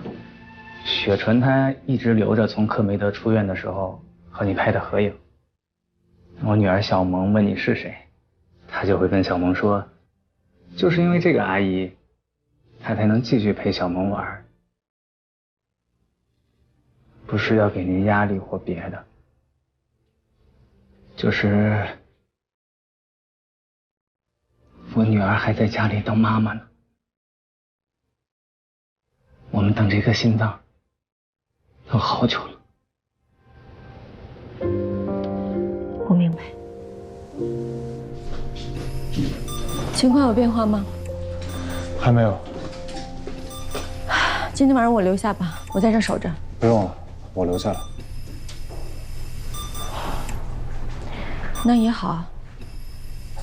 雪纯她一直留着从克梅德出院的时候和你拍的合影。我女儿小萌问你是谁，她就会跟小萌说，就是因为这个阿姨，她才能继续陪小萌玩。不是要给您压力或别的，就是我女儿还在家里当妈妈呢。我们等这颗心脏等好久了。我明白。情况有变化吗？还没有。今天晚上我留下吧，我在这守着。不用了，我留下来。那也好，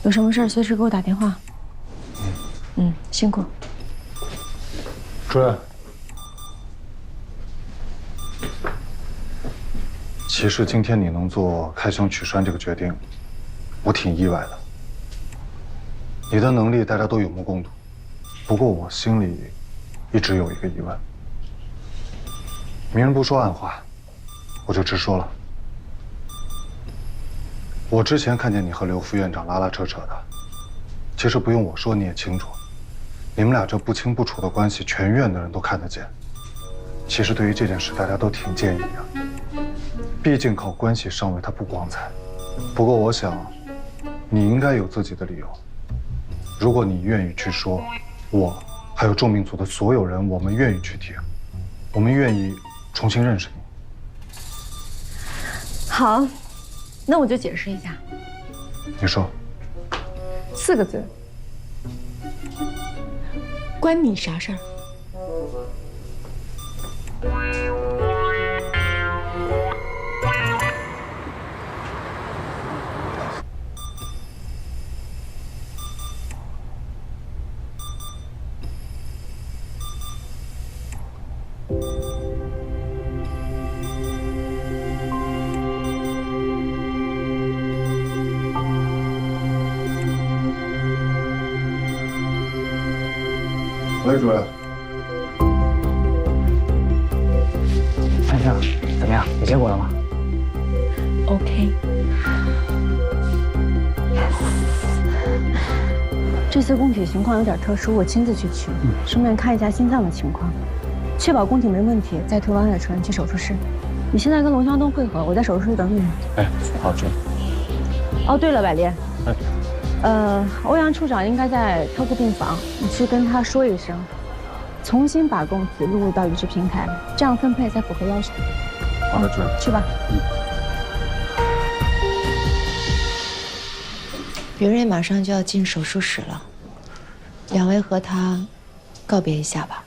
有什么事随时给我打电话。辛苦。主任，其实今天你能做开胸取栓这个决定，我挺意外的。你的能力大家都有目共睹，不过我心里一直有一个疑问。明人不说暗话，我就直说了。我之前看见你和刘副院长拉拉扯扯的，其实不用我说你也清楚，你们俩这不清不楚的关系，全院的人都看得见。其实对于这件事，大家都挺介意的。毕竟靠关系上位，它不光彩。不过我想，你应该有自己的理由。如果你愿意去说，我还有众命组的所有人，我们愿意去听，我们愿意重新认识你。好，那我就解释一下。你说。4个字。关你啥事儿？喂，主任。班长，怎么样？有结果了吗 ？OK。这次供体情况有点特殊，我亲自去取，顺便看一下心脏的情况，确保供体没问题，再推王雪纯去手术室。你现在跟龙湘东会合，我在手术室等你。哎，好，主任。哦，对了，百炼。欧阳处长应该在特护病房，你去跟他说一声，重新把供体录入到移植平台，这样分配才符合要求。好的，主任。去吧。袁瑞马上就要进手术室了，两位和他告别一下吧。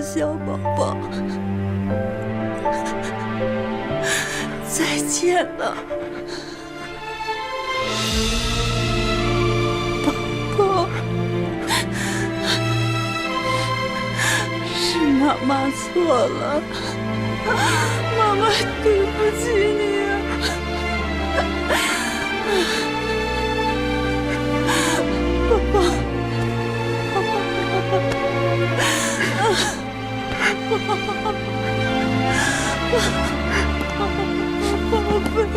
小宝宝，再见了，宝宝，是妈妈错了，妈妈对不起你啊，宝宝。宝贝，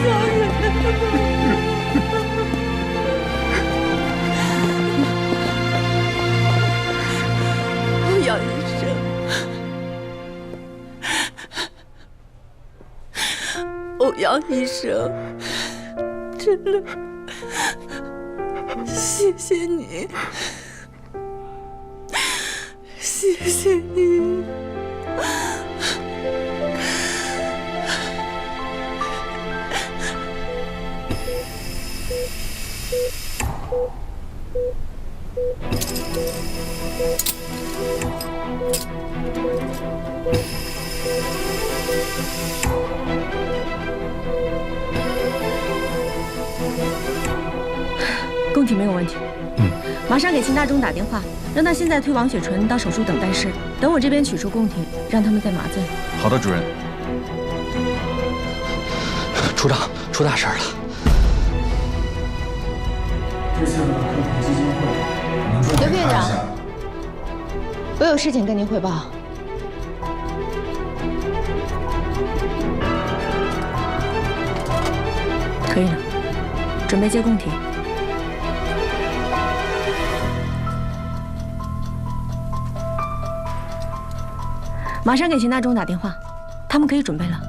小人。欧阳医生，欧阳医生，真的，谢谢你。谢谢你，供体没有问题。马上给秦大中打电话，让他现在推王雪纯到手术等待室，等我这边取出供体，让他们再麻醉。好的，主任。处长，出大事了！刘院长，我有事情跟您汇报。可以了，准备接供体。马上给秦大中打电话，他们可以准备了。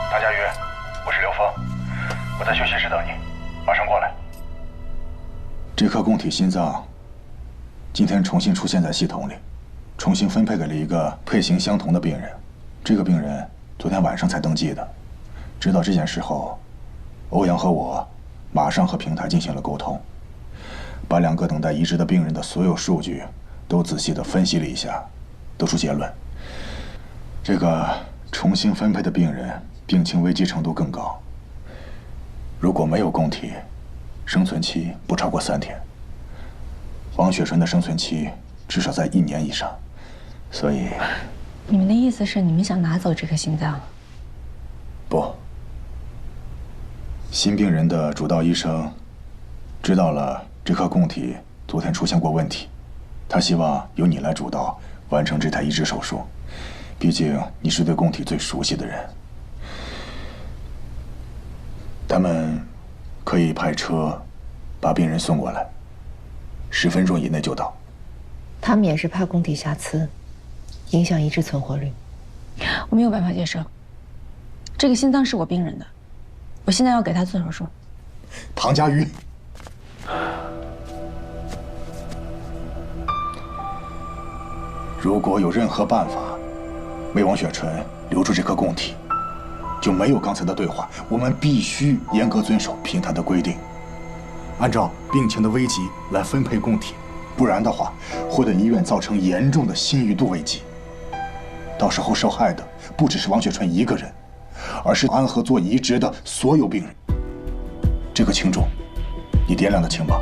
唐佳瑜，我是刘峰，我在休息室等你，马上过来。这颗供体心脏今天重新出现在系统里，重新分配给了一个配型相同的病人。这个病人昨天晚上才登记的。知道这件事后，欧阳和我马上和平台进行了沟通，把2个等待移植的病人的所有数据都仔细地分析了一下，得出结论：这个重新分配的病人病情危急程度更高。如果没有供体，生存期不超过3天；王雪纯的生存期至少在1年以上。所以，你们的意思是你们想拿走这颗心脏？不。新病人的主刀医生知道了这颗供体昨天出现过问题，他希望由你来主刀完成这台移植手术。毕竟你是对供体最熟悉的人。他们可以派车把病人送过来，10分钟以内就到。他们也是怕供体瑕疵影响移植存活率。我没有办法接受。这个心脏是我病人的，我现在要给他做手术。唐佳瑜，如果有任何办法为王雪纯留住这颗供体，就没有刚才的对话。我们必须严格遵守平台的规定，按照病情的危急来分配供体，不然的话会对医院造成严重的信誉度危机。到时候受害的不只是王雪纯一个人，而是安和做移植的所有病人。这个轻重，你掂量得清吧？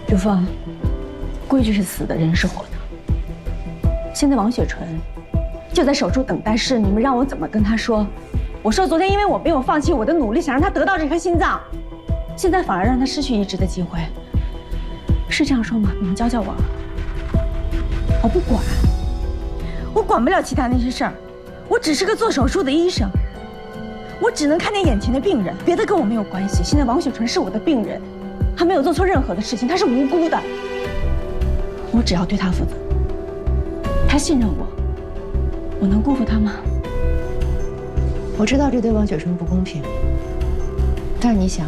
刘峰，规矩是死的，人是活的。现在王雪纯就在手术等待室，你们让我怎么跟她说？我说昨天因为我没有放弃我的努力，想让她得到这颗心脏，现在反而让她失去移植的机会，是这样说吗？你们教教我。我不管，我管不了其他那些事儿，我只是个做手术的医生，我只能看见眼前的病人，别的跟我没有关系。现在王雪纯是我的病人，她没有做错任何的事情，她是无辜的，我只要对她负责。她信任我，我能辜负她吗？我知道这对王雪纯不公平，但是你想，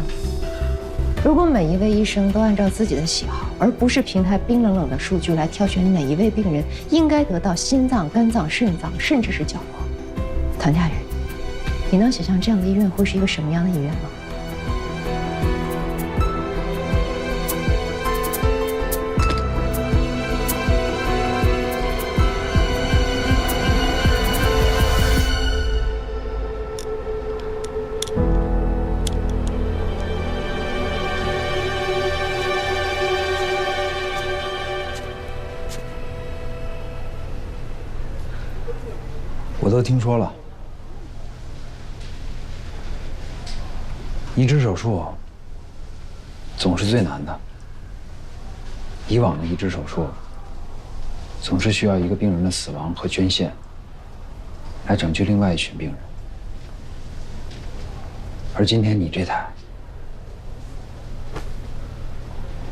如果每一位医生都按照自己的喜好，而不是平台冰冷冷的数据来挑选哪一位病人应该得到心脏、肝脏、肾脏，甚至是角膜，唐佳宇，你能想象这样的医院会是一个什么样的医院吗？我都听说了，移植手术总是最难的。以往的移植手术总是需要一个病人的死亡和捐献来拯救另外一群病人，而今天你这台，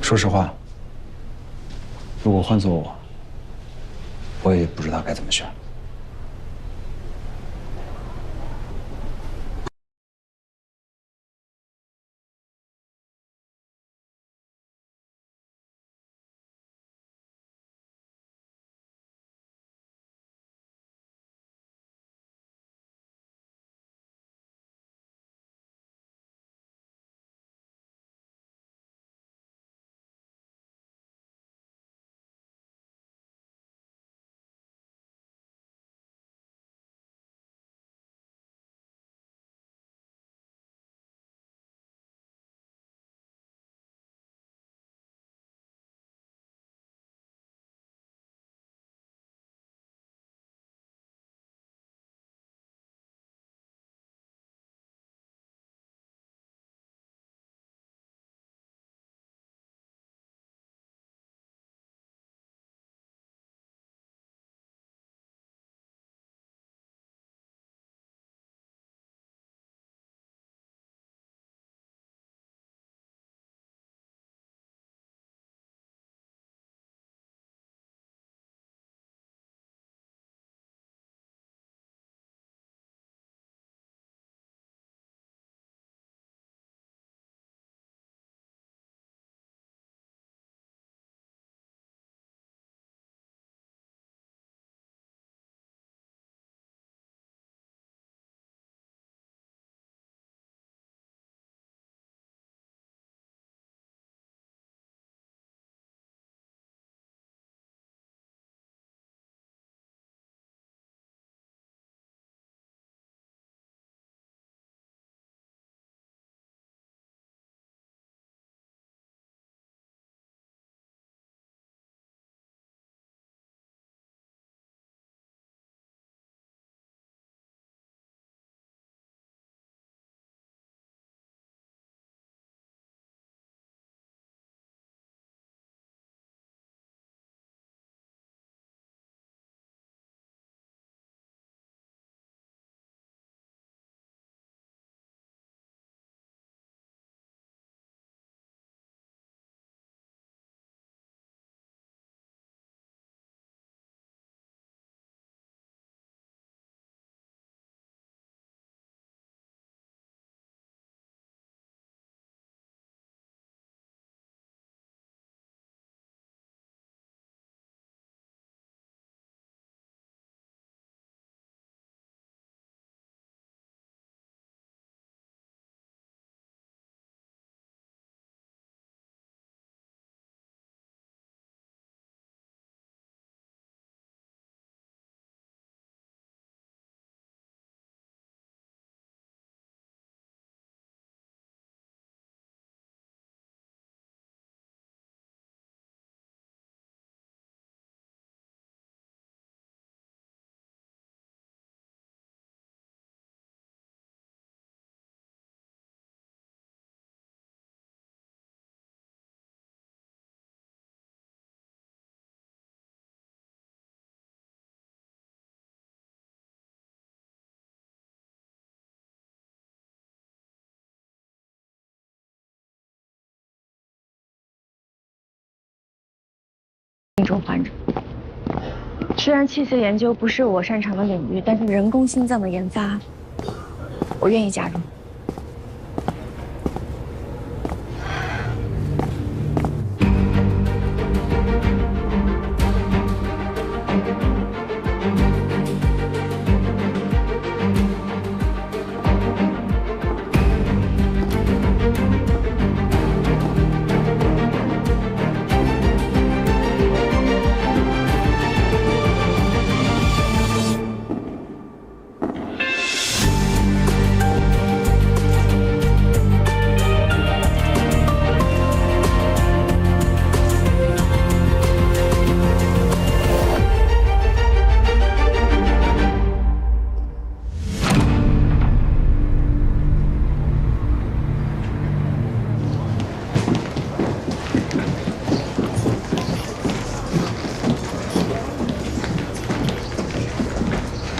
说实话，如果换做我也不知道该怎么选。病重患者。虽然器械研究不是我擅长的领域，但是人工心脏的研发，我愿意加入。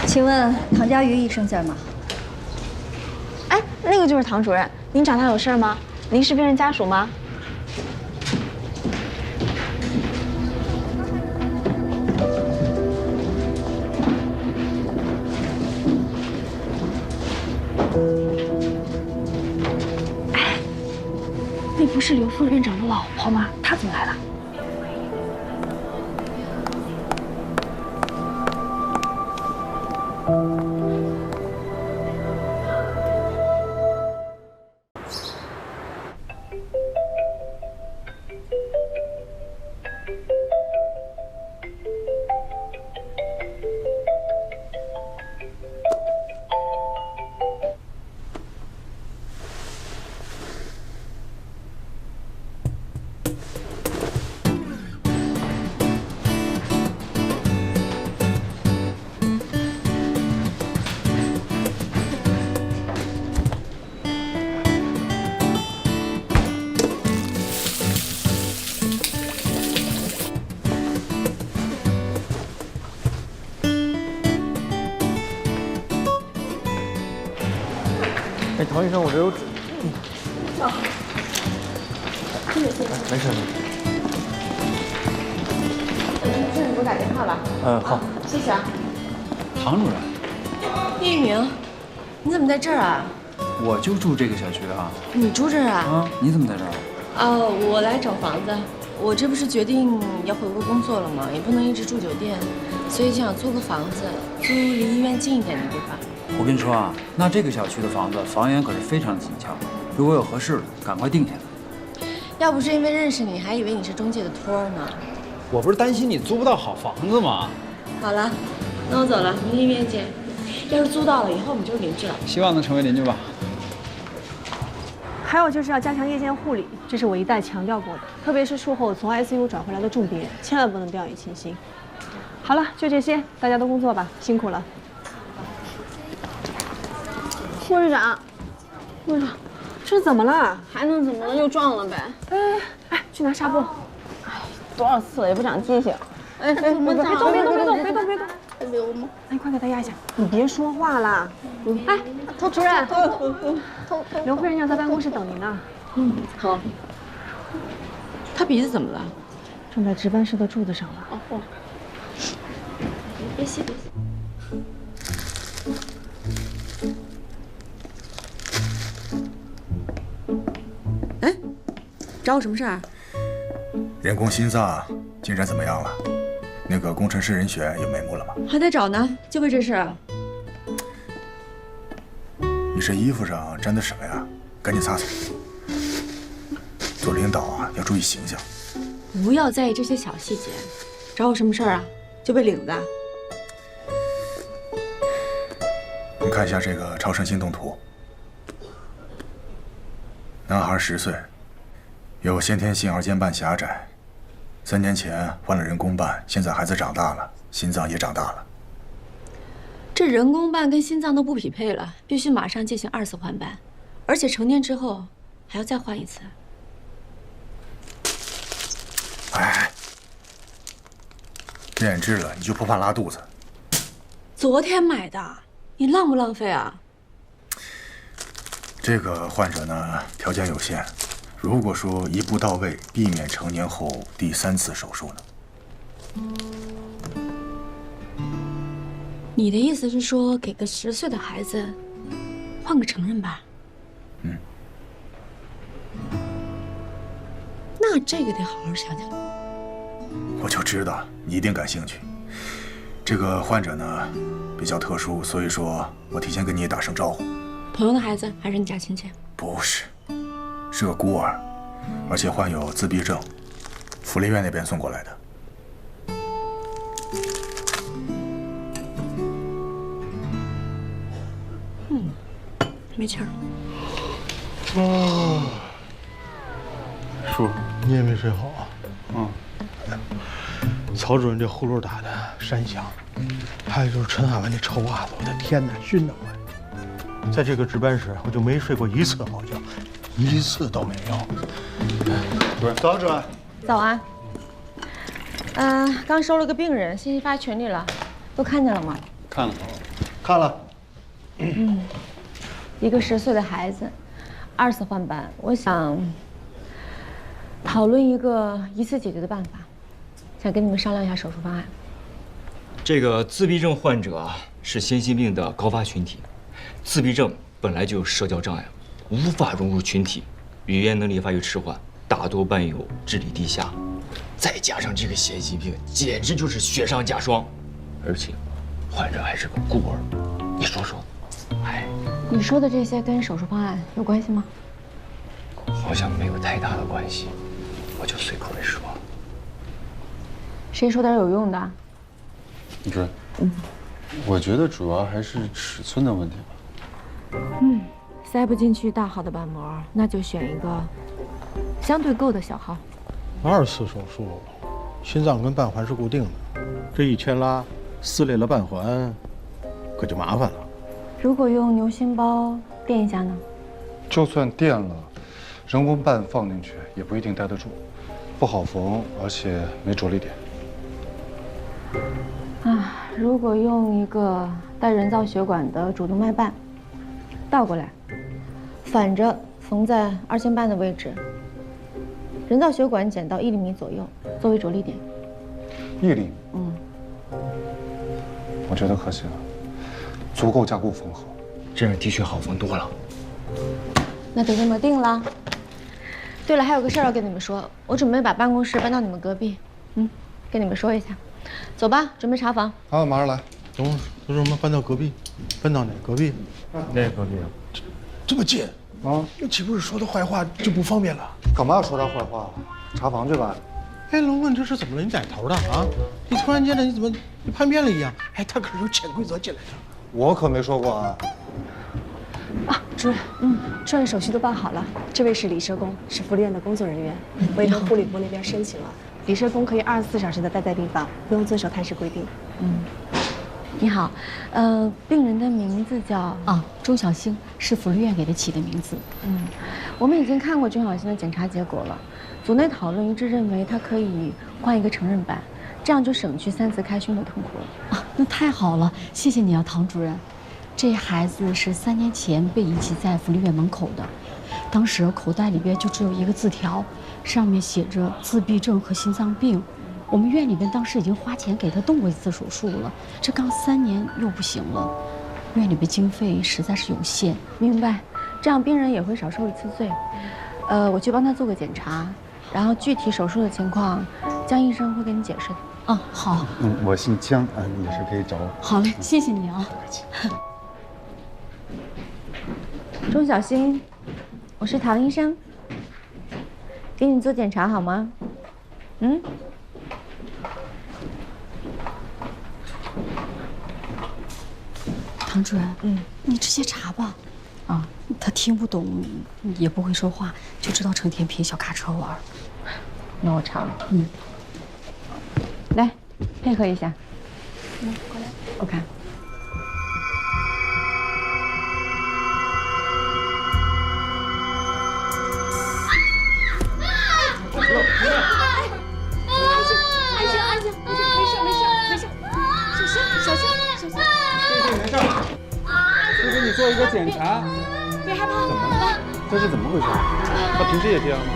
请问唐佳瑜医生在吗？哎，那个就是唐主任，您找他有事吗？您是病人家属吗？哎，那不是刘副院长的老婆吗？她怎么来了？哎，唐医生，我这有纸。没事。这你给我打电话吧。好。谢谢啊。唐主任，叶一鸣，你怎么在这儿啊？我就住这个小区啊。你住这儿啊？啊，你怎么在这儿？我来找房子。我这不是决定要回国工作了吗？也不能一直住酒店，所以就想租个房子，租离医院近一点的地方。我跟你说啊，那这个小区的房子房源可是非常紧俏，如果有合适的，赶快定下来。要不是因为认识你，还以为你是中介的托儿呢。我不是担心你租不到好房子吗？好了，那我走了，明天约见。要是租到了，以后我们就是邻居了。希望能成为邻居吧。还有就是要加强夜间护理，这是我一再强调过的，特别是术后从 ICU 转回来的重病人，千万不能掉以轻心。好了，就这些，大家都工作吧，辛苦了。护士长，护士长，这怎么了？还能怎么了？又撞了呗。哎，去拿纱布。哎，多少次了也不长记性。哎，别动，别动。流吗？哎，快给他压一下。你别说话啦。哎，佟主任，刘夫人要在办公室等您呢。好。他鼻子怎么了？正在值班室的柱子上了。哦。别吸。哎，找我什么事儿？人工心脏进展怎么样了？那个工程师人选有眉目了吗？还得找呢，就为这事啊。你这衣服上沾的什么呀？赶紧擦擦。做领导啊，要注意形象。不要在意这些小细节。找我什么事儿啊？就被领子？你看一下这个超声心动图。男孩10岁，有先天性二尖瓣狭窄，3年前换了人工瓣，现在孩子长大了，心脏也长大了。这人工瓣跟心脏都不匹配了，必须马上进行2次换瓣，而且成年之后还要再换1次。哎，变质了你就不怕拉肚子？昨天买的，你浪不浪费啊？这个患者呢，条件有限，如果说一步到位，避免成年后第3次手术呢？你的意思是说，给个10岁的孩子换个成人班？嗯。那这个得好好想想。我就知道你一定感兴趣。这个患者呢比较特殊，所以说我提前跟你打声招呼。朋友的孩子还是你家亲戚？不是，是个孤儿，而且患有自闭症，福利院那边送过来的。没气儿。啊，叔，你也没睡好啊？嗯。曹主任这呼噜打的山响，还有就是陈海文那臭袜子，我的天哪，熏得我！在这个值班室，我就没睡过一次好觉，1次都没有。主任，早，主任。早安。刚收了个病人，信息发群里了，都看见了吗？看了，看了。一个10岁的孩子，2次换班，我想讨论一个一次解决的办法，想跟你们商量一下手术方案。这个自闭症患者啊，是先心病的高发群体。自闭症本来就有社交障碍，无法融入群体，语言能力发育迟缓，大多伴有智力低下，再加上这个先心病，简直就是雪上加霜。而且，患者还是个孤儿，你说说，哎。你说的这些跟手术方案有关系吗？好像没有太大的关系，我就随口一说。谁说点有用的？主任，我觉得主要还是尺寸的问题吧。塞不进去大号的瓣膜，那就选一个相对够的小号。2次手术，心脏跟瓣环是固定的，这一牵拉撕裂了瓣环，可就麻烦了。如果用牛心包垫一下呢？就算垫了，人工瓣放进去也不一定待得住，不好缝，而且没着力点。如果用一个带人造血管的主动脉瓣，倒过来，反着缝在2尖瓣的位置，人造血管剪到1厘米左右，作为着力点。1厘米？我觉得可行，足够加固缝合。这样的确好缝多了。那就这么定了。对了，还有个事儿要跟你们说，我准备把办公室搬到你们隔壁。跟你们说一下。走吧，准备查房。好，马上来。等会儿，为什么搬到隔壁？搬到哪隔壁？那隔壁啊？这么近啊？那岂不是说他坏话就不方便了？干嘛要说他坏话？查房去吧。哎，龙问这是怎么了？你哪头的啊？你突然间的你怎么叛变了一样？哎，他可是有潜规则进来的。我可没说过啊。主任，专业手续都办好了。这位是李社工，是福利院的工作人员，我也跟护理部那边申请了。李社工可以24小时的待在病房，不用遵守探视规定。你好，病人的名字叫钟小星，是福利院给他起的名字。我们已经看过钟小星的检查结果了，组内讨论一致认为他可以换一个成人班，这样就省去3次开胸的痛苦了。那太好了，谢谢你啊，唐主任。这孩子是3年前被遗弃在福利院门口的，当时口袋里边就只有一个字条，上面写着自闭症和心脏病。我们院里边当时已经花钱给他动过1次手术了，这刚3年又不行了，院里边经费实在是有限。明白，这样病人也会少受1次罪。我去帮他做个检查，然后具体手术的情况，江医生会给你解释的。好。我姓江，也是可以找我。好嘞，谢谢你啊。钟小星，我是唐医生，给你做检查好吗？唐主任，你直接查吧。他听不懂，也不会说话，就知道成天陪小卡车玩。那我查了。来，配合一下。过来。OK。做一个检查，别害怕。怎么了？这是怎么回事？他平时也这样吗？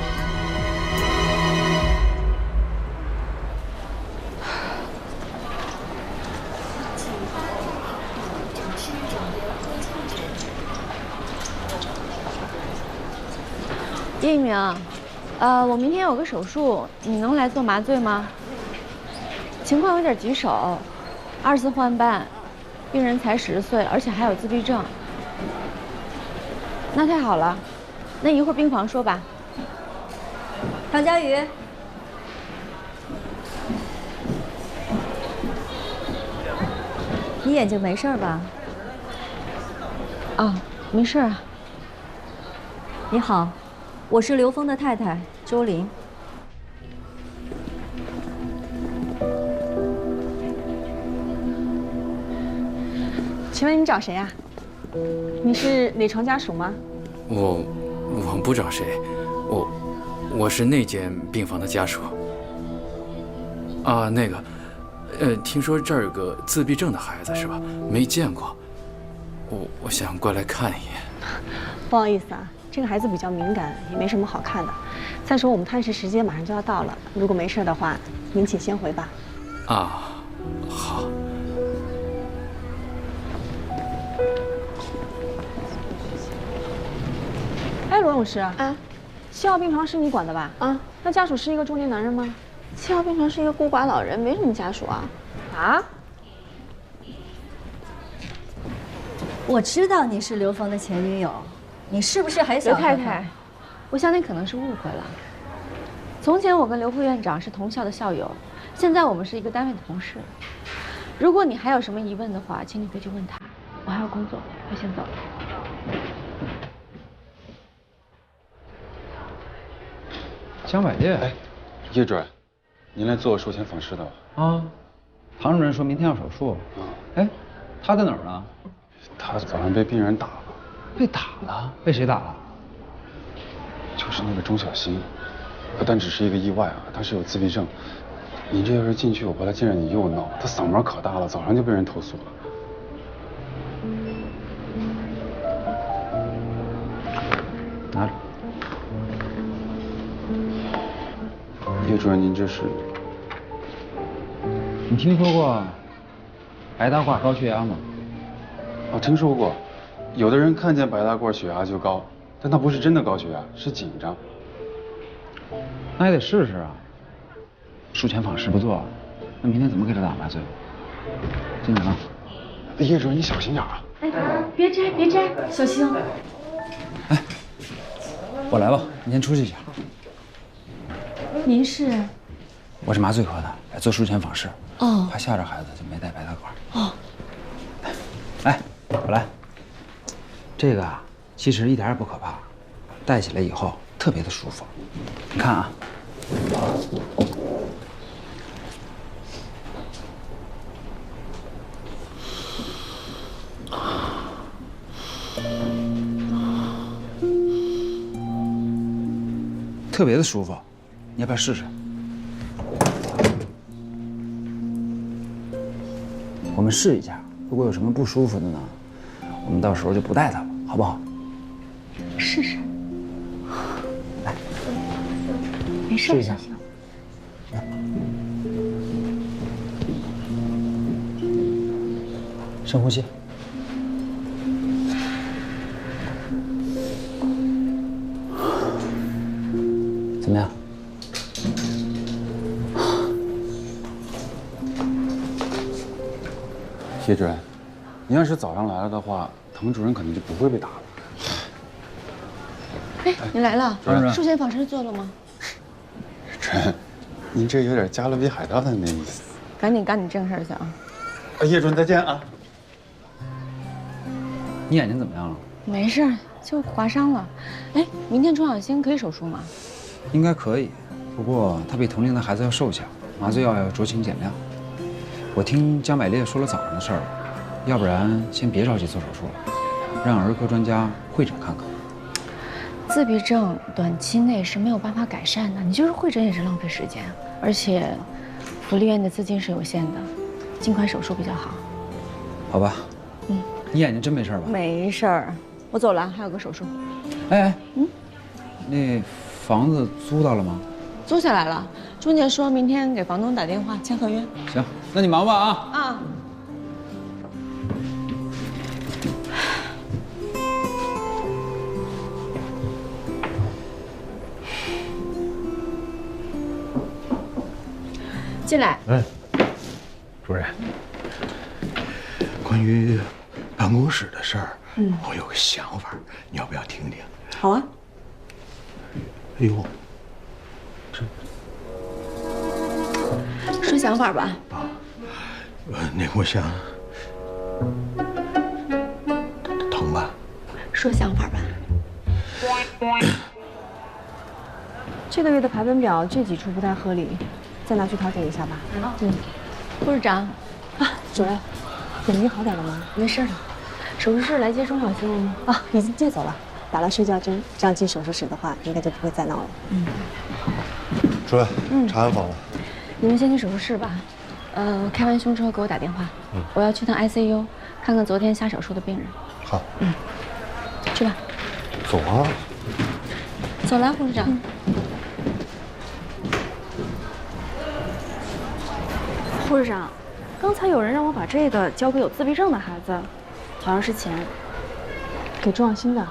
叶一鸣，我明天有个手术，你能来做麻醉吗？情况有点棘手，2次换瓣，病人才10岁，而且还有自闭症。那太好了，那一会儿病房说吧。唐佳宇，你眼睛没事吧？啊，没事啊。你好，我是刘峰的太太周琳。请问你找谁呀？你是李床家属吗？我不找谁，我是那间病房的家属。啊，那个，听说这儿有个自闭症的孩子是吧？没见过，我想过来看一眼。不好意思啊，这个孩子比较敏感，也没什么好看的。再说我们探视时间马上就要到了，如果没事的话，您请先回吧。啊，好。哎，罗勇士啊，7号病床是你管的吧？啊，那家属是一个中年男人吗？7号病床是一个孤寡老人，没什么家属啊。啊？我知道你是刘峰的前女友，你是不是还想？刘太太，我想你可能是误会了。从前我跟刘副院长是同校的校友，现在我们是一个单位的同事。如果你还有什么疑问的话，请你回去问他。我还有工作，我先走了。江百烈，哎，叶主任，您来做术前访视的吧？啊，唐主任说明天要手术。哎，他在哪儿呢？他早上被病人打了。被打了？被谁打了？就是那个钟小新，但只是一个意外啊，他是有自闭症。您这要是进去，我怕他见着你又闹，他嗓门可大了，早上就被人投诉了。拿着。叶主任，您这是？你听说过白大褂高血压吗？听说过，有的人看见白大褂血压就高，但那不是真的高血压，是紧张。那也得试试啊。术前访视不做，那明天怎么给他打麻醉？进来了。叶主任，你小心点啊！哎，别摘，别摘，小心。哎，我来吧，你先出去一下。您是？我是麻醉科的，来做术前访视。哦。怕吓着孩子，就没带白大褂。哦。来，我来。这个啊，其实一点也不可怕，戴起来以后特别的舒服。你看啊。特别的舒服，你要不要试试？我们试一下，如果有什么不舒服的呢，我们到时候就不带他了，好不好？试试。来，没事，试一下。深呼吸。怎么样？叶主任，您要是早上来了的话，唐主任可能就不会被打了。哎，你来了，主任，术前访视做了吗？主任，您这有点加勒比海盗的那意思。赶紧干你正事去啊！叶主任再见啊！你眼睛怎么样了？没事，就划伤了。哎，明天钟小新可以手术吗？应该可以，不过他比同龄的孩子要瘦小，麻醉药要酌情减量。我听江百烈说了早上的事儿了，要不然先别着急做手术了，让儿科专家会诊看看。自闭症短期内是没有办法改善的，你就是会诊也是浪费时间，而且福利院的资金是有限的，尽快手术比较好。好吧，你眼睛真没事吧？没事儿，我走了，还有个手术。哎，那房子租到了吗？租下来了，中介说明天给房东打电话签合约。行，那你忙吧啊。啊。进来。哎，主任，关于办公室的事儿，我有个想法，你要不要听听？好啊。哎呦，说想法吧。我想，疼吧？说想法吧。这个月的排本表这几处不太合理，再拿去调整一下吧。护士长，主任，眼睛好点了吗？没事了。手术室来接钟小新了吗？已经接走了，打了睡觉针，这样进手术室的话，应该就不会再闹了。主任，查案房了。你们先去手术室吧。开完胸之后给我打电话，我要去趟 ICU 看看昨天下手术的病人。好。去吧。走啊。走了，护士长。护士长，刚才有人让我把这个交给有自闭症的孩子，好像是钱，给钟小新的。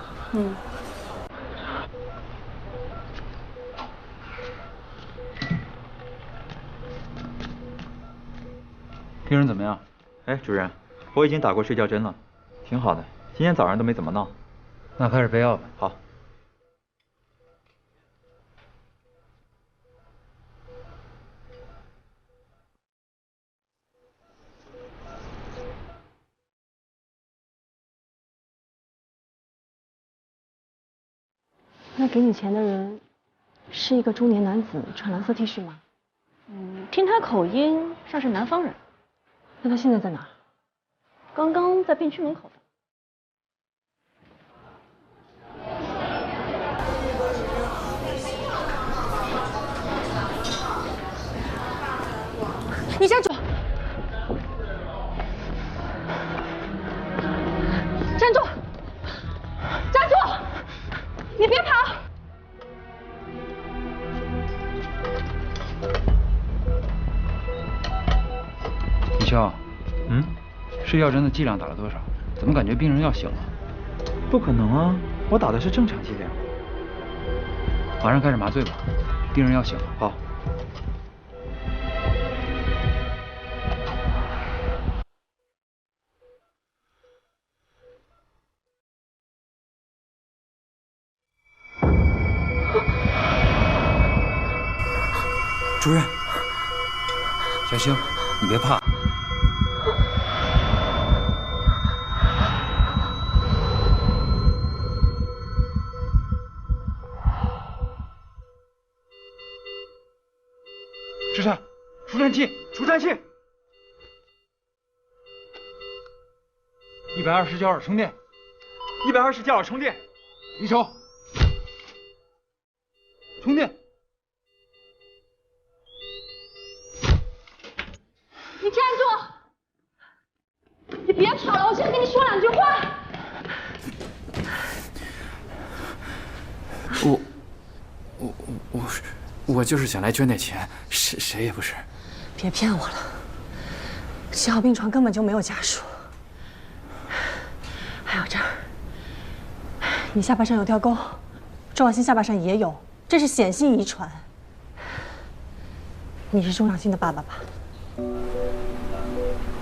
病人怎么样？哎，主任，我已经打过睡觉针了，挺好的，今天早上都没怎么闹。那开始备药吧。好。那给你钱的人是一个中年男子，穿蓝色 T 恤吗？听他口音像是南方人。那他现在在哪儿？刚刚在病区门口。你站住！站住！站住！你别跑！李潇，睡觉针的剂量打了多少？怎么感觉病人要醒了？不可能啊，我打的是正常剂量。马上开始麻醉吧，病人要醒了。好。主任，小星，你别怕。支颤，除颤器，除颤器。120焦耳充电，120焦耳充电，离手，充电。你站住！你别跑了，我先跟你说两句话。我就是想来捐点钱，谁也不是。别骗我了，7号病床根本就没有家属。还有这儿，你下巴上有掉沟，钟小新下巴上也有，这是显性遗传。你是钟小新的爸爸吧？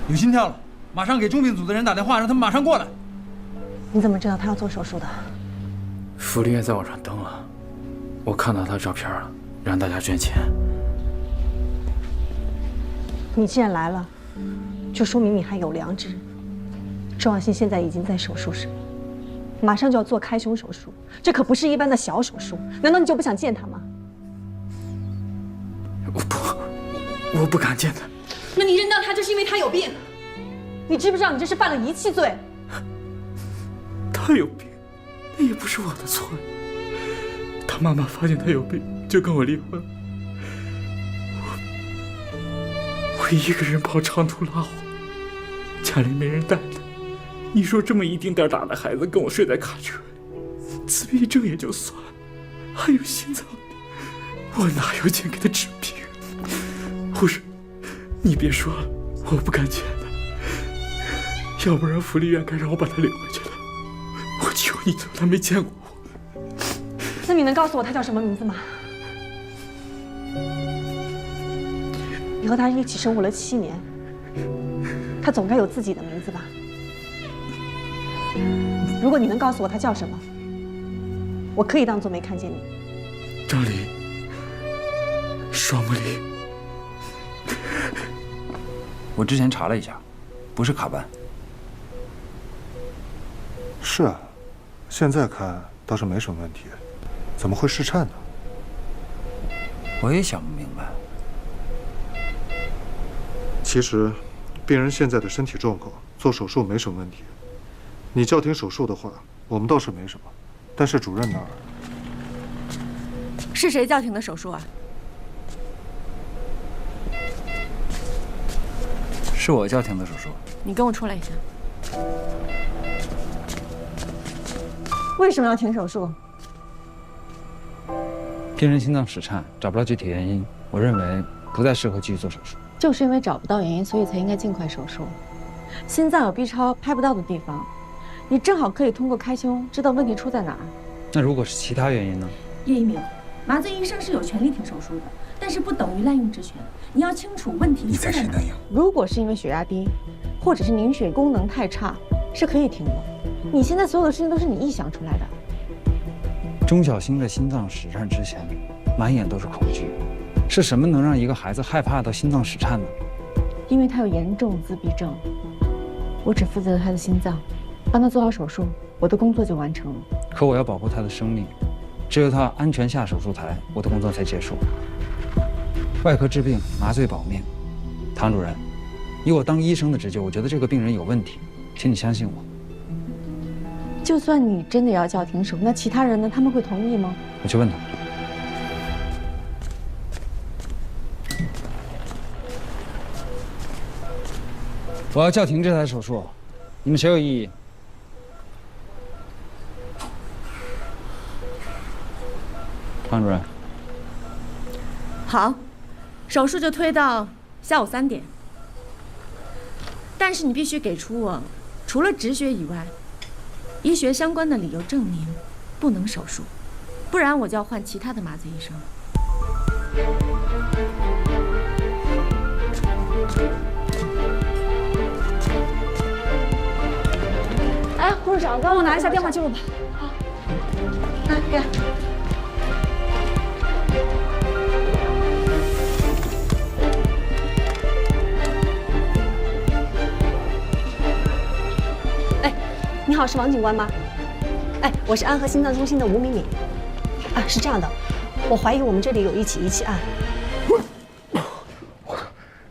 有心跳了，马上给重病组的人打电话，让他们马上过来。你怎么知道他要做手术的？福利院在网上登了，我看到他的照片了，让大家捐钱。你既然来了，就说明你还有良知。钟小新现在已经在手术室，马上就要做开胸手术，这可不是一般的小手术。难道你就不想见他吗？我不敢见他。那你认到他，就是因为他有病。你知不知道你这是犯了遗弃罪？他有病，那也不是我的错。他妈妈发现他有病，就跟我离婚。我一个人跑长途拉货，家里没人带他。你说这么一丁点儿大的孩子跟我睡在卡车里，自闭症也就算了，还有心脏病，我哪有钱给他治病？护士，你别说了，我不敢见他，要不然福利院该让我把他领回去了。我求你了，他没见过我。那你能告诉我他叫什么名字吗？你和他一起生活了7年，他总该有自己的名字吧？如果你能告诉我他叫什么，我可以当做没看见你。张离，双木离。我之前查了一下，不是卡班。是啊，现在看倒是没什么问题，怎么会室颤呢？我也想不明白。其实，病人现在的身体状况，做手术没什么问题。你叫停手术的话，我们倒是没什么，但是主任那儿……是谁叫停的手术啊？是我叫停的手术。你跟我出来一下。为什么要停手术？病人心脏室颤，找不到具体原因，我认为不再适合继续做手术。就是因为找不到原因，所以才应该尽快手术。心脏有 B 超拍不到的地方，你正好可以通过开胸知道问题出在哪儿。那如果是其他原因呢？叶一鸣，麻醉医生是有权利停手术的，但是不等于滥用职权。你要清楚问题出在哪儿。如果是因为血压低，或者是凝血功能太差，是可以停的。你现在所有的事情都是你臆想出来的。钟小星的心脏室颤之前，满眼都是恐惧。是什么能让一个孩子害怕到心脏室颤呢？因为他有严重自闭症。我只负责他的心脏，帮他做好手术，我的工作就完成了。可我要保护他的生命，只有他安全下手术台，我的工作才结束。外科治病，麻醉保命。唐主任，以我当医生的直觉，我觉得这个病人有问题，请你相信我。就算你真的要叫停手术，那其他人呢？他们会同意吗？我去问他。我要叫停这台手术，你们谁有异议？唐主任。好，手术就推到下午3点。但是你必须给出我除了止血以外，医学相关的理由证明不能手术，不然我就要换其他的麻醉医生了。哎，护士长，帮我拿一下电话记录吧。好，来给。哎，你好，是王警官吗？哎，我是安和心脏中心的吴敏敏。啊，是这样的，我怀疑我们这里有一起遗弃案。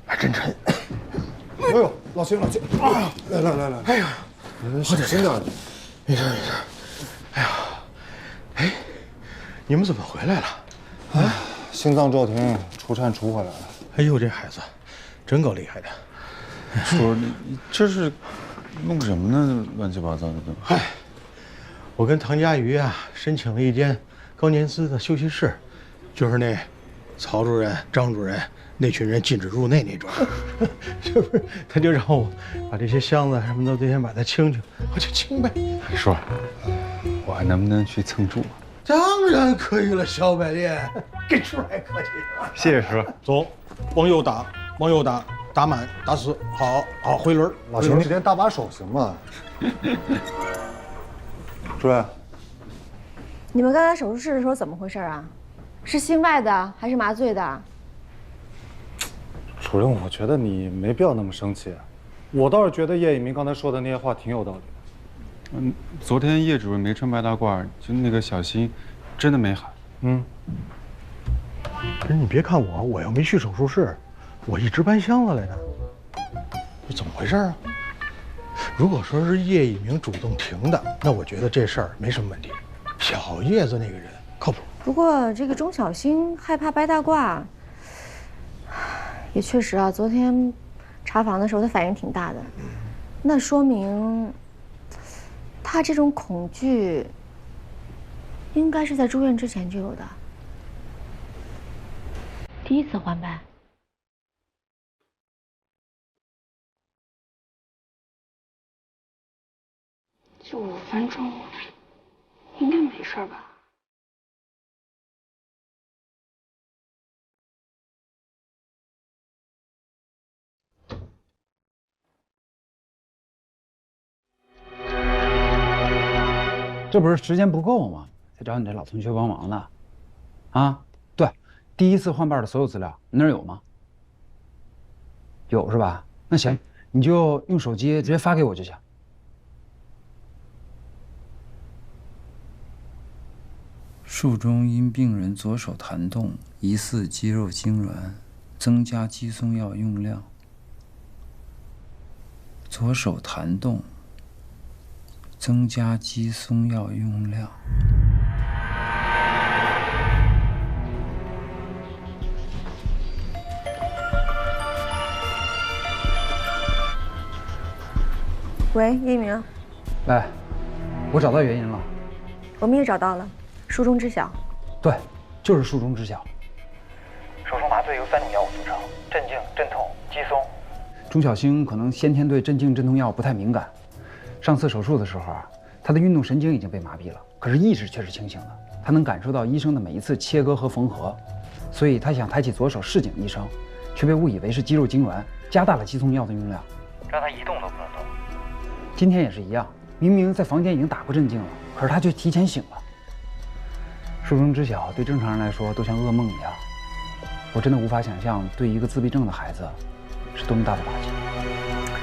还真沉。哎呦，老秦，老秦，啊，来，哎呀，小心点。没事。哎呀，哎，你们怎么回来了？啊，心脏骤停，除颤除回来了。哎呦，这孩子真够厉害的。叔，你这是弄什么呢？乱七八糟的都。嗨，我跟唐佳瑜啊申请了一间高年资的休息室，就是那曹主任、张主任那群人禁止入内那种，是不是？他就让我把这些箱子什么的都先把它清清，我就清呗。叔，我还能不能去蹭住？当然可以了，小百炼，跟叔还客气了。谢谢叔。走，往右打，往右打，打满，打死，好，回轮。老秦，你练搭把手行吗？主任，你们刚才手术室的时候怎么回事啊？是心外的还是麻醉的？主任，我觉得你没必要那么生气。我倒是觉得叶一鸣刚才说的那些话挺有道理的。昨天叶主任没穿白大褂，就那个小新，真的没喊。可是你别看我又没去手术室，我一直搬箱子来的。这怎么回事啊？如果说是叶一鸣主动停的，那我觉得这事儿没什么问题。小叶子那个人靠谱。不过这个钟小星害怕白大褂，也确实啊。昨天查房的时候，他反应挺大的，那说明他这种恐惧应该是在住院之前就有的。第1次换班。就5分钟，应该没事吧？这不是时间不够吗？才找你这老同学帮忙的。啊，对，第一次换班的所有资料，你那儿有吗？有是吧？那行，你就用手机直接发给我就行。术中因病人左手弹动，疑似肌肉痉挛，增加肌松药用量。左手弹动，增加肌松药用量。喂，叶明。喂，我找到原因了。我们也找到了，术中知晓。对，就是术中知晓。手术麻醉由3种药物组成：镇静、镇痛、肌松。钟小星可能先天对镇静镇痛药不太敏感，上次手术的时候啊，他的运动神经已经被麻痹了，可是意识却是清醒的，他能感受到医生的每一次切割和缝合，所以他想抬起左手示警医生，却被误以为是肌肉痉挛，加大了肌松药的用量，让他一动都不能动。今天也是一样，明明在房间已经打过镇静了，可是他却提前醒了。术中知晓对正常人来说都像噩梦一样，我真的无法想象对一个自闭症的孩子是多么大的打击。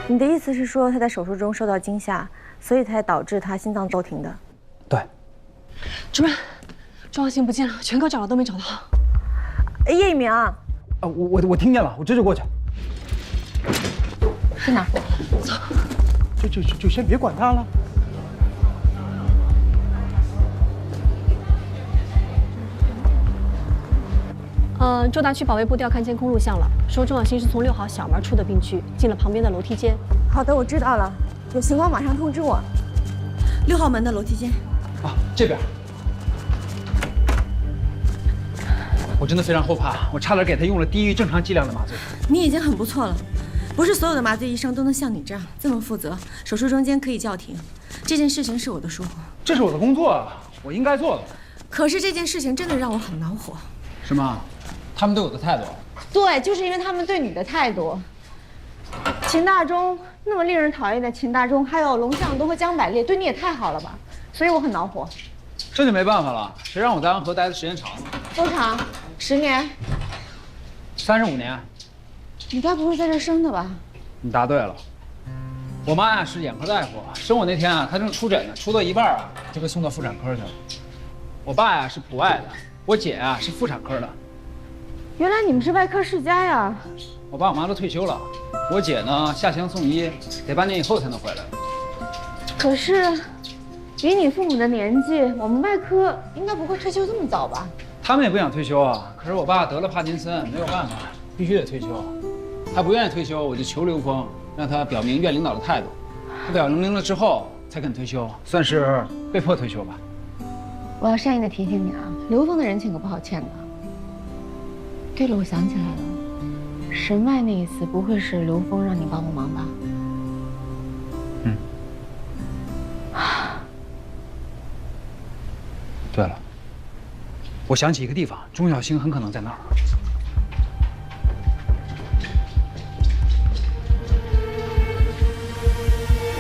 你的意思是说他在手术中受到惊吓，所以才导致他心脏骤停的？对。主任，钟小星不见了，全科找了都没找到。叶一鸣啊！我听见了，我这就过去。去哪儿？走。就先别管他了。周达去保卫部调看监控录像了，说钟小星是从6号小门出的病区，进了旁边的楼梯间。好的，我知道了，有情况马上通知我。6号门的楼梯间。啊，这边。我真的非常后怕，我差点给他用了低于正常剂量的麻醉。你已经很不错了，不是所有的麻醉医生都能像你这样这么负责。手术中间可以叫停，这件事情是我的疏忽。这是我的工作啊，我应该做的。可是这件事情真的让我很恼火。是吗？他们对我的态度？对，就是因为他们对你的态度。秦大中那么令人讨厌的秦大中，还有龙向东和江百烈，对你也太好了吧？所以我很恼火。这就没办法了，谁让我在安和待的时间长？多长？10年？35年。你该不会在这生的吧？你答对了。我妈呀是眼科大夫，生我那天啊，她正出诊呢，出到一半啊就被送到妇产科去了。我爸呀是普外的，我姐啊是妇产科的。原来你们是外科世家呀！我爸我妈都退休了，我姐呢下乡送医，得半年以后才能回来。可是，以你父母的年纪，我们外科应该不会退休这么早吧？他们也不想退休啊，可是我爸得了帕金森，没有办法，必须得退休。他不愿意退休，我就求刘峰，让他表明院领导的态度。他表明了之后才肯退休，算是被迫退休吧。我要善意的提醒你啊，刘峰的人情可不好欠的。对了，我想起来了，神外那一次不会是刘峰让你帮忙吧？嗯。对了，我想起一个地方，钟小星很可能在那儿。